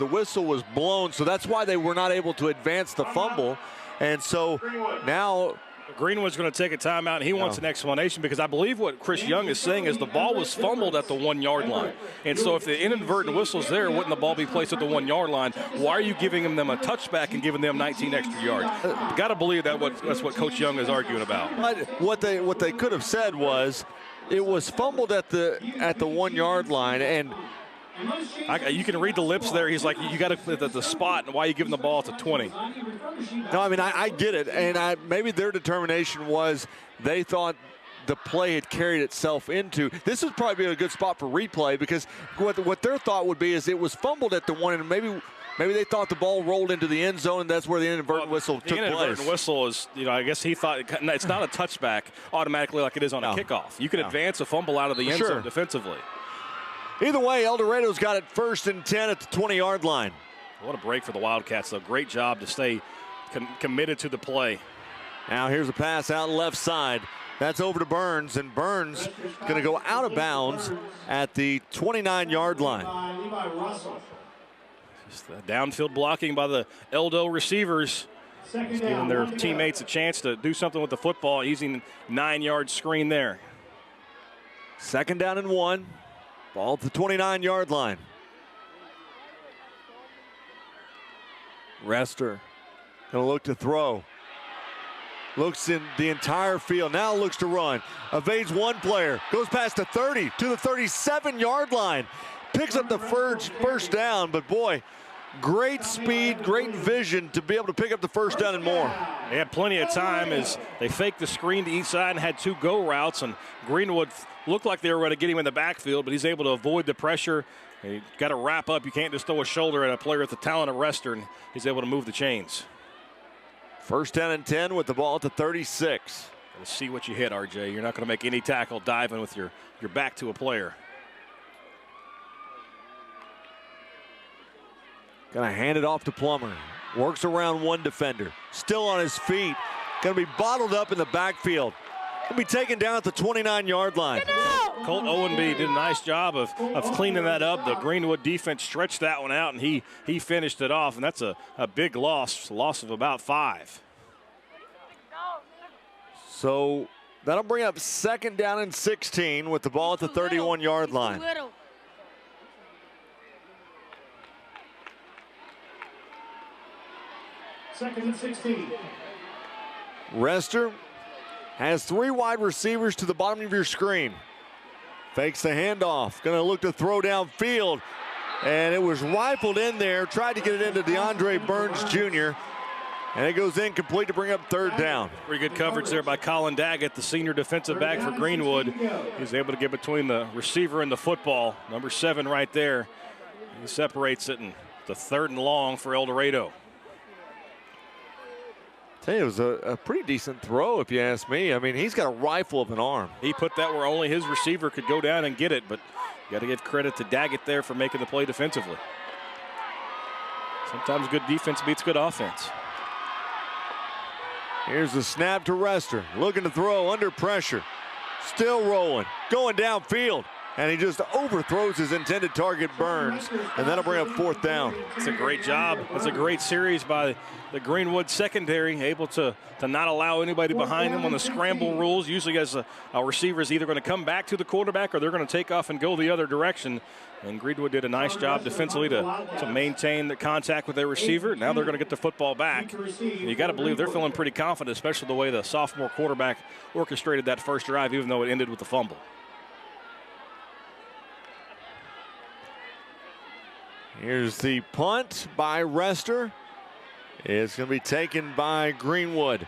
whistle was blown, so that's why they were not able to advance the fumble. And so now Greenwood's going to take a timeout, and he wants an explanation, because I believe what Chris Young is saying is the ball was fumbled at the 1-yard line. And so if the inadvertent whistle's there, wouldn't the ball be placed at the 1-yard line? Why are you giving them a touchback and giving them 19 extra yards? Got to believe that's what Coach Young is arguing about. What they could have said was it was fumbled at the 1-yard line, and you can read the lips there. He's like, you got to put the spot, and why are you giving the ball to 20? No, I mean, I get it, and maybe their determination was they thought the play had carried itself into. This would probably be a good spot for replay, because what their thought would be is it was fumbled at the 1, and maybe they thought the ball rolled into the end zone, and that's where the inadvertent whistle took place. The inadvertent whistle is, I guess he thought it's not a touchback automatically like it is on a kickoff. You can advance a fumble out of the end zone defensively. Either way, El Dorado's got it 1st and 10 at the 20-yard line. What a break for the Wildcats, though. Great job to stay committed to the play. Now here's a pass out left side. That's over to Burns, and Burns going to go out of bounds at the 29-yard line. Just downfield blocking by the Eldo receivers. Just giving their teammates a chance to do something with the football, using 9-yard screen there. 2nd down and 1. Ball at the 29-yard line. Rester going to look to throw. Looks in the entire field. Now looks to run. Evades one player. Goes past the 30 to the 37-yard line. Picks up the first down, but boy, great speed, great vision to be able to pick up the first down and more. They had plenty of time as they faked the screen to each side and had 2 go routes, and Greenwood looked like they were going to get him in the backfield, but he's able to avoid the pressure. You got to wrap up. You can't just throw a shoulder at a player with the talent of Rester, and he's able to move the chains. First down and 10 with the ball at the 36. Let's see what you hit, RJ. You're not going to make any tackle diving with your back to a player. Gonna hand it off to Plummer. Works around one defender. Still on his feet. Gonna be bottled up in the backfield. Gonna be taken down at the 29-yard line. Colt Owenby did a nice job of cleaning that up. The Greenwood defense stretched that one out, and he finished it off, and that's a big loss of about 5. So that'll bring up second down and 16 with the ball at the 31-yard line. Second and 16. Rester has 3 wide receivers to the bottom of your screen. Fakes the handoff. Going to look to throw downfield. And it was rifled in there. Tried to get it into DeAndre Burns Jr. And it goes incomplete to bring up third down. Pretty good coverage there by Colin Daggett, the senior defensive back for Greenwood. He's able to get between the receiver and the football. Number 7 right there. He separates it, and the 3rd and long for El Dorado. Tell you, it was a pretty decent throw, if you ask me. I mean, he's got a rifle of an arm. He put that where only his receiver could go down and get it, but you got to give credit to Daggett there for making the play defensively. Sometimes good defense beats good offense. Here's the snap to Rester. Looking to throw under pressure. Still rolling. Going downfield. And he just overthrows his intended target, Burns, and that'll bring up 4th down. It's a great job. It's a great series by the Greenwood secondary, able to not allow anybody behind them on the scramble rules. Usually as a receiver is either going to come back to the quarterback or they're going to take off and go the other direction. And Greenwood did a nice job defensively to maintain the contact with their receiver. Now they're going to get the football back. And you got to believe they're feeling pretty confident, especially the way the sophomore quarterback orchestrated that first drive, even though it ended with a fumble. Here's the punt by Rester. It's going to be taken by Greenwood.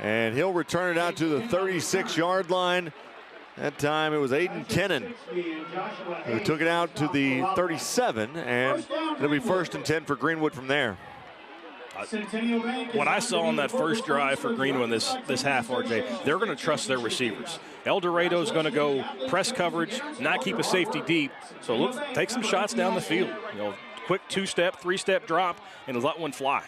And he'll return it out to the 36-yard line. That time it was Aiden Kennan who took it out to the 37, and it'll be 1st and 10 for Greenwood from there. What I saw on that first drive for Greenwood this half, RJ, they're going to trust their receivers. El Dorado's going to go press coverage, not keep a safety deep. So look, take some shots down the field. You know, quick 2-step, 3-step drop, and let one fly.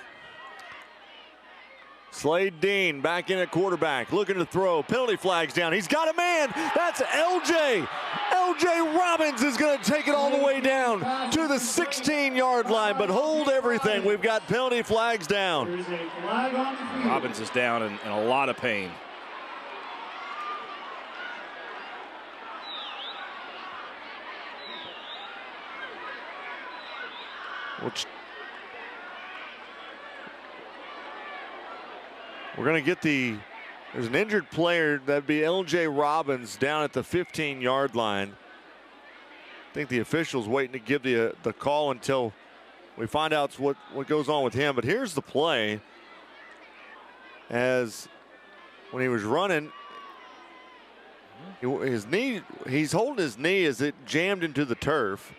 Slade Dean back in at quarterback, looking to throw. Penalty flags down. He's got a man. That's LJ. LJ Robbins is going to take it all the way down to the 16-yard line, but hold everything. We've got penalty flags down. Robbins is down in a lot of pain. We're going to get there's an injured player. That'd be LJ Robbins down at the 15-yard line. I think the official's waiting to give the call until we find out what goes on with him. But here's the play. As when he was running, he's holding his knee as it jammed into the turf.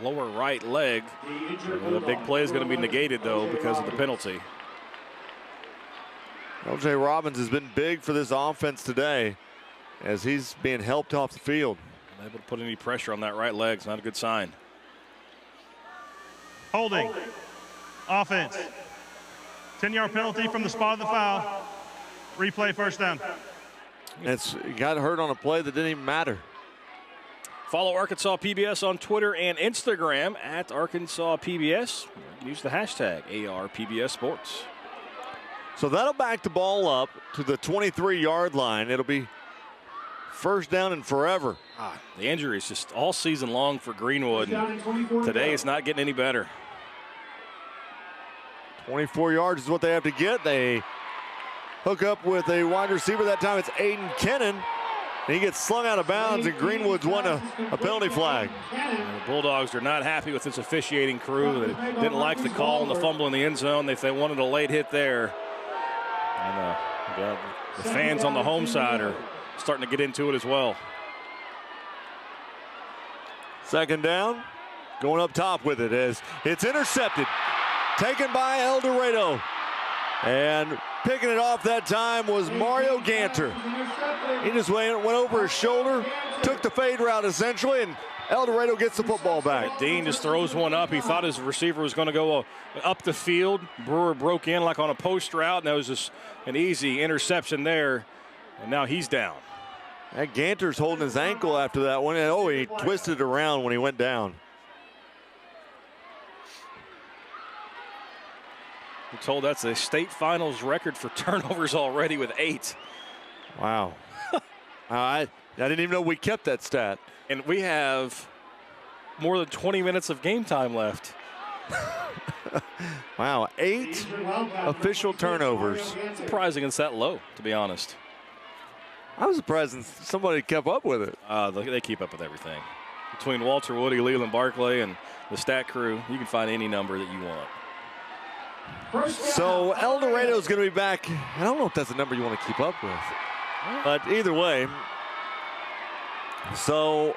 Lower right leg. The big play is going to be negated, though, because of the penalty. LJ Robbins has been big for this offense today as he's being helped off the field. Unable to put any pressure on that right leg. It's not a good sign. Holding. Offense. 10-yard penalty from the spot of the foul. Replay, first down. He got hurt on a play that didn't even matter. Follow Arkansas PBS on Twitter and Instagram at Arkansas PBS. Use the hashtag ARPBS Sports. So that'll back the ball up to the 23-yard line. It'll be first down and forever. The injury is just all season long for Greenwood. And today it's not getting any better. 24 yards is what they have to get. They hook up with a wide receiver. That time it's Aiden Kennan. He gets slung out of bounds, and Greenwood's won a penalty flag. And the Bulldogs are not happy with this officiating crew. They didn't like the call on the fumble in the end zone. They wanted a late hit there. And the fans on the home side are starting to get into it as well. Second down, going up top with it as it's intercepted. Taken by El Dorado. And picking it off that time was Mario Ganter. He just went over his shoulder, took the fade route essentially, and El Dorado gets the football back. Dean just throws one up. He thought his receiver was going to go up the field. Brewer broke in like on a post route, and that was just an easy interception there. And now he's down. And Ganter's holding his ankle after that one. And he twisted around when he went down. We're told that's a state finals record for turnovers already with 8. Wow. I didn't even know we kept that stat. And we have more than 20 minutes of game time left. Wow, 8 official turnovers. Surprising it's that low, to be honest. I was surprised somebody kept up with it. They keep up with everything. Between Walter Woody, Leland Barclay, and the stat crew, you can find any number that you want. So El Dorado is going to be back. I don't know if that's a number you want to keep up with. But either way, so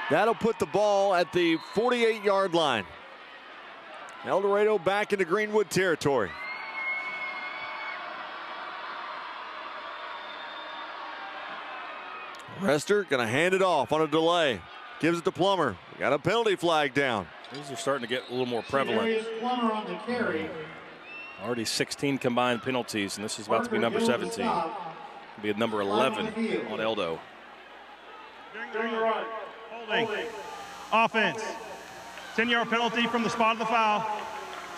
that'll put the ball at the 48-yard line. El Dorado back into Greenwood territory. Rester going to hand it off on a delay. Gives it to Plummer. We got a penalty flag down. These are starting to get a little more prevalent. On the carry. Already 16 combined penalties, and this is about to be number 17. It'll be at number 11 on Eldo. During the run. Holding. Offense. 10-yard penalty from the spot of the foul.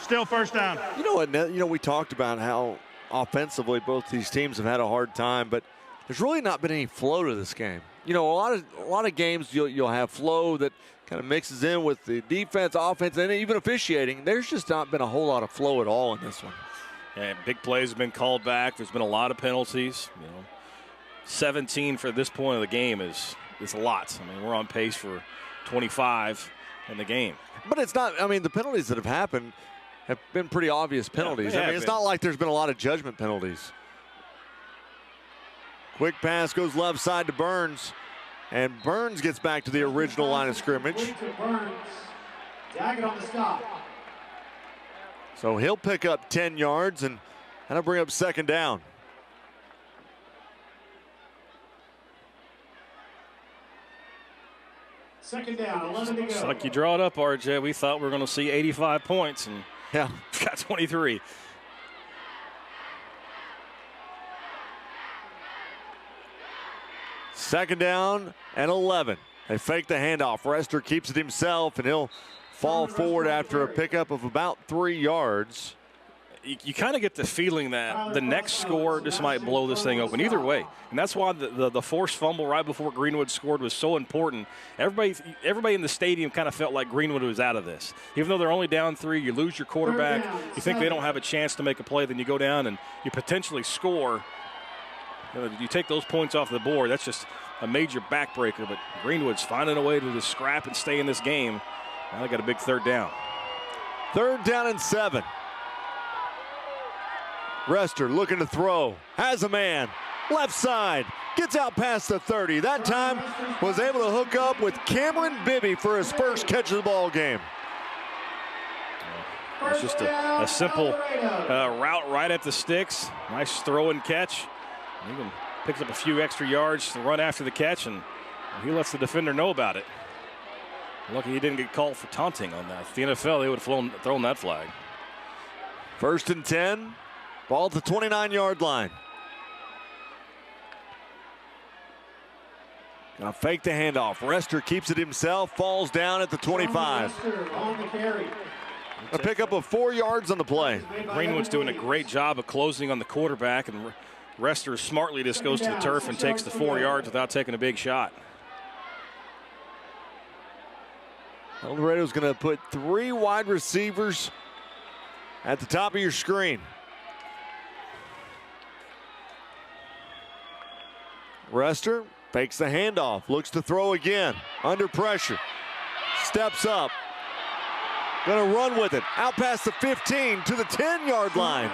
Still first down. You know what? We talked about how offensively both these teams have had a hard time, but there's really not been any flow to this game. A lot of games you'll have flow that kind of mixes in with the defense, offense, and even officiating. There's just not been a whole lot of flow at all in this one. Yeah, big plays have been called back. There's been a lot of penalties. 17 for this point of the game is a lot. I mean, we're on pace for 25 in the game. But it's not. I mean, the penalties that have happened have been pretty obvious penalties. Yeah, it's not like there's been a lot of judgment penalties. Quick pass goes left side to Burns, and Burns gets back to the original line of scrimmage. So he'll pick up 10 yards, and that'll bring up second down. Second down, 11 to go. It's like you draw it up, RJ. We thought we were going to see 85 points, and yeah, got 23. Second down and 11. They fake the handoff. Rester keeps it himself, and he'll fall forward after a pickup of about 3 yards. You kind of get the feeling that the next score just might blow this thing open either way. And that's why the forced fumble right before Greenwood scored was so important. Everybody in the stadium kind of felt like Greenwood was out of this. Even though they're only down 3, you lose your quarterback, you think they don't have a chance to make a play, then you go down and you potentially score. You take those points off the board, that's just a major backbreaker. But Greenwood's finding a way to just scrap and stay in this game. Now they got a big third down. Third down and 7. Rester looking to throw. Has a man. Left side. Gets out past the 30. That time was able to hook up with Cameron Bibby for his first catch of the ball game. It's just a simple route right at the sticks. Nice throw and catch. Even picks up a few extra yards to run after the catch, and he lets the defender know about it. Lucky he didn't get called for taunting on that. If the NFL, they would have thrown that flag. First and 10. Ball at the 29-yard line. Gonna fake the handoff. Rester keeps it himself, falls down at the 25. A pickup of 4 yards on the play. Greenwood's doing a great job of closing on the quarterback, and Rester smartly just goes to the turf and takes the 4 yards without taking a big shot. El Dorado's going to put 3 wide receivers at the top of your screen. Rester fakes the handoff, looks to throw again, under pressure, steps up, gonna run with it, out past the 15 to the 10-yard line.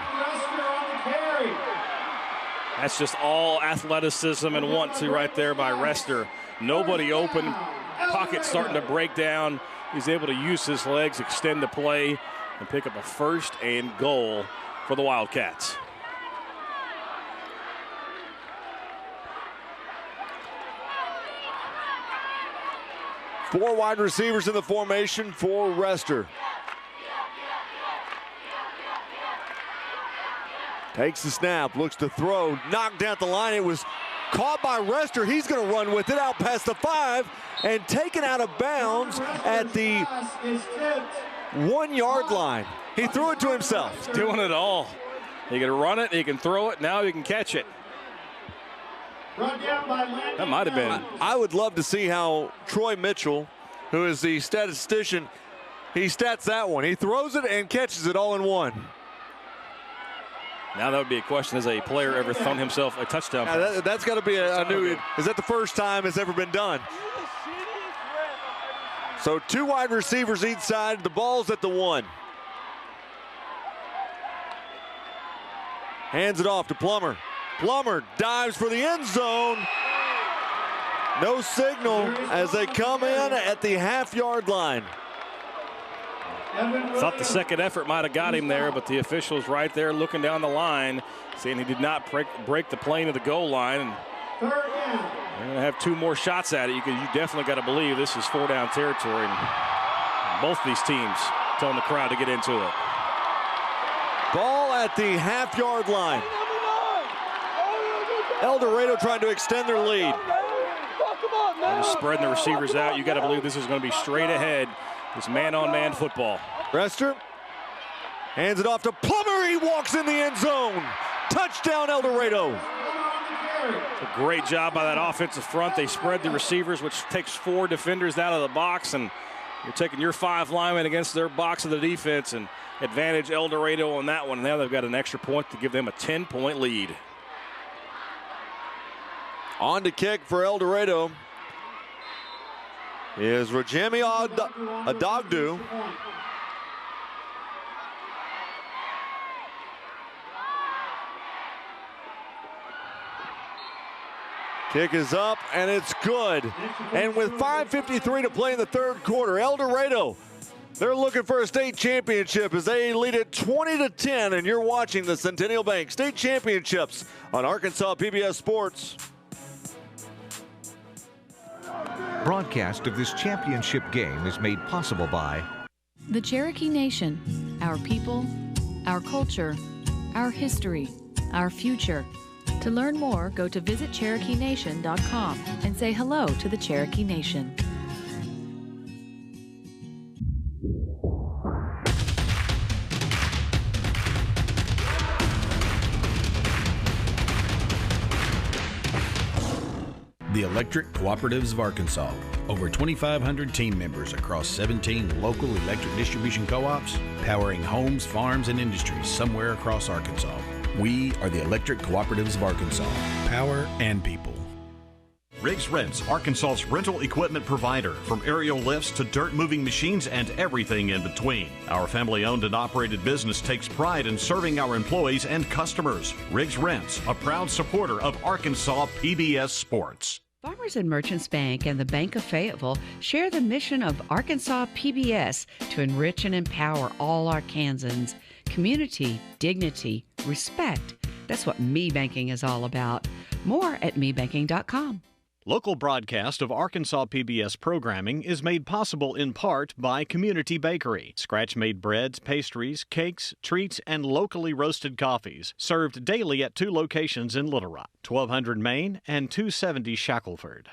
That's just all athleticism and want-to right there by Rester. Nobody open, pocket starting to break down. He's able to use his legs, extend the play, and pick up a 1st and goal for the Wildcats. Four wide receivers in the formation for Rester. Takes the snap, looks to throw, knocked down the line. It was caught by Rester. He's going to run with it out past the 5 and taken out of bounds at the 1-yard line. He threw it to himself. He's doing it all. He can run it, he can throw it, now he can catch it. That might have been. I would love to see how Troy Mitchell, who is the statistician, he stats that one. He throws it and catches it all in one. Now that would be a question, has a player ever thrown himself a touchdown pass? That's got to be a new, is that the first time it's ever been done? So 2 wide receivers each side, the ball's at the 1. Hands it off to Plummer. Plummer dives for the end zone. No signal as they come in at the half-yard line. Thought the second effort might have got him there, but the official's right there looking down the line, saying he did not break the plane of the goal line. And they're going to have 2 more shots at it. You definitely got to believe this is 4-down territory. And both these teams telling the crowd to get into it. Ball at the half-yard line. El Dorado trying to extend their lead. They're spreading the receivers out. You got to believe this is going to be straight ahead. It's man-on-man football. Rester hands it off to Plummer. He walks in the end zone. Touchdown, El Dorado. A great job by that offensive front. They spread the receivers, which takes 4 defenders out of the box, and you're taking your 5 linemen against their box of the defense, and advantage El Dorado on that one. Now they've got an extra point to give them a 10-point lead. On to kick for El Dorado is Rajemi Adogdu. Kick is up, and it's good. And with 5:53 to play in the 3rd quarter, El Dorado, they're looking for a state championship as they lead it 20-10, and you're watching the Centennial Bank State Championships on Arkansas PBS Sports. Broadcast of this championship game is made possible by the Cherokee Nation, our people, our culture, our history, our future. To learn more, go to visitcherokeenation.com and say hello to the Cherokee Nation. The Electric Cooperatives of Arkansas. Over 2,500 team members across 17 local electric distribution co-ops, powering homes, farms, and industries somewhere across Arkansas. We are the Electric Cooperatives of Arkansas. Power and people. Riggs Rents, Arkansas's rental equipment provider, from aerial lifts to dirt moving machines and everything in between. Our family-owned and operated business takes pride in serving our employees and customers. Riggs Rents, a proud supporter of Arkansas PBS Sports. Farmers and Merchants Bank and the Bank of Fayetteville share the mission of Arkansas PBS to enrich and empower all Arkansans. Community, dignity, respect. That's what Me Banking is all about. More at mebanking.com. Local broadcast of Arkansas PBS programming is made possible in part by Community Bakery. Scratch-made breads, pastries, cakes, treats, and locally roasted coffees. Served daily at 2 locations in Little Rock, 1200 Main and 270 Shackelford.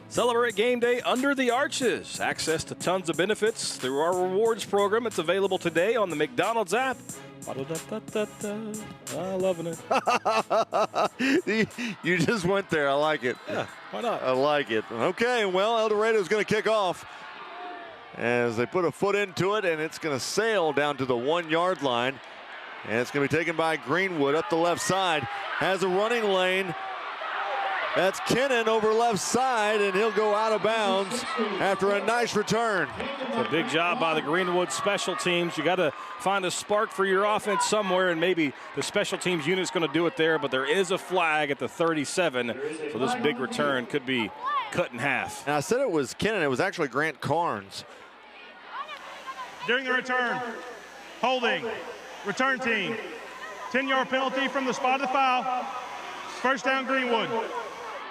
Celebrate game day under the arches. Access to tons of benefits through our rewards program. It's available today on the McDonald's app. I'm loving it. You just went there. I like it. Yeah, why not? I like it. Okay, well, El Dorado is going to kick off. as they put a foot into it, and it's going to sail down to the 1-yard line. And it's going to be taken by Greenwood up the left side. Has a running lane. That's Kennan over left side, and he'll go out of bounds after a nice return. It's a big job by the Greenwood special teams. You got to find a spark for your offense somewhere, and maybe the special teams unit's going to do it there, but there is a flag at the 37, so this big return could be cut in half. And I said it was Kennan. It was actually Grant Carnes. During the return, holding, return team, 10-yard penalty from the spot of the foul. First down, Greenwood.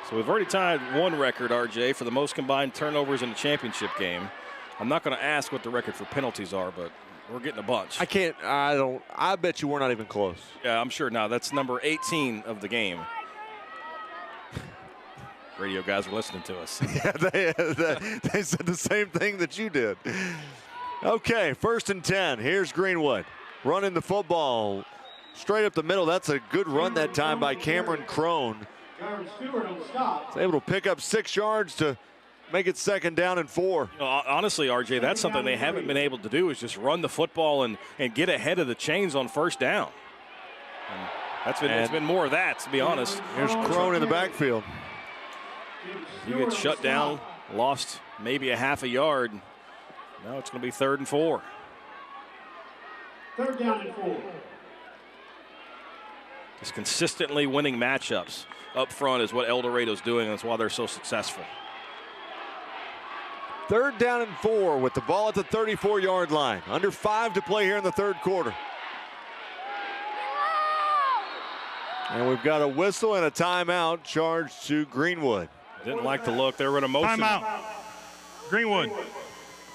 So we've already tied one record, RJ, for the most combined turnovers in a championship game. I'm not going to ask what the record for penalties are, but we're getting a bunch. I bet you we're not even close. Yeah, I'm sure now. That's number 18 of the game. Radio guys are listening to us. Yeah, they said the same thing that you did. Okay, 1st and 10. Here's Greenwood running the football straight up the middle. That's a good run that time by Cameron Crone. He's able to pick up 6 yards to make it 2nd down and 4. You know, honestly, RJ, that's something they haven't been able to do, is just run the football and get ahead of the chains on 1st down. And it's been more of that, to be honest. Here's Crone in the backfield. You get shut down, lost maybe a half a yard. Now it's going to be 3rd and 4. 3rd down and 4. Just consistently winning matchups up front is what El Dorado's doing, and that's why they're so successful. 3rd down and 4 with the ball at the 34-yard line. Under 5 to play here in the 3rd quarter. And we've got a whistle and a timeout charged to Greenwood. Didn't like the look. They were going to motion. Timeout. Greenwood.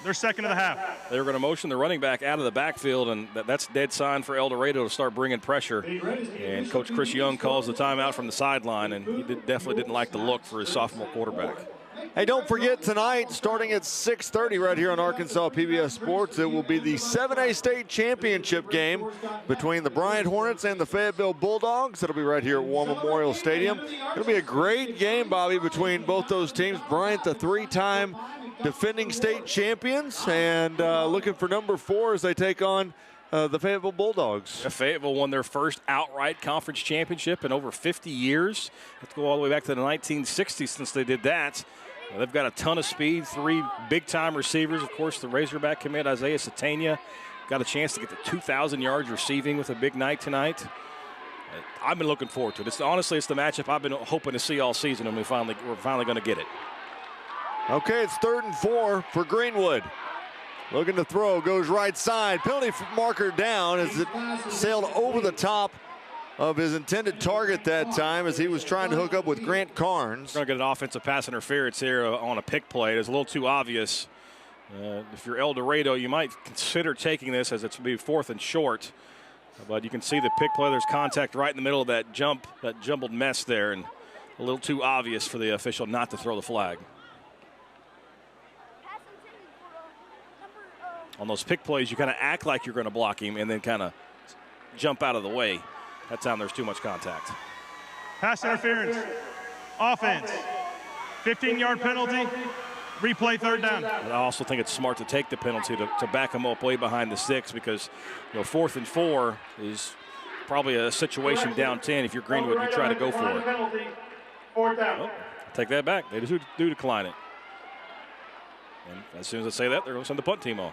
They're 2nd of the half. They were going to motion the running back out of the backfield, and that's dead sign for El Dorado to start bringing pressure. And Coach Chris Young calls the timeout from the sideline, and he definitely didn't like the look for his sophomore quarterback. Hey, don't forget tonight, starting at 6:30 right here on Arkansas PBS Sports, it will be the 7A state championship game between the Bryant Hornets and the Fayetteville Bulldogs. It'll be right here at War Memorial Stadium. It'll be a great game, Bobby, between both those teams. Bryant, the 3-time defending state champions, and looking for number 4 as they take on the Fayetteville Bulldogs. Yeah, Fayetteville won their first outright conference championship in over 50 years. Let's go all the way back to the 1960s since they did that. They've got a ton of speed, 3 big-time receivers. Of course, the Razorback commit, Isaiah Satania, got a chance to get to 2,000 yards receiving with a big night tonight. I've been looking forward to it. Honestly, it's the matchup I've been hoping to see all season, and we're finally going to get it. Okay, it's 3rd and 4 for Greenwood. Looking to throw, goes right side. Penalty marker down as it sailed over the top of his intended target that time as he was trying to hook up with Grant Carnes. Going to get an offensive pass interference here on a pick play. It's a little too obvious. If you're El Dorado, you might consider taking this as it's going to be 4th and short. But you can see the pick play. There's contact right in the middle of that jumbled mess there, and a little too obvious for the official not to throw the flag. On those pick plays, you kind of act like you're going to block him and then kind of jump out of the way. That time there's too much contact. Pass interference. Offense. 15-yard penalty. Replay 3rd down. And I also think it's smart to take the penalty to back him up way behind the 6 because, 4th and 4 is probably a situation down 10. If you're Greenwood, you try to go for it. 4th down. Well, take that back. They do decline it. And as soon as I say that, they're going to send the punt team on.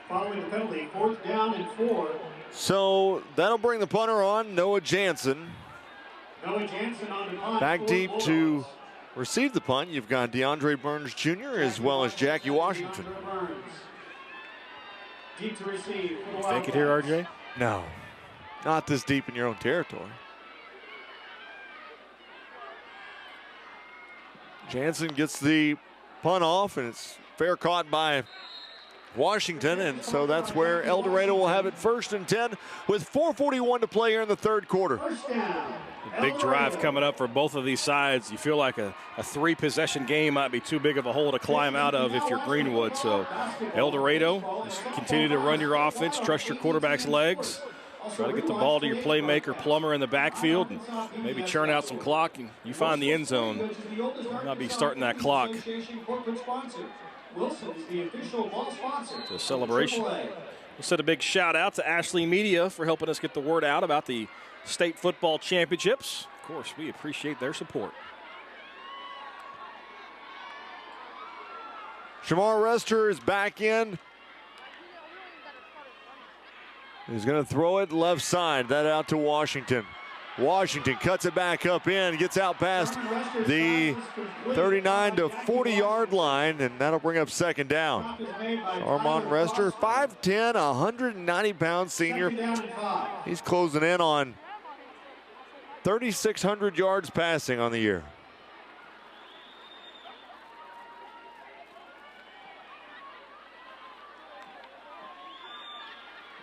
Following the penalty, 4th down and 4. So that'll bring the punter on, Noah Jansen. Noah Jansen on the punt. Back deep to receive the punt. You've got DeAndre Burns Jr. as well as Jackie Washington. Deep to receive. You think it here, RJ? No, not this deep in your own territory. Jansen gets the punt off, and it's fair caught by Washington, and so that's where El Dorado will have it 1st and 10 with 4:41 to play here in the 3rd quarter. A big drive coming up for both of these sides. You feel like a 3-possession game might be too big of a hole to climb out of if you're Greenwood. So El Dorado, just continue to run your offense, trust your quarterback's legs, try to get the ball to your playmaker Plummer in the backfield, and maybe churn out some clock, and you find the end zone. You might be starting that clock. Wilson is the official ball sponsor. The celebration. We'll send a big shout out to Ashley Media for helping us get the word out about the state football championships. Of course, we appreciate their support. Shamar Rester is back in. He's going to throw it left side. That out to Washington. Washington cuts it back up in, gets out past the 39 to 40 yard line, and that'll bring up second down. Armand Rester, 5'10", 190-pound senior. He's closing in on 3,600 yards passing on the year.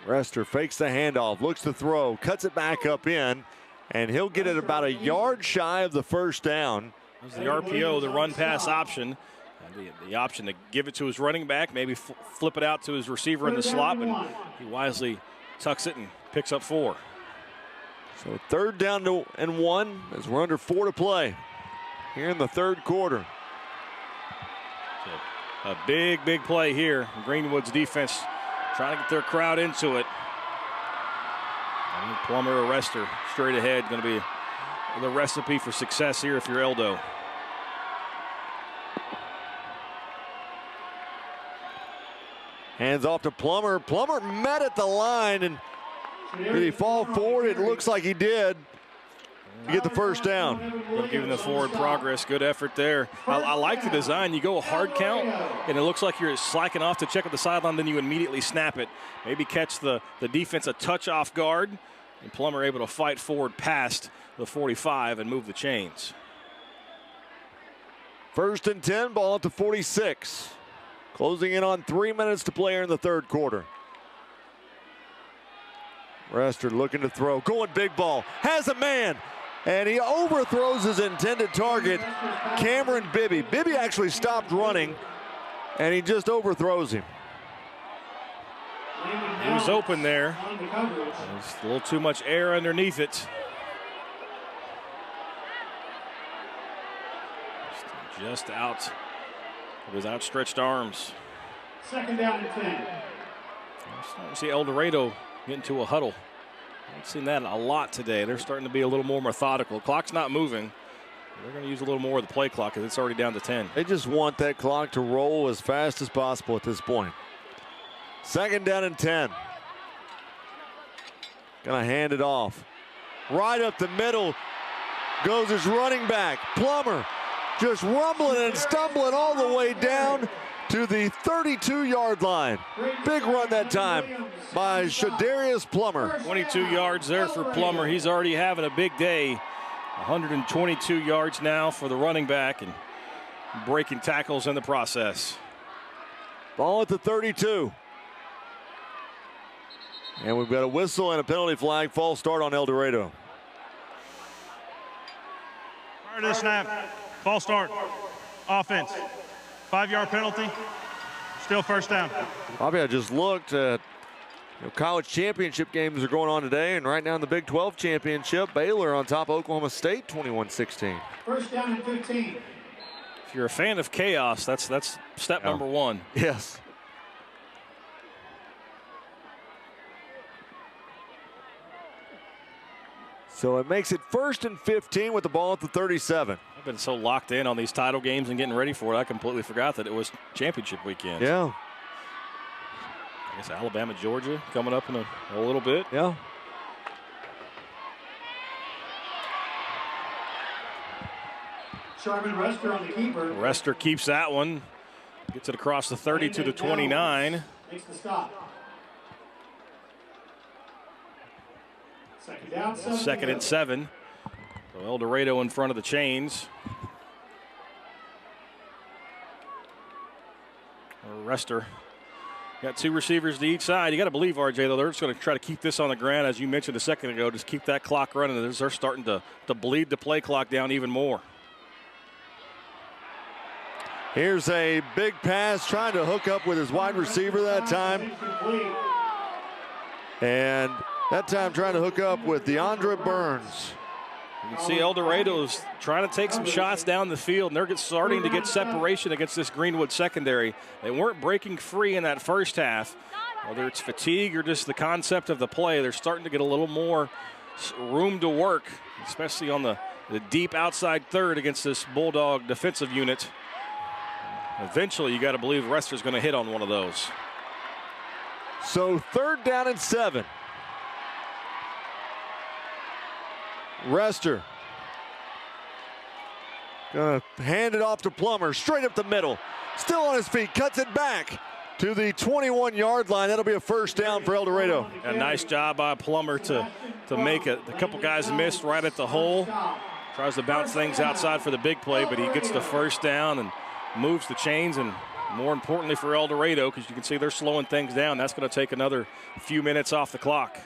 Rester fakes the handoff, looks to throw, cuts it back up in, and he'll get it about a yard shy of the first down. There's the RPO, the run-pass option. The option to give it to his running back, maybe flip it out to his receiver in the slot, but he wisely tucks it and picks up 4. So 3rd down and 1 as we're under 4 to play here in the 3rd quarter. So a big play here. Greenwood's defense trying to get their crowd into it. Plummer or Rester straight ahead, going to be the recipe for success here if you're Eldo. Hands off to Plummer. Plummer met at the line, and did he fall forward? It looks like he did. To get the first down. Giving the forward progress. Good effort there. I like the design. You go a hard count, and it looks like you're slacking off to check at the sideline, then you immediately snap it. Maybe catch the defense a touch off guard, and Plummer able to fight forward past the 45 and move the chains. 1st and 10, ball up to 46. Closing in on 3 minutes to play here in the 3rd quarter. Rester looking to throw, going big ball, has a man, and he overthrows his intended target, Cameron Bibby. Bibby actually stopped running, and he just overthrows him. He was open there. There's a little too much air underneath it. Just out of his outstretched arms. 2nd down and 10. I see El Dorado get into a huddle. I've seen that a lot today. They're starting to be a little more methodical. Clock's not moving. They're going to use a little more of the play clock because it's already down to 10. They just want that clock to roll as fast as possible at this point. 2nd down and 10. Gonna hand it off. Right up the middle goes his running back, Plummer. Just rumbling and stumbling all the way down to the 32-yard line. Big run that time by Shadarius Plummer. 22 yards there for Plummer. He's already having a big day. 122 yards now for the running back and breaking tackles in the process. Ball at the 32. And we've got a whistle and a penalty flag. False start on El Dorado. Prior to the snap, false start, offense. 5-yard penalty, still 1st down. Bobby, I just looked at college championship games are going on today, and right now in the Big 12 championship, Baylor on top of Oklahoma State, 21-16. 1st down and 15. If you're a fan of chaos, that's step number 1. Yes. So it makes it 1st and 15 with the ball at the 37. I've been so locked in on these title games and getting ready for it, I completely forgot that it was championship weekend. Yeah. I guess Alabama, Georgia coming up in a little bit. Yeah. Sharman Rester on the keeper. Rester keeps that one. Gets it across the 30 to the 29. Makes the stop. 2nd down, 2nd and 7. So El Dorado in front of the chains. Rester got 2 receivers to each side. You got to believe, RJ, though, they're just going to try to keep this on the ground, as you mentioned a second ago. Just keep that clock running. They're starting to bleed the play clock down even more. Here's a big pass, trying to hook up with his wide receiver that time. And that time trying to hook up with DeAndre Burns. You can see El Dorado's trying to take some shots down the field, and they're starting to get separation against this Greenwood secondary. They weren't breaking free in that first half. Whether it's fatigue or just the concept of the play, they're starting to get a little more room to work, especially on the deep outside third against this Bulldog defensive unit. Eventually, you got to believe Rester's going to hit on one of those. So 3rd down and 7. Rester gonna hand it off to Plummer, straight up the middle. Still on his feet, cuts it back to the 21-yard line. That'll be a 1st down for El Dorado. A nice job by Plummer to make it. A couple guys missed right at the hole. Tries to bounce things outside for the big play, but he gets the 1st down and moves the chains, and more importantly for El Dorado, because you can see they're slowing things down. That's going to take another few minutes off the clock.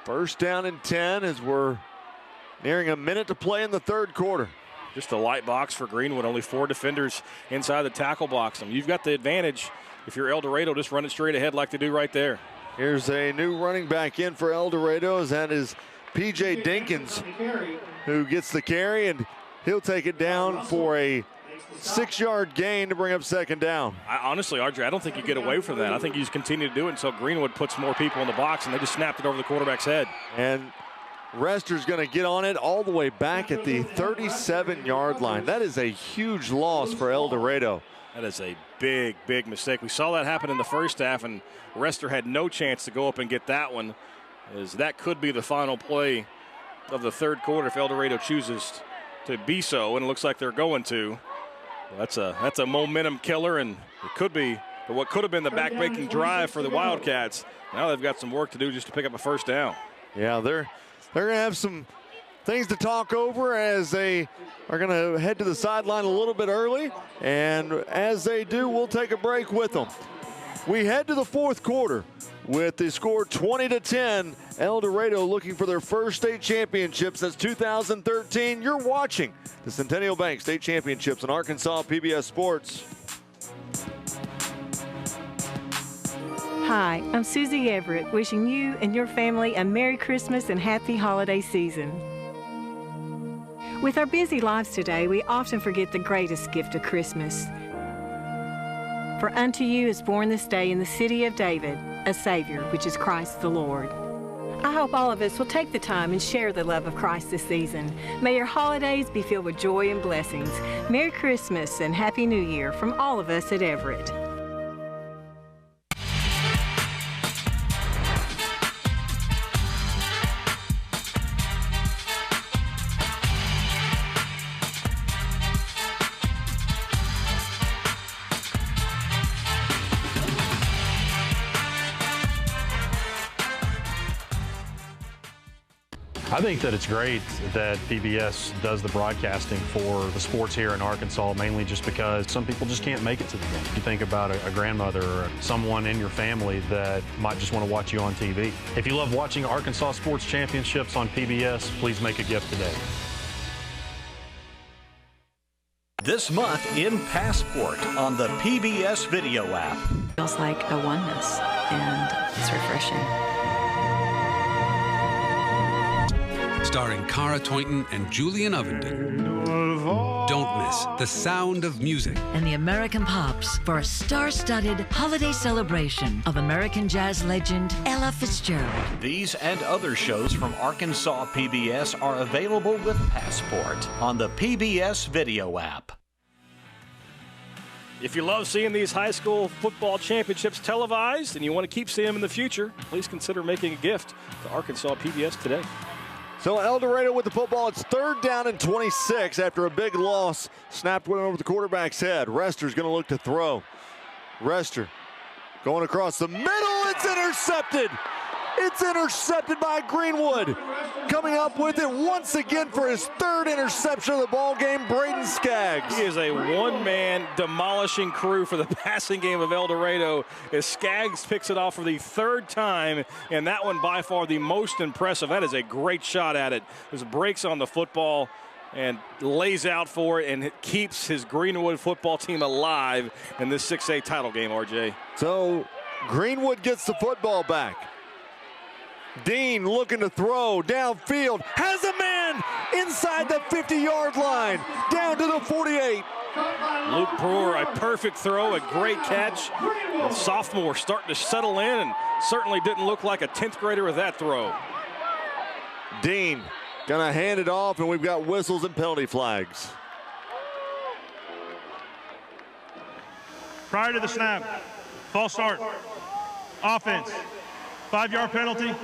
1st down and 10 as we're nearing a minute to play in the 3rd quarter. Just a light box for Greenwood. Only 4 defenders inside the tackle box. I mean, you've got the advantage. If you're El Dorado, just run it straight ahead like they do right there. Here's a new running back in for El Dorado, as that is P.J. Dinkins, who gets the carry, and he'll take it down for a 6-yard gain to bring up 2nd down. Honestly, RJ, I don't think you get away from that. I think you just continue to do it until Greenwood puts more people in the box, and they just snapped it over the quarterback's head. And Rester's going to get on it all the way back at the 37-yard line. That is a huge loss for El Dorado. That is a big, big mistake. We saw that happen in the first half, and Rester had no chance to go up and get that one, as that could be the final play of the 3rd quarter if El Dorado chooses to be so, and it looks like they're going to. That's a momentum killer, and it could be what could have been the back-breaking drive for the Wildcats. Now they've got some work to do just to pick up a 1st down. Yeah, they're going to have some things to talk over as they are going to head to the sideline a little bit early, and as they do, we'll take a break with them. We head to the 4th quarter with the score 20-10. El Dorado looking for their 1st state championship since 2013. You're watching the Centennial Bank State Championships in Arkansas PBS Sports. Hi, I'm Susie Everett, wishing you and your family a Merry Christmas and Happy Holiday Season. With our busy lives today, we often forget the greatest gift of Christmas. For unto you is born this day in the city of David a Savior, which is Christ the Lord. I hope all of us will take the time and share the love of Christ this season. May your holidays be filled with joy and blessings. Merry Christmas and Happy New Year from all of us at Everett. I think that it's great that PBS does the broadcasting for the sports here in Arkansas, mainly just because some people just can't make it to the game. You think about a grandmother or someone in your family that might just want to watch you on TV. If you love watching Arkansas Sports Championships on PBS, please make a gift today. This month in Passport on the PBS video app. Feels like a oneness, and it's refreshing. Starring Cara Toynton and Julian Ovenden. Don't miss The Sound of Music. And the American Pops for a star-studded holiday celebration of American jazz legend Ella Fitzgerald. These and other shows from Arkansas PBS are available with Passport on the PBS video app. If you love seeing these high school football championships televised and you want to keep seeing them in the future, please consider making a gift to Arkansas PBS today. So El Dorado with the football. It's 3rd down and 26 after a big loss. Snapped one over the quarterback's head. Rester's going to look to throw. Rester going across the middle. It's intercepted. It's intercepted by Greenwood. Coming up with it once again for his 3rd interception of the ball game, Braden Skaggs. He is a one-man demolishing crew for the passing game of El Dorado as Skaggs picks it off for the 3rd time, and that one by far the most impressive. That is a great shot at it. Just breaks on the football and lays out for it, and it keeps his Greenwood football team alive in this 6A title game, RJ. So Greenwood gets the football back. Dean looking to throw downfield, has a man inside the 50-yard line, down to the 48. Luke Brewer, a perfect throw, a great catch. The sophomore starting to settle in and certainly didn't look like a 10th grader with that throw. Dean gonna hand it off, and we've got whistles and penalty flags. Prior to the snap, false start, offense, 5-yard penalty,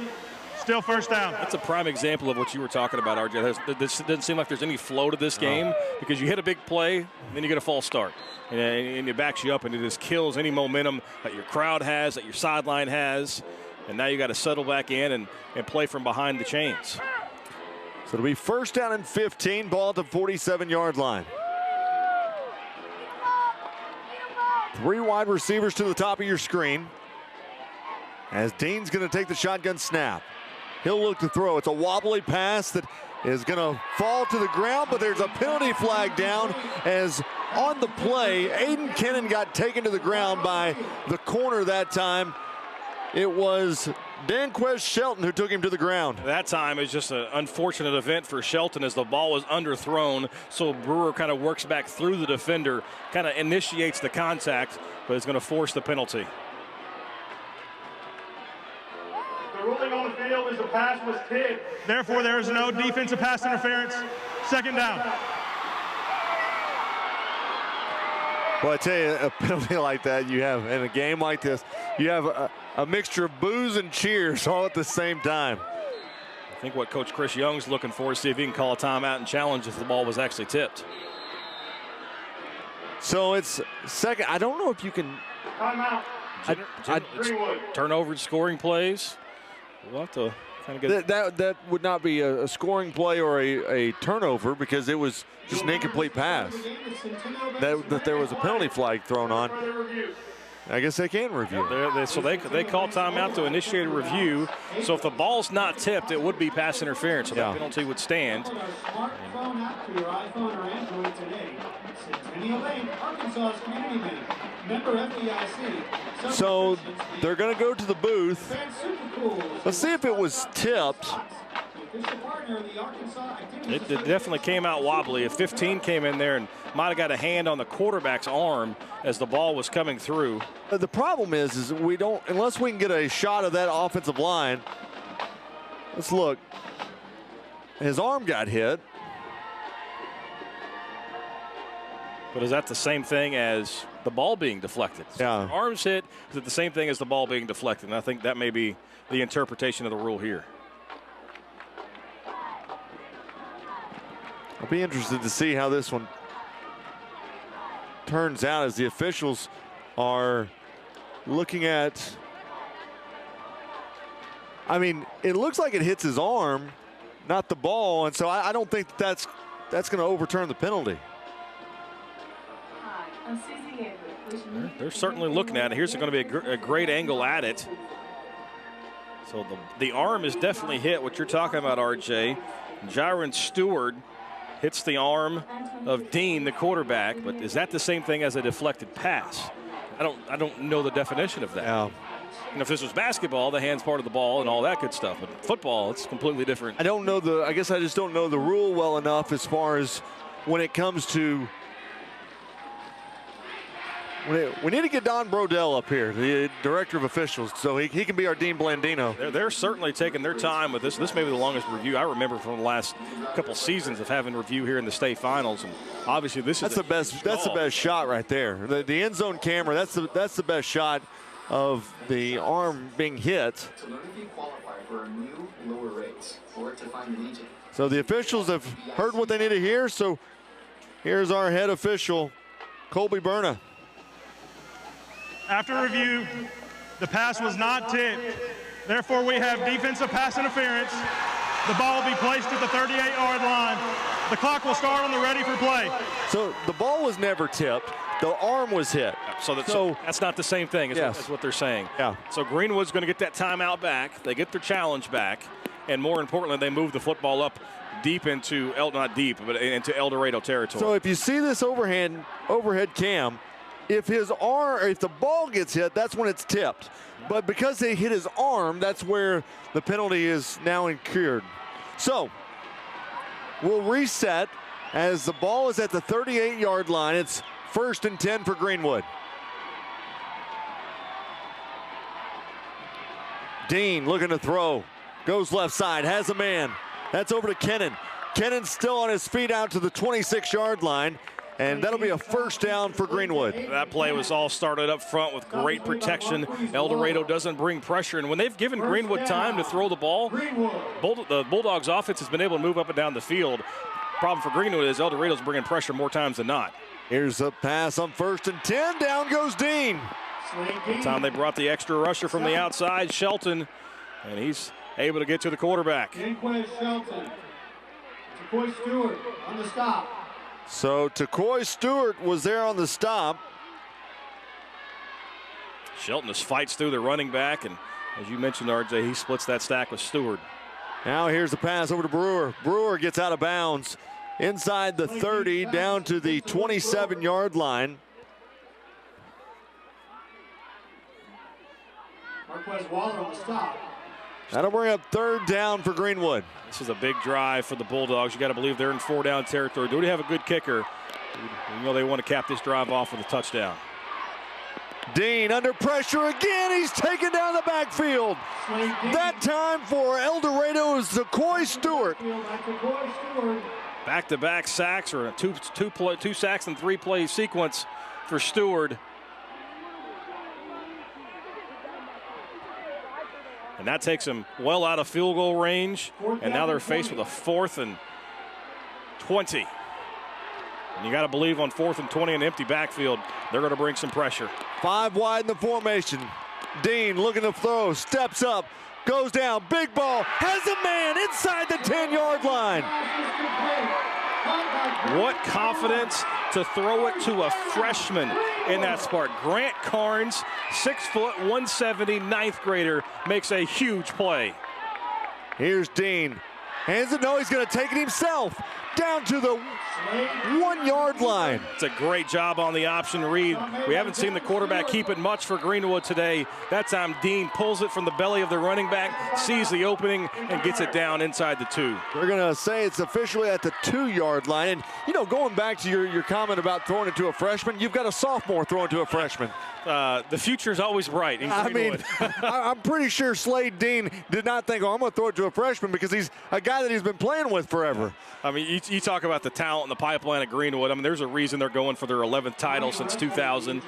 still first down. That's a prime example of what you were talking about, RJ. This doesn't seem like there's any flow to this game because you hit a big play, and then you get a false start. And it backs you up, and it just kills any momentum that your crowd has, that your sideline has. And now you got to settle back in and play from behind the chains. So it'll be first down and 15, ball at the 47-yard line. 3 wide receivers to the top of your screen. As Dean's going to take the shotgun snap. He'll look to throw. It's a wobbly pass that is going to fall to the ground, but there's a penalty flag down as on the play, Aiden Kennan got taken to the ground by the corner that time. It was Danquez Shelton who took him to the ground. That time is just an unfortunate event for Shelton as the ball was underthrown. So Brewer kind of works back through the defender, kind of initiates the contact, but is going to force the penalty. The ruling on the field is the pass was tipped. Therefore, there is no defensive pass interference. Second down. Well, I tell you, a penalty like that you have in a game like this, you have a mixture of boos and cheers all at the same time. I think what Coach Chris Young's looking for is see if he can call a timeout and challenge if the ball was actually tipped. So it's second. I don't know if you can. Timeout. Turnover scoring plays. We'll have to kind of get that would not be a scoring play or a turnover because it was just an incomplete pass. That there was a penalty flag thrown on. I guess they can review. So they call timeout to initiate a review. So if the ball's not tipped, it would be pass interference. So that penalty would stand. So they're going to go to the booth. Let's see if it was tipped. It definitely came out wobbly. If 15 came in there and might have got a hand on the quarterback's arm as the ball was coming through. The problem is we don't, unless we can get a shot of that offensive line. Let's look. His arm got hit. But is that the same thing as the ball being deflected? So yeah. Arms hit, is it the same thing as the ball being deflected? And I think that may be the interpretation of the rule here. I'll be interested to see how this one turns out as the officials are looking at. I mean, it looks like it hits his arm, not the ball, and so I don't think that's going to overturn the penalty. They're certainly looking at it. Here's going to be a great angle at it. So the arm is definitely hit. What you're talking about, RJ. Jaron Stewart hits the arm of Dean, the quarterback, but is that the same thing as a deflected pass? I don't know the definition of that. Yeah. And if this was basketball, the hand's part of the ball and all that good stuff. But football, it's completely different. I don't know I guess I just don't know the rule well enough as far as when it comes to. We need to get Don Brodell up here, the director of officials, so he can be our Dean Blandino. They're certainly taking their time with this. This may be the longest review I remember from the last couple seasons of having review here in the state finals. And obviously, that's the best shot right there. The end zone camera. That's the best shot of the arm being hit. To learn if you qualify for new lower rates or to find an agent. So the officials have heard what they need to hear. So here's our head official, Colby Berna. After review, the pass was not tipped. Therefore, we have defensive pass interference. The ball will be placed at the 38-yard line. The clock will start on the ready for play. So the ball was never tipped. The arm was hit. So that's not the same thing as what they're saying. Yeah. So Greenwood's going to get that timeout back. They get their challenge back. And more importantly, they move the football up deep into, not deep, but into El Dorado territory. So if you see this overhead cam, if the ball gets hit, that's when it's tipped. But because they hit his arm, that's where the penalty is now incurred. So we'll reset as the ball is at the 38-yard line. It's 1st and 10 for Greenwood. Dean looking to throw. Goes left side, has a man. That's over to Kennan. Kennan's still on his feet out to the 26-yard line, and that'll be a 1st down for Greenwood. That play was all started up front with great protection. El Dorado doesn't bring pressure, and when they've given Greenwood time to throw the ball, the Bulldogs offense has been able to move up and down the field. Problem for Greenwood is El Dorado's bringing pressure more times than not. Here's a pass on 1st and 10. Down goes Dean. By the time they brought the extra rusher from the outside, Shelton, and he's able to get to the quarterback. Shelton. Tacoy Stewart on the stop. So Tacoy Stewart was there on the stop. Shelton just fights through the running back, and as you mentioned, RJ, he splits that stack with Stewart. Now here's the pass over to Brewer. Brewer gets out of bounds inside the 30 down to the 27-yard line. Marquez Waller on the stop. That'll bring up 3rd down for Greenwood. This is a big drive for the Bulldogs. You got to believe they're in 4-down territory. Do they have a good kicker? You know they want to cap this drive off with a touchdown. Dean under pressure again. He's taken down the backfield. That time for El Dorado is Tacoy Stewart. Back-to-back sacks, or a two sacks and 3-play sequence for Stewart. And that takes them well out of field goal range. And now they're faced with a 4th and 20. And you got to believe on 4th and 20 in an empty backfield, they're going to bring some pressure. 5 wide in the formation. Dean looking to throw, steps up, goes down, big ball, has a man inside the 10-yard line. What confidence to throw it to a freshman in that spot. Grant Carnes, 6 foot, 170, 9th grader, makes a huge play. Here's Dean. Hands it, no, he's going to take it himself. Down to the 1-yard line. It's a great job on the option read. We haven't seen the quarterback keep it much for Greenwood today. That time Dean pulls it from the belly of the running back, sees the opening, and gets it down inside the 2. We're going to say it's officially at the 2-yard line. And, you know, going back to your comment about throwing it to a freshman, you've got a sophomore throwing to a freshman. The future's always bright in Greenwood. I mean, I'm pretty sure Slade Dean did not think, oh, I'm going to throw it to a freshman, because he's a guy that he's been playing with forever. I mean, you talk about the talent and the pipeline at Greenwood. I mean, there's a reason they're going for their 11th title since 2000.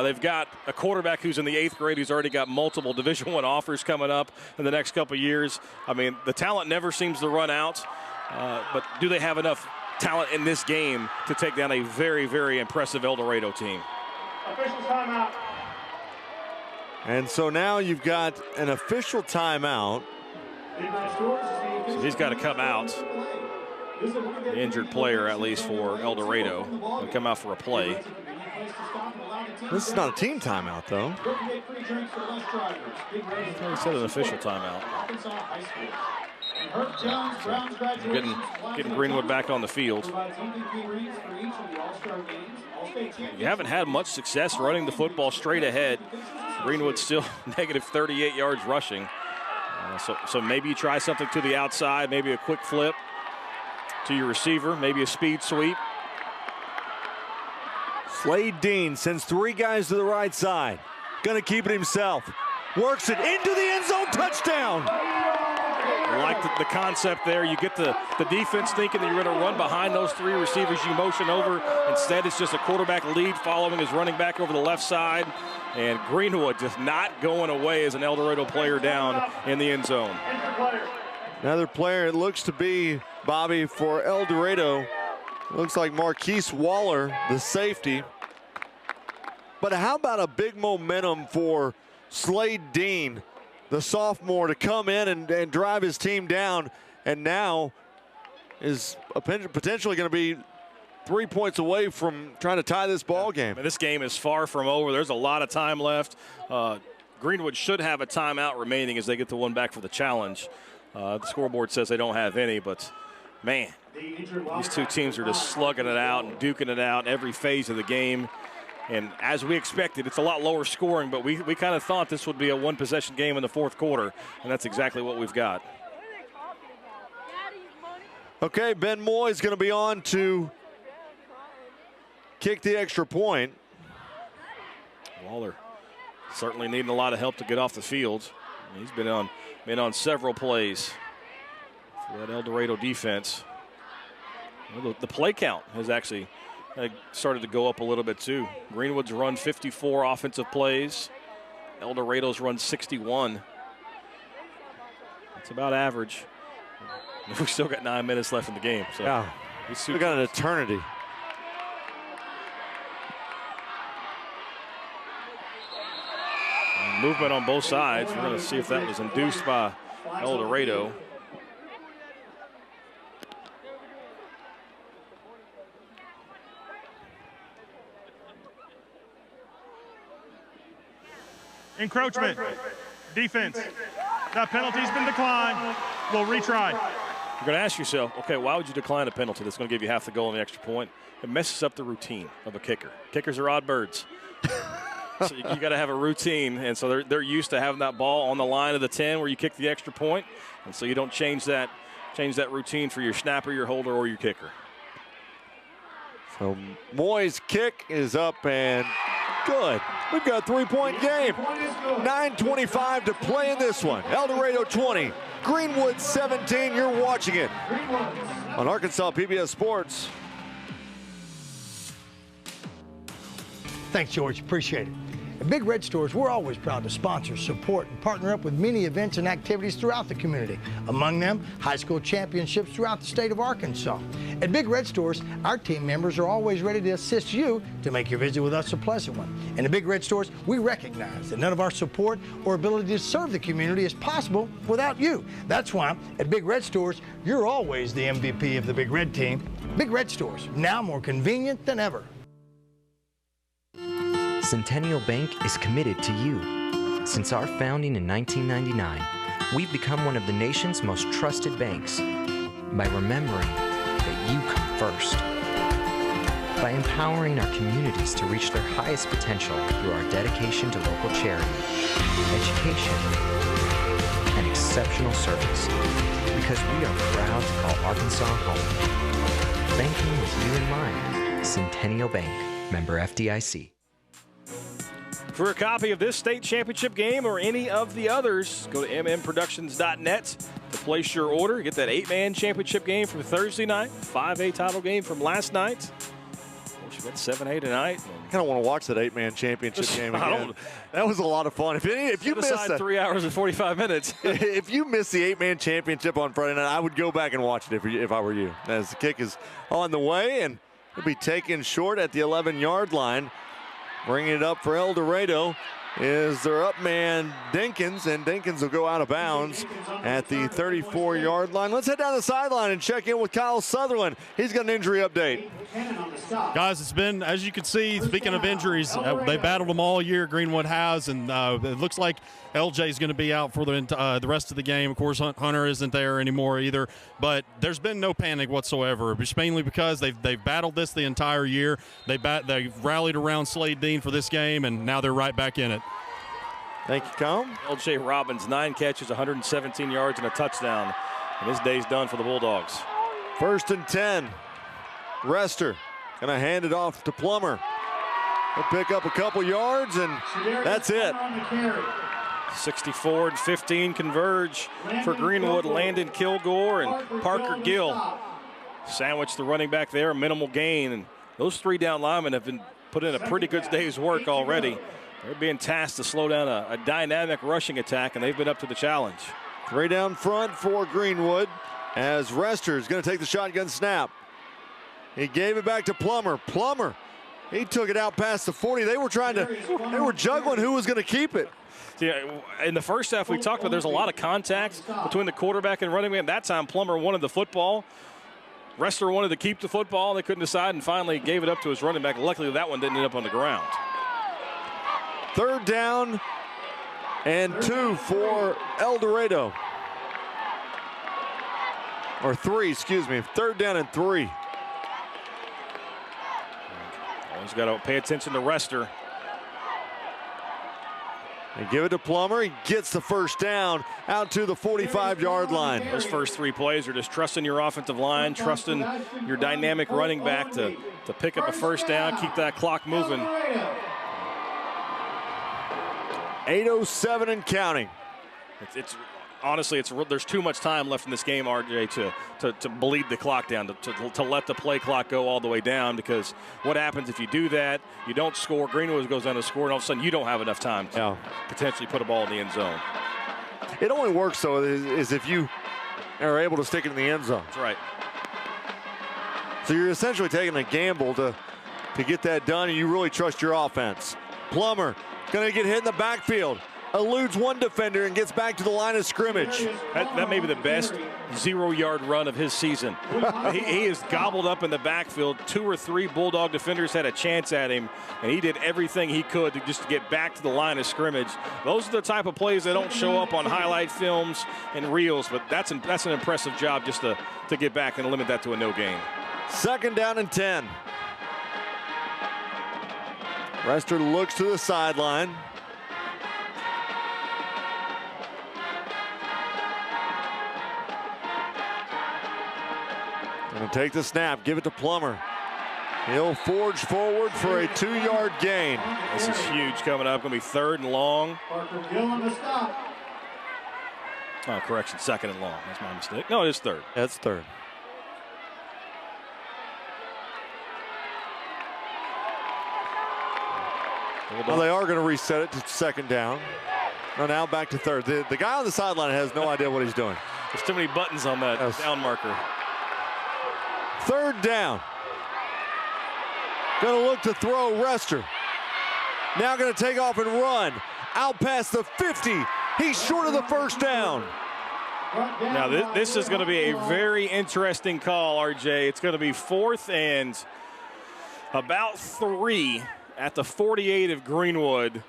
They've got a quarterback who's in the 8th grade who's already got multiple Division I offers coming up in the next couple of years. I mean, the talent never seems to run out, but do they have enough talent in this game to take down a very, very impressive El Dorado team? Official timeout. And so now you've got an official timeout. So he's got to come out. The injured player, at least for El Dorado, will come out for a play. This is not a team timeout, though. He said an official timeout. Getting Greenwood back on the field. You haven't had much success running the football straight ahead. Greenwood still negative 38 yards rushing. So maybe you try something to the outside, maybe a quick flip to your receiver, maybe a speed sweep. Slade Dean sends 3 guys to the right side. Gonna keep it himself. Works it into the end zone, touchdown. I like the concept there. You get the defense thinking that you're going to run behind those 3 receivers you motion over. Instead, it's just a quarterback lead following his running back over the left side. And Greenwood just not going away as an El Dorado player down in the end zone. Another player, it looks to be, Bobby, for El Dorado. Looks like Marquise Waller, the safety. But how about a big momentum for Slade Dean, the sophomore, to come in and drive his team down, and now is potentially going to be 3 points away from trying to tie this ball game. This game is far from over. There's a lot of time left. Greenwood should have a timeout remaining as they get the one back for the challenge. The scoreboard says they don't have any, but man, these 2 teams are just slugging it out and duking it out every phase of the game. And as we expected, it's a lot lower scoring, but we kind of thought this would be a one-possession game in the fourth quarter, and that's exactly what we've got. Okay, Ben Moy is going to be on to kick the extra point. Waller certainly needing a lot of help to get off the field. He's been on several plays for that El Dorado defense. Well, the play count has actually started to go up a little bit too. Greenwood's run 54 offensive plays. El Dorado's run 61. That's about average. We've still got 9 minutes left in the game. So yeah, we got an eternity. Movement on both sides. We're going to see if that was induced by El Dorado. Encroachment. Defense. That penalty's been declined. We'll retry. You're going to ask yourself, okay, why would you decline a penalty that's going to give you half the goal on the extra point? It messes up the routine of a kicker. Kickers are odd birds. So you got to have a routine, and so they're used to having that ball on the line of the 10 where you kick the extra point, and so you don't change that routine for your snapper, your holder, or your kicker. So Moy's kick is up and good. We've got a 3-point game. 9:25 to play in this one. El Dorado 20, Greenwood 17. You're watching it on Arkansas PBS Sports. Thanks, George. Appreciate it. At Big Red Stores, we're always proud to sponsor, support, and partner up with many events and activities throughout the community. Among them, high school championships throughout the state of Arkansas. At Big Red Stores, our team members are always ready to assist you to make your visit with us a pleasant one. And at Big Red Stores, we recognize that none of our support or ability to serve the community is possible without you. That's why at Big Red Stores, you're always the MVP of the Big Red team. Big Red Stores, now more convenient than ever. Centennial Bank is committed to you. Since our founding in 1999, we've become one of the nation's most trusted banks by remembering that you come first, by empowering our communities to reach their highest potential through our dedication to local charity, education, and exceptional service, because we are proud to call Arkansas home. Banking with you in mind. Centennial Bank, member FDIC. For a copy of this state championship game or any of the others, go to mmproductions.net to place your order. Get that 8-man championship game from Thursday night, 5A title game from last night. Of course, you got 7A tonight. I kind of want to watch that 8-man championship game again. That was a lot of fun. If you missed 3 hours and 45 minutes. If you missed the 8-man championship on Friday night, I would go back and watch it if I were you. As the kick is on the way, and it'll be taken short at the 11-yard line. Bringing it up for El Dorado is their up man, Dinkins, and Dinkins will go out of bounds at the 34-yard line. Let's head down the sideline and check in with Kyle Sutherland. He's got an injury update. Guys, it's been, as you can see, speaking of injuries, they battled them all year, Greenwood has, and it looks like LJ is going to be out for the rest of the game. Of course, Hunter isn't there anymore either, but there's been no panic whatsoever, mainly because they've battled this the entire year. They rallied around Slade Dean for this game, and now they're right back in it. Thank you, Colm. LJ Robbins, 9 catches, 117 yards, and a touchdown, and his day's done for the Bulldogs. 1st and 10. Rester going to hand it off to Plummer. He'll pick up a couple yards, and that's it. 64 and 15 converge for Greenwood. Landon Kilgore and Parker Gill sandwich the running back there, minimal gain. And those 3 down linemen have been put in a pretty good day's work already. They're being tasked to slow down a dynamic rushing attack, and they've been up to the challenge. 3 down front for Greenwood as Rester is going to take the shotgun snap. He gave it back to Plummer. Plummer, he took it out past the 40. They were juggling who was going to keep it. Yeah, in the first half we talked about there's a lot of contact between the quarterback and running back. That time Plummer wanted the football. Rester wanted to keep the football. They couldn't decide and finally gave it up to his running back. Luckily that one didn't end up on the ground. 3rd down and 2 for El Dorado. Or 3, excuse me. 3rd down and 3. He's got to pay attention to Rester. They give it to Plummer. He gets the first down out to the 45-yard line. Those first 3 plays are just trusting your offensive line, trusting your dynamic running back to pick up a first down, keep that clock moving. 8:07 and counting. Honestly, there's too much time left in this game, RJ, to bleed the clock down, to let the play clock go all the way down, because what happens if you do that, you don't score, Greenwood goes down to score, and all of a sudden you don't have enough time to potentially put a ball in the end zone. It only works, though, is if you are able to stick it in the end zone. That's right. So you're essentially taking a gamble to get that done, and you really trust your offense. Plummer going to get hit in the backfield. Eludes one defender and gets back to the line of scrimmage. That may be the best 0-yard run of his season. he is gobbled up in the backfield. 2 or 3 Bulldog defenders had a chance at him, and he did everything he could to get back to the line of scrimmage. Those are the type of plays that don't show up on highlight films and reels, but that's an impressive job just to get back and limit that to a no gain. 2nd down and 10. Rester looks to the sideline. Going to take the snap, give it to Plummer. He'll forge forward for a 2-yard gain. This is huge coming up. Going to be 3rd and long. Oh, correction, 2nd and long. That's my mistake. No, it is 3rd. That's 3rd. Well, they are going to reset it to 2nd down. No, now back to 3rd. The guy on the sideline has no idea what he's doing. There's too many buttons on that down marker. 3rd down. Going to look to throw Rester. Now going to take off and run. Out past the 50. He's short of the first down. Now this is going to be a very interesting call, RJ. It's going to be 4th and about 3 at the 48 of Greenwood.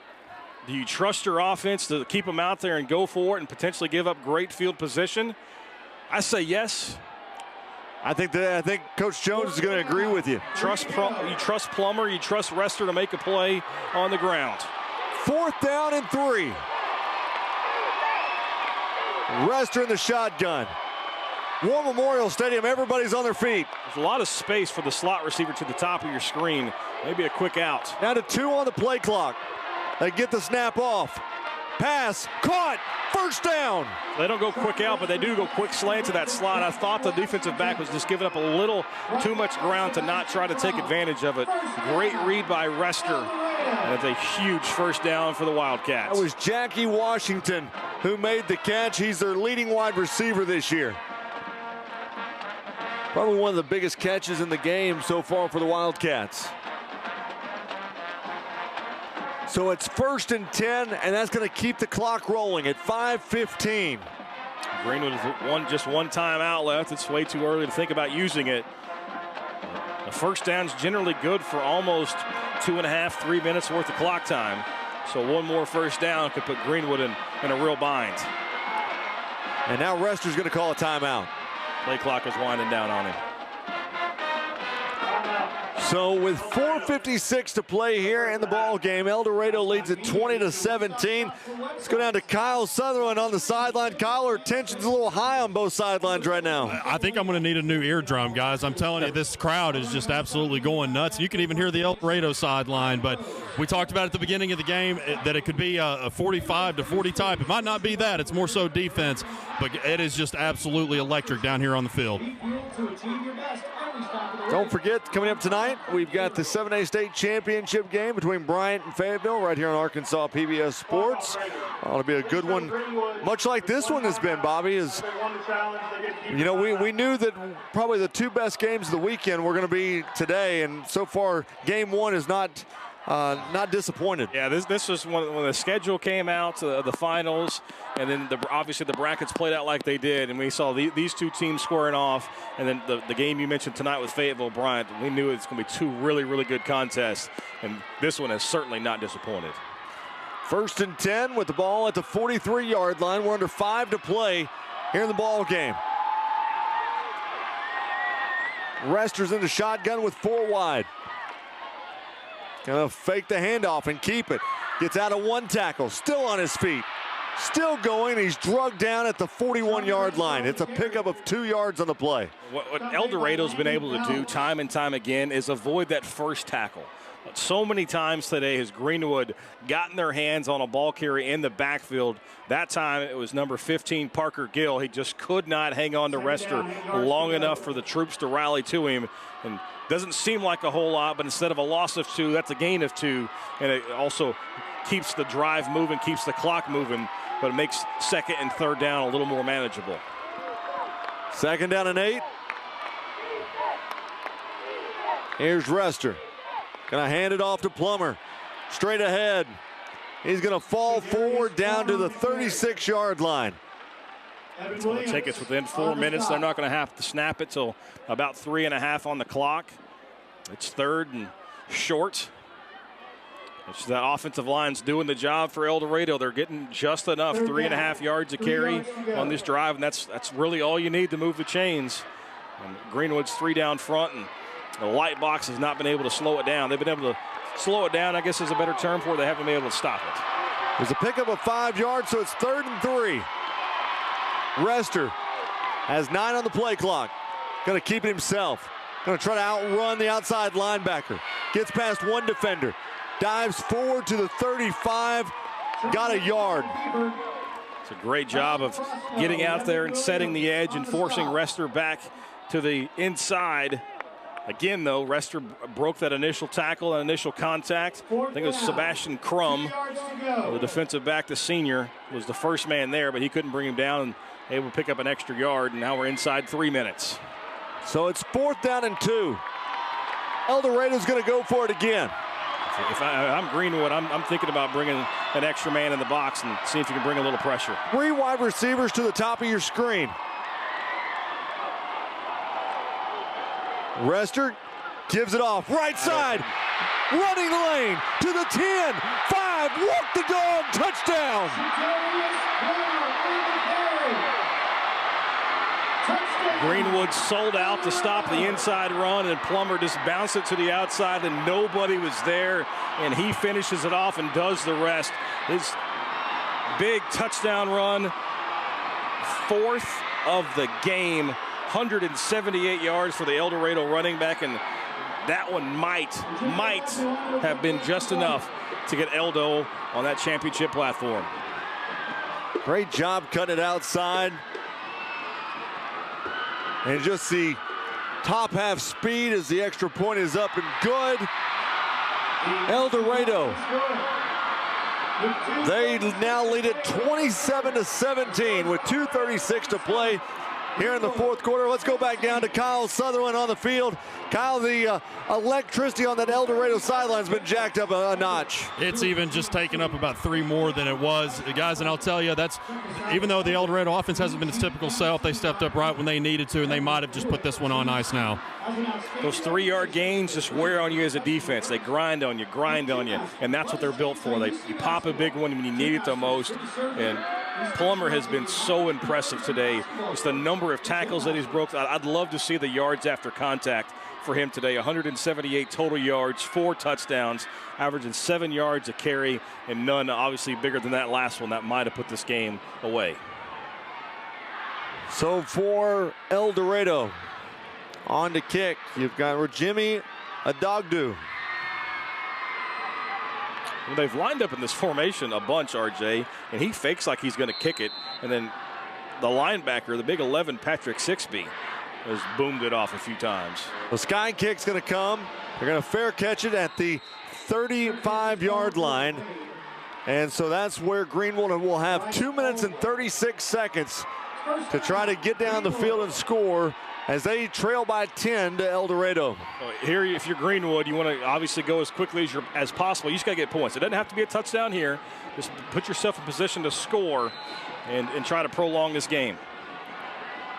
Do you trust your offense to keep them out there and go for it and potentially give up great field position? I say yes. I think Coach Jones is going to agree with you. You trust Plummer, you trust Rester to make a play on the ground. 4th down and 3. Rester in the shotgun. War Memorial Stadium, everybody's on their feet. There's a lot of space for the slot receiver to the top of your screen. Maybe a quick out. Now to 2 on the play clock. They get the snap off. Pass, caught, 1st down. They don't go quick out, but they do go quick slant to that slot. I thought the defensive back was just giving up a little too much ground to not try to take advantage of it. Great read by Rester. And it's a huge 1st down for the Wildcats. That was Jackie Washington who made the catch. He's their leading wide receiver this year. Probably one of the biggest catches in the game so far for the Wildcats. So it's 1st and 10, and that's going to keep the clock rolling at 5:15. Greenwood has just one timeout left. It's way too early to think about using it. The 1st down's generally good for almost 2.5, 3 minutes worth of clock time. So one more 1st down could put Greenwood in a real bind. And now Rester's going to call a timeout. Play clock is winding down on him. So with 4:56 to play here in the ball game, El Dorado leads at 20-17. Let's go down to Kyle Sutherland on the sideline. Kyle, our tension's a little high on both sidelines right now. I think I'm going to need a new eardrum, guys. I'm telling you, this crowd is just absolutely going nuts. You can even hear the El Dorado sideline, but we talked about at the beginning of the game that it could be a 45-40 type. It might not be that. It's more so defense, but it is just absolutely electric down here on the field. Don't forget, coming up tonight, we've got the 7A state championship game between Bryant and Fayetteville right here on Arkansas PBS Sports. Ought to be a good one, much like this one has been, Bobby. You know, we knew that probably the 2 best games of the weekend were going to be today, and so far, game 1 is not disappointed. Yeah, this was when the schedule came out, the finals, and then obviously the brackets played out like they did, and we saw these 2 teams squaring off, and then the game you mentioned tonight with Fayetteville Bryant, we knew it's going to be 2 really, really good contests, and this one has certainly not disappointed. 1st and 10 with the ball at the 43-yard line. We're under 5 to play here in the ball game. Rester's in the shotgun with 4 wide. Gonna fake the handoff and keep it. Gets out of one tackle, still on his feet. Still going, he's drugged down at the 41-yard line. It's a pickup of 2 yards on the play. What El Dorado's been able to do time and time again is avoid that first tackle. So many times today has Greenwood gotten their hands on a ball carrier in the backfield. That time it was number 15, Parker Gill. He just could not hang on to Rester long enough for the troops to rally to him. And doesn't seem like a whole lot, but instead of a loss of 2, that's a gain of 2. And it also keeps the drive moving, keeps the clock moving, but it makes second and third down a little more manageable. 2nd down and 8. Here's Rester. Gonna hand it off to Plummer. Straight ahead. He's gonna fall forward down to the 36-yard line. It's going to take us within 4 minutes. They're not going to have to snap it till about 3.5 on the clock. It's 3rd and short. It's that offensive line's doing the job for El Dorado. They're getting just enough, 3.5 yards a carry on this drive, and that's really all you need to move the chains. And Greenwood's 3 down front, and the light box has not been able to slow it down. They've been able to slow it down, I guess is a better term for it. They haven't been able to stop it. There's a pickup of 5 yards, so it's 3rd and 3. Rester has 9 on the play clock. Going to keep it himself. Going to try to outrun the outside linebacker. Gets past one defender. Dives forward to the 35. Got a yard. It's a great job of getting out there and setting the edge and forcing Rester back to the inside. Again, though, Rester broke that initial tackle, that initial contact. I think it was Sebastian Crum, the defensive back, the senior, was the first man there, but he couldn't bring him down and able to pick up an extra yard, and now we're inside 3 minutes. So it's 4th down and 2. El Dorado's going to go for it again. If I'm Greenwood, I'm thinking about bringing an extra man in the box and see if you can bring a little pressure. 3 wide receivers to the top of your screen. Rester gives it off. Right side. Running lane to the 10. 5. Walk the dog. Touchdown. Greenwood sold out to stop the inside run, and Plummer just bounced it to the outside, and nobody was there, and he finishes it off and does the rest. His big touchdown run, 4th of the game, 178 yards for the El Dorado running back, and that one might have been just enough to get Eldo on that championship platform. Great job cutting it outside. And just the top half speed as the extra point is up and good. El Dorado, they now lead it 27-17 with 2:36 to play here in the 4th quarter. Let's go back down to Kyle Sutherland on the field. Kyle, the electricity on that El Dorado sideline has been jacked up a notch. It's even just taken up about 3 more than it was. Guys, and I'll tell you, that's even though the El Dorado offense hasn't been its typical self, they stepped up right when they needed to, and they might have just put this one on ice now. Those 3-yard gains just wear on you as a defense. They grind on you, and that's what they're built for. You pop a big one when you need it the most, and Plummer has been so impressive today. Just the number of tackles that he's broke. I'd love to see the yards after contact for him today. 178 total yards, 4 touchdowns, averaging 7 yards a carry, and none obviously bigger than that last one that might have put this game away. So for El Dorado, on to kick, you've got Jimmy Adogdu. Well, they've lined up in this formation a bunch, RJ, and he fakes like he's going to kick it, and then the linebacker, the big 11, Patrick Sixby, has boomed it off a few times. The sky kick's going to come. They're going to fair catch it at the 35-yard line. And so that's where Greenwood will have 2 minutes and 36 seconds to try to get down the field and score as they trail by 10 to El Dorado. Here, if you're Greenwood, you want to obviously go as quickly as possible. You just got to get points. It doesn't have to be a touchdown here. Just put yourself in position to score and try to prolong this game.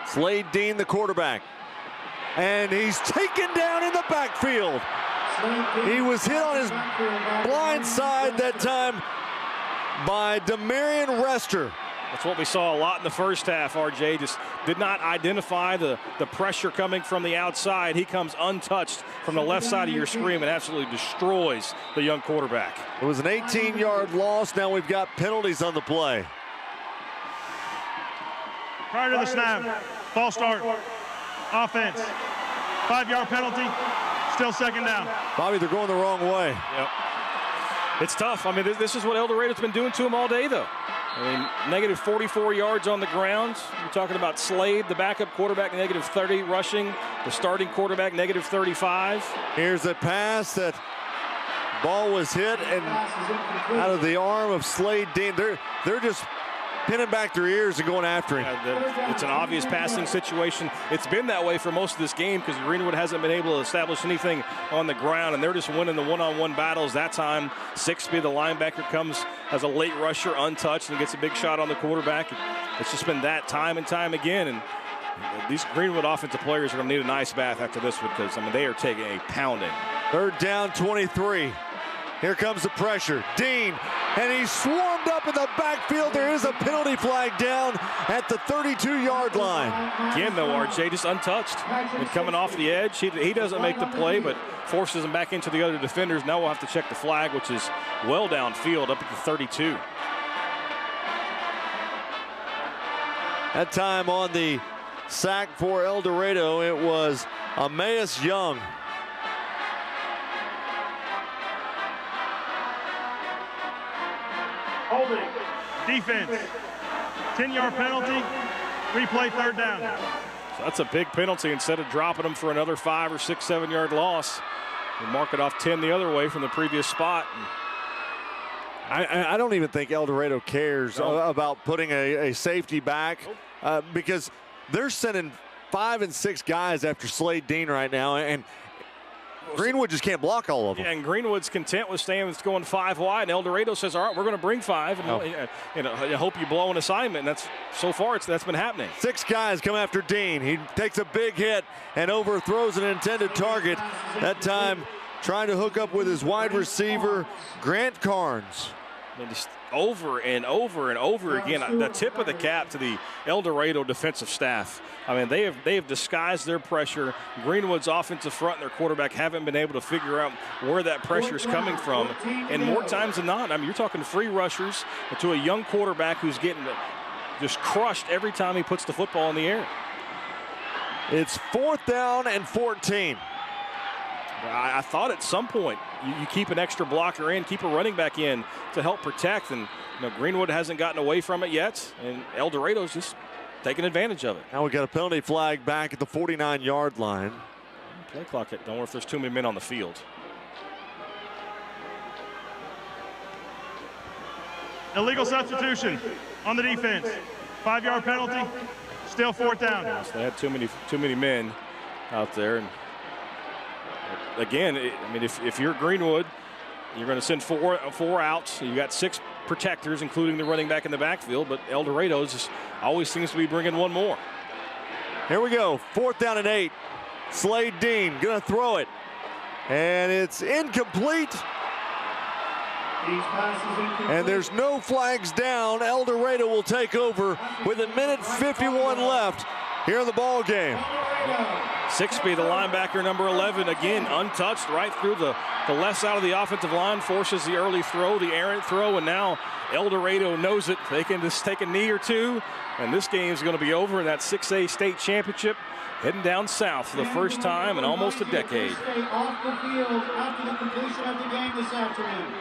Slade Dean, the quarterback. And he's taken down in the backfield. He was hit on his blind side that time by Demarion Rester. That's what we saw a lot in the first half, RJ. Just did not identify the pressure coming from the outside. He comes untouched from the left side of your screen and absolutely destroys the young quarterback. It was an 18-yard loss. Now we've got penalties on the play. Prior to the snap, false start, offense, 5-yard penalty, still second down. Bobby, they're going the wrong way. Yep. It's tough. I mean, this is what El Dorado's been doing to him all day, though. I mean, negative 44 yards on the ground. You're talking about Slade, the backup quarterback, negative 30 rushing. The starting quarterback, negative 35. Here's a pass. That ball was hit and out of the arm of Slade Dean. They're just pinning back their ears and going after him. Yeah, it's an obvious passing situation. It's been that way for most of this game because Greenwood hasn't been able to establish anything on the ground, and they're just winning the one-on-one battles. That time, Sixby, the linebacker, comes as a late rusher, untouched, and gets a big shot on the quarterback. It's just been that time and time again, and these Greenwood offensive players are going to need a nice bath after this one because, I mean, they are taking a pounding. Third down, 23. Here comes the pressure. Dean, and he's swarmed up in the backfield. There is a penalty flag down at the 32-yard line. Again, though, RJ just untouched. And coming off the edge, he doesn't make the play, but forces him back into the other defenders. Now we'll have to check the flag, which is well downfield up at the 32. That time on the sack for El Dorado, it was Emmaus Young. Holding. Defense. 10-yard penalty. Replay third down. So that's a big penalty. Instead of dropping them for another 5 or 6, 7-yard loss, we mark it off 10 the other way from the previous spot. I don't even think El Dorado cares about putting a safety back because they're sending 5 and 6 guys after Slade Dean right now, and Greenwood just can't block all of them. Yeah, and Greenwood's content with staying with going 5 wide, and El Dorado says, all right, we're going to bring 5, and I hope you blow an assignment, and that's so far that's been happening. 6 guys come after Dean. He takes a big hit and overthrows an intended target. That time trying to hook up with his wide receiver, Grant Carnes. And just over and over and over again, the tip of the cap to the El Dorado defensive staff. I mean, they have disguised their pressure. Greenwood's offensive front and their quarterback haven't been able to figure out where that pressure is coming from. And more times than not, I mean, you're talking free rushers to a young quarterback who's getting just crushed every time he puts the football in the air. It's 4th down and 14. I thought at some point you keep an extra blocker in, keep a running back in to help protect, and Greenwood hasn't gotten away from it yet, and El Dorado's just taking advantage of it. Now we got a penalty flag back at the 49-yard line. Play clock it. Don't worry if there's too many men on the field. Illegal substitution on the defense. 5-yard penalty. Still 4th down. So they had too many men out there, and again, I mean, if you're Greenwood, you're going to send four outs. You got 6 protectors, including the running back in the backfield, but El Dorado just always seems to be bringing one more. Here we go, 4th down and 8. Slade Dean going to throw it, and it's incomplete. And there's no flags down. El Dorado will take over with 1:51 left here in the ball game. Sixby, the linebacker, number 11, again untouched right through the left side of the offensive line, forces the early throw, the errant throw, and now El Dorado knows it. They can just take a knee or two, and this game is going to be over in that 6A state championship, heading down south for the first time in almost a decade. Off the field after the completion of the game this afternoon.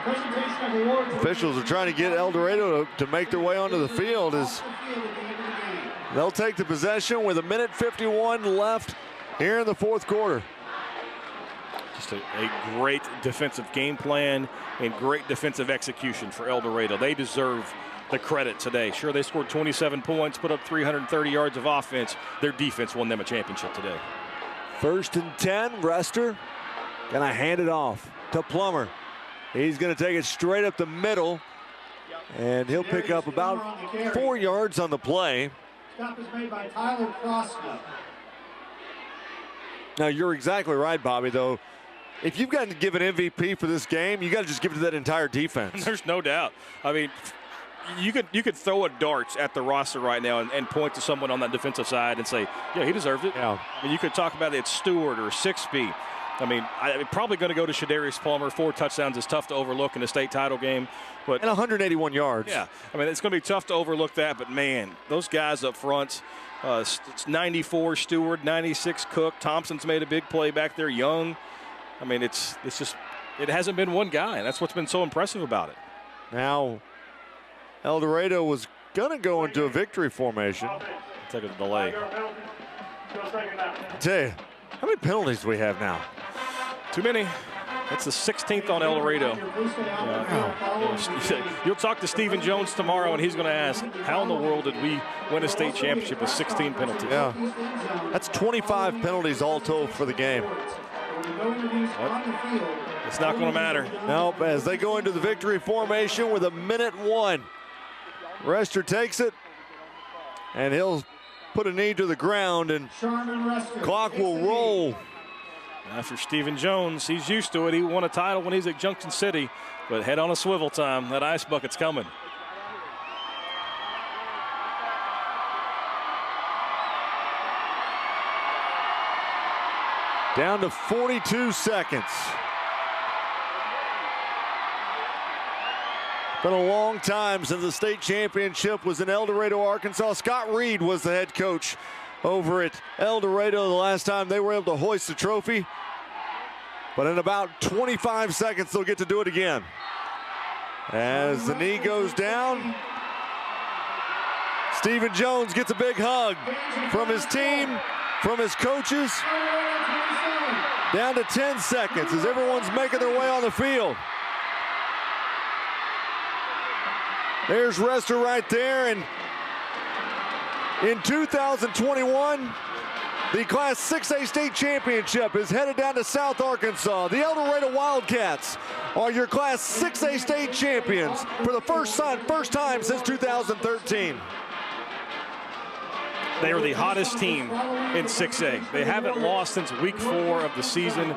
Presentation of awards. Officials are trying to get El Dorado to make their way onto the field as they'll take the possession with 1:51 left here in the 4th quarter. Just a great defensive game plan and great defensive execution for El Dorado. They deserve the credit today. Sure, they scored 27 points, put up 330 yards of offense. Their defense won them a championship today. 1st and 10, Rester gonna hand it off to Plummer. He's gonna take it straight up the middle, and he'll pick up about 4 yards on the play. Stop is made by Tyler Crossman. Now, you're exactly right, Bobby, though. If you've got to give an MVP for this game, you got to just give it to that entire defense. There's no doubt. I mean, you could throw a dart at the roster right now and point to someone on that defensive side and say, yeah, he deserved it. Yeah. I mean, you could talk about it, Stewart or Sixby. I mean, I'm probably going to go to Shadarius Palmer. 4 touchdowns is tough to overlook in a state title game. But and 181 yards. Yeah, I mean, it's going to be tough to overlook that. But, man, those guys up front, 94 Stewart, 96 Cook. Thompson's made a big play back there, Young. I mean, it's just it hasn't been one guy, and that's what's been so impressive about it. Now, El Dorado was going to go into a victory formation. Take a delay. I tell you, how many penalties do we have now? Too many. It's the 16th on El Dorado. You'll talk to Stephen Jones tomorrow, and he's going to ask, how in the world did we win a state championship with 16 penalties? Yeah, that's 25 penalties all told for the game. It's not going to matter. Nope, as they go into the victory formation with 1:01. Rester takes it, and he'll put a knee to the ground, and clock will roll. After Stephen Jones, he's used to it. He won a title when he's at Junction City, but head on a swivel time. That ice bucket's coming. Down to 42 seconds. Been a long time since the state championship was in El Dorado, Arkansas. Scott Reed was the head coach over at El Dorado the last time they were able to hoist the trophy. But in about 25 seconds, they'll get to do it again. As the knee goes down, Stephen Jones gets a big hug from his team, from his coaches. Down to 10 seconds as everyone's making their way on the field. There's Rester right there, and in 2021, the Class 6A state championship is headed down to South Arkansas. The El Dorado Wildcats are your Class 6A state champions for the first time since 2013. They are the hottest team in 6A. They haven't lost since week 4 of the season,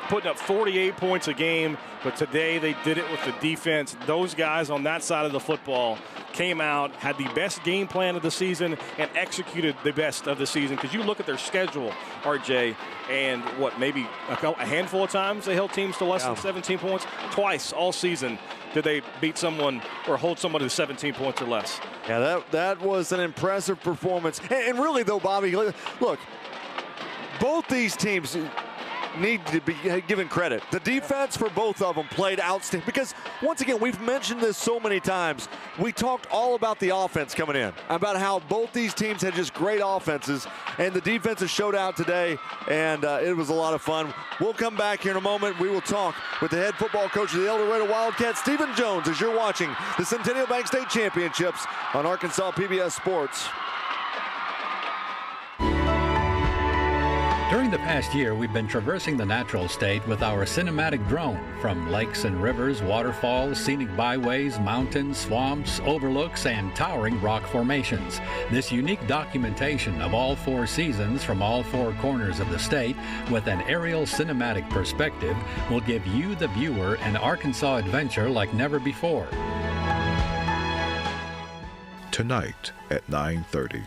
putting up 48 points a game, but today they did it with the defense. Those guys on that side of the football came out, had the best game plan of the season, and executed the best of the season. Because you look at their schedule, RJ, and maybe a handful of times they held teams to less than 17 points. Twice all season did they beat someone or hold someone to 17 points or less. Yeah, that was an impressive performance. And really, though, Bobby, look, both these teams need to be given credit. The defense for both of them played outstanding, because once again, we've mentioned this so many times. We talked all about the offense coming in, about how both these teams had just great offenses, and the defenses showed out today, and it was a lot of fun. We'll come back here in a moment. We will talk with the head football coach of the El Dorado Wildcats, Stephen Jones, as you're watching the Centennial Bank State Championships on Arkansas PBS Sports. During the past year, we've been traversing the natural state with our cinematic drone, from lakes and rivers, waterfalls, scenic byways, mountains, swamps, overlooks, and towering rock formations. This unique documentation of all 4 seasons from all 4 corners of the state with an aerial cinematic perspective will give you, the viewer, an Arkansas adventure like never before. Tonight at 9:30.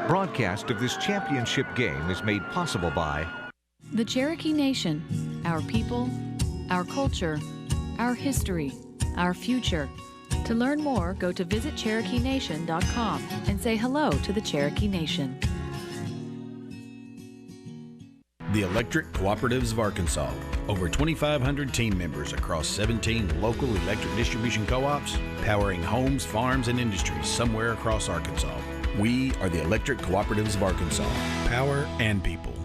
Broadcast of this championship game is made possible by the Cherokee Nation, our people, our culture, our history, our future. To learn more, go to visitcherokeenation.com and say hello to the Cherokee Nation. The Electric Cooperatives of Arkansas. Over 2,500 team members across 17 local electric distribution co-ops, powering homes, farms, and industries somewhere across Arkansas. We are the Electric Cooperatives of Arkansas. Power and people.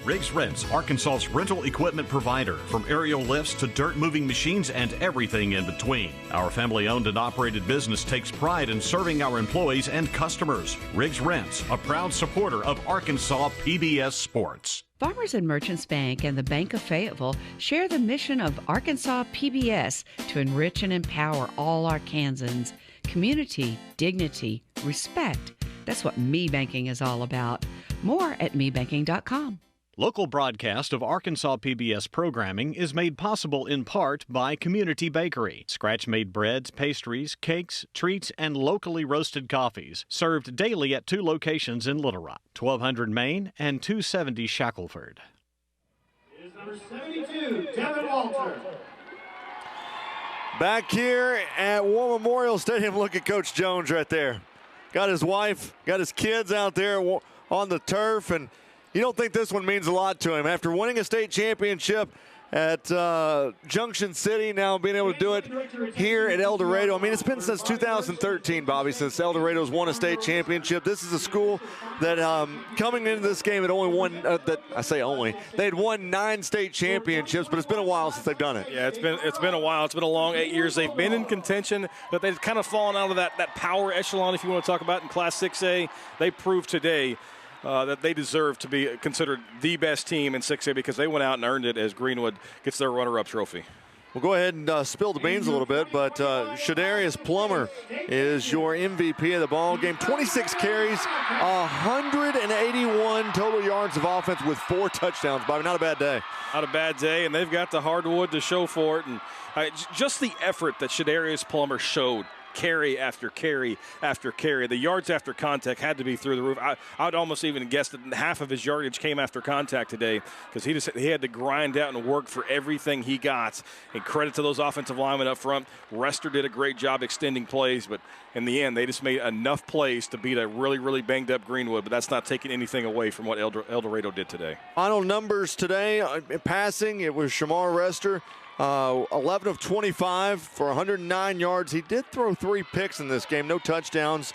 Riggs Rents, Arkansas's rental equipment provider, from aerial lifts to dirt moving machines and everything in between. Our family-owned and operated business takes pride in serving our employees and customers. Riggs Rents, a proud supporter of Arkansas PBS Sports. Farmers and Merchants Bank and the Bank of Fayetteville share the mission of Arkansas PBS to enrich and empower all Arkansans. Community, dignity, respect. That's what me banking is all about. More at mebanking.com. Local broadcast of Arkansas PBS programming is made possible in part by Community Bakery. Scratch-made breads, pastries, cakes, treats, and locally roasted coffees. Served daily at 2 locations in Little Rock, 1200 Main and 270 Shackelford. Is number 72, Devin Walter. Back here at War Memorial Stadium, look at Coach Jones right there. Got his wife, got his kids out there on the turf, and you don't think this one means a lot to him. After winning a state championship at Junction City, now being able to do it here at El Dorado. I mean, it's been since 2013, Bobby, since El Dorado's won a state championship. This is a school that coming into this game had only won, they had won 9 state championships, but it's been a while since they've done it. Yeah, it's been a while. It's been a long 8 years. They've been in contention, but they've kind of fallen out of that power echelon, if you want to talk about, in Class 6A. They proved today that they deserve to be considered the best team in 6A because they went out and earned it as Greenwood gets their runner-up trophy. We'll go ahead and spill the beans a little bit, but Shadarius Plummer is your MVP of the ball game. 26 carries, 181 total yards of offense with 4 touchdowns. Bobby, not a bad day. Not a bad day, and they've got the hardwood to show for it. And just the effort that Shadarius Plummer showed. Carry after carry after carry. The yards after contact had to be through the roof. I would almost even guess that half of his yardage came after contact today because he had to grind out and work for everything he got. And credit to those offensive linemen up front. Rester did a great job extending plays, but in the end, they just made enough plays to beat a really, really banged-up Greenwood, but that's not taking anything away from what El Dorado did today. Final numbers today, passing, it was Shamar Rester. 11 of 25 for 109 yards. He did throw 3 picks in this game, no touchdowns.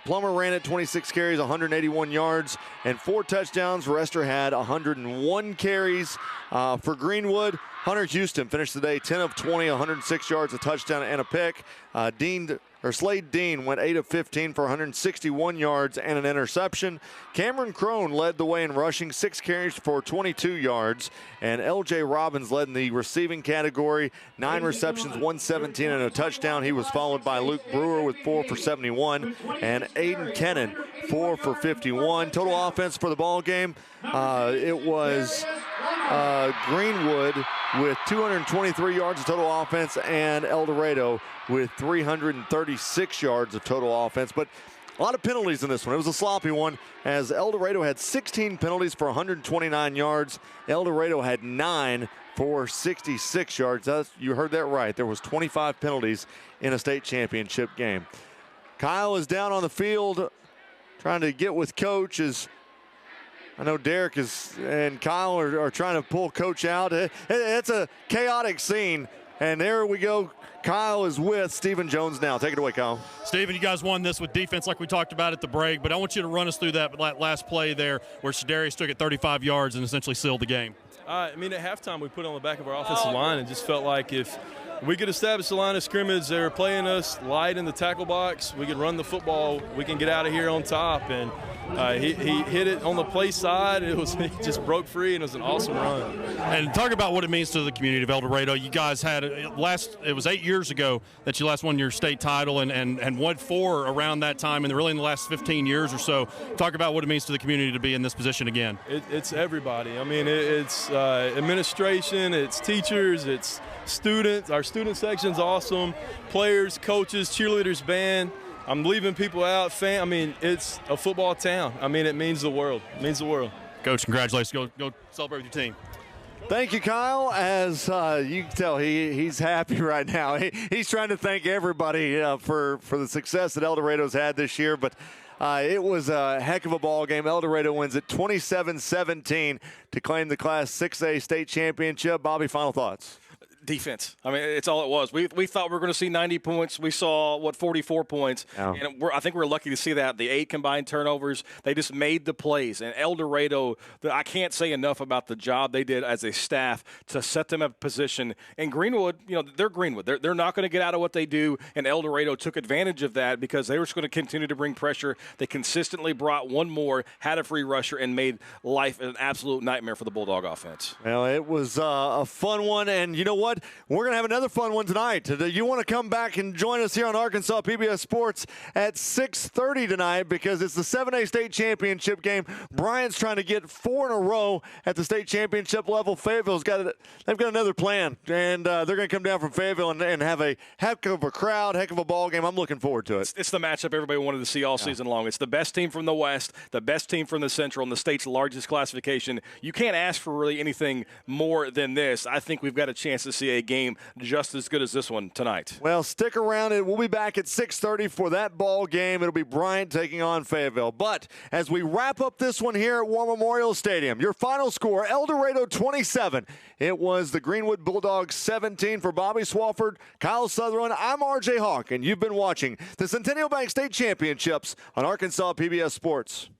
Plummer ran at 26 carries, 181 yards, and 4 touchdowns. Rester had 101 carries for Greenwood. Hunter Houston finished the day 10 of 20, 106 yards, a touchdown, and a pick. Slade Dean went 8 of 15 for 161 yards and an interception. Cameron Crone led the way in rushing, 6 carries for 22 yards. And L.J. Robbins led in the receiving category, 9 receptions, 117 and a touchdown. He was followed by Luke Brewer with 4 for 71 and Aiden Kennan 4 for 51. Total offense for the ball game, it was Greenwood with 223 yards of total offense and El Dorado with 336 yards of total offense. But a lot of penalties in this one. It was a sloppy one as El Dorado had 16 penalties for 129 yards. El Dorado had 9 for 66 yards. You heard that right. There was 25 penalties in a state championship game. Kyle is down on the field trying to get with Coach as I know Derek and Kyle are trying to pull Coach out. It's a chaotic scene. And there we go. Kyle is with Stephen Jones now. Take it away, Kyle. Stephen, you guys won this with defense like we talked about at the break, but I want you to run us through that last play there where Shadarius took it 35 yards and essentially sealed the game. I mean, at halftime, we put on the back of our offensive line and just felt like if we could establish the line of scrimmage, they were playing us light in the tackle box, we could run the football, we can get out of here on top. And he hit it on the play side. He just broke free, and it was an awesome run. And talk about what it means to the community of El Dorado. You guys had it was 8 years ago that you last won your state title and won 4 around that time, and really in the last 15 years or so. Talk about what it means to the community to be in this position again. It's everybody. I mean, it's administration, it's teachers, it's students. Our student section's awesome. Players, coaches, cheerleaders, band. I'm leaving people out. I mean, it's a football town. I mean, it means the world. It means the world. Coach, congratulations. Go celebrate with your team. Thank you, Kyle. As you can tell, he's happy right now. He's trying to thank everybody for the success that El Dorado's had this year. But it was a heck of a ball game. El Dorado wins it 27-17 to claim the Class 6A state championship. Bobby, final thoughts? Defense. I mean, it's all it was. We thought we were going to see 90 points. We saw, 44 points. Oh. And I think we're lucky to see that. The 8 combined turnovers, they just made the plays. And El Dorado, I can't say enough about the job they did as a staff to set them up in position. And Greenwood, they're Greenwood. They're not going to get out of what they do. And El Dorado took advantage of that because they were just going to continue to bring pressure. They consistently brought one more, had a free rusher, and made life an absolute nightmare for the Bulldog offense. Well, it was a fun one. And you know what? what? We're going to have another fun one tonight. You want to come back and join us here on Arkansas PBS Sports at 6:30 tonight because it's the 7A state championship game. Bryant's trying to get 4 in a row at the state championship level. Fayetteville's they've got another plan, and they're going to come down from Fayetteville and have a heck of a crowd, heck of a ball game. I'm looking forward to it. It's the matchup everybody wanted to see all season long. It's the best team from the West, the best team from the Central, and the state's largest classification. You can't ask for really anything more than this. I think we've got a chance to see a game just as good as this one tonight. Well, stick around. We'll be back at 6:30 for that ball game. It'll be Bryant taking on Fayetteville. But as we wrap up this one here at War Memorial Stadium, your final score, El Dorado 27. It was the Greenwood Bulldogs 17 for Bobby Swafford, Kyle Sutherland. I'm RJ Hawk, and you've been watching the Centennial Bank State Championships on Arkansas PBS Sports.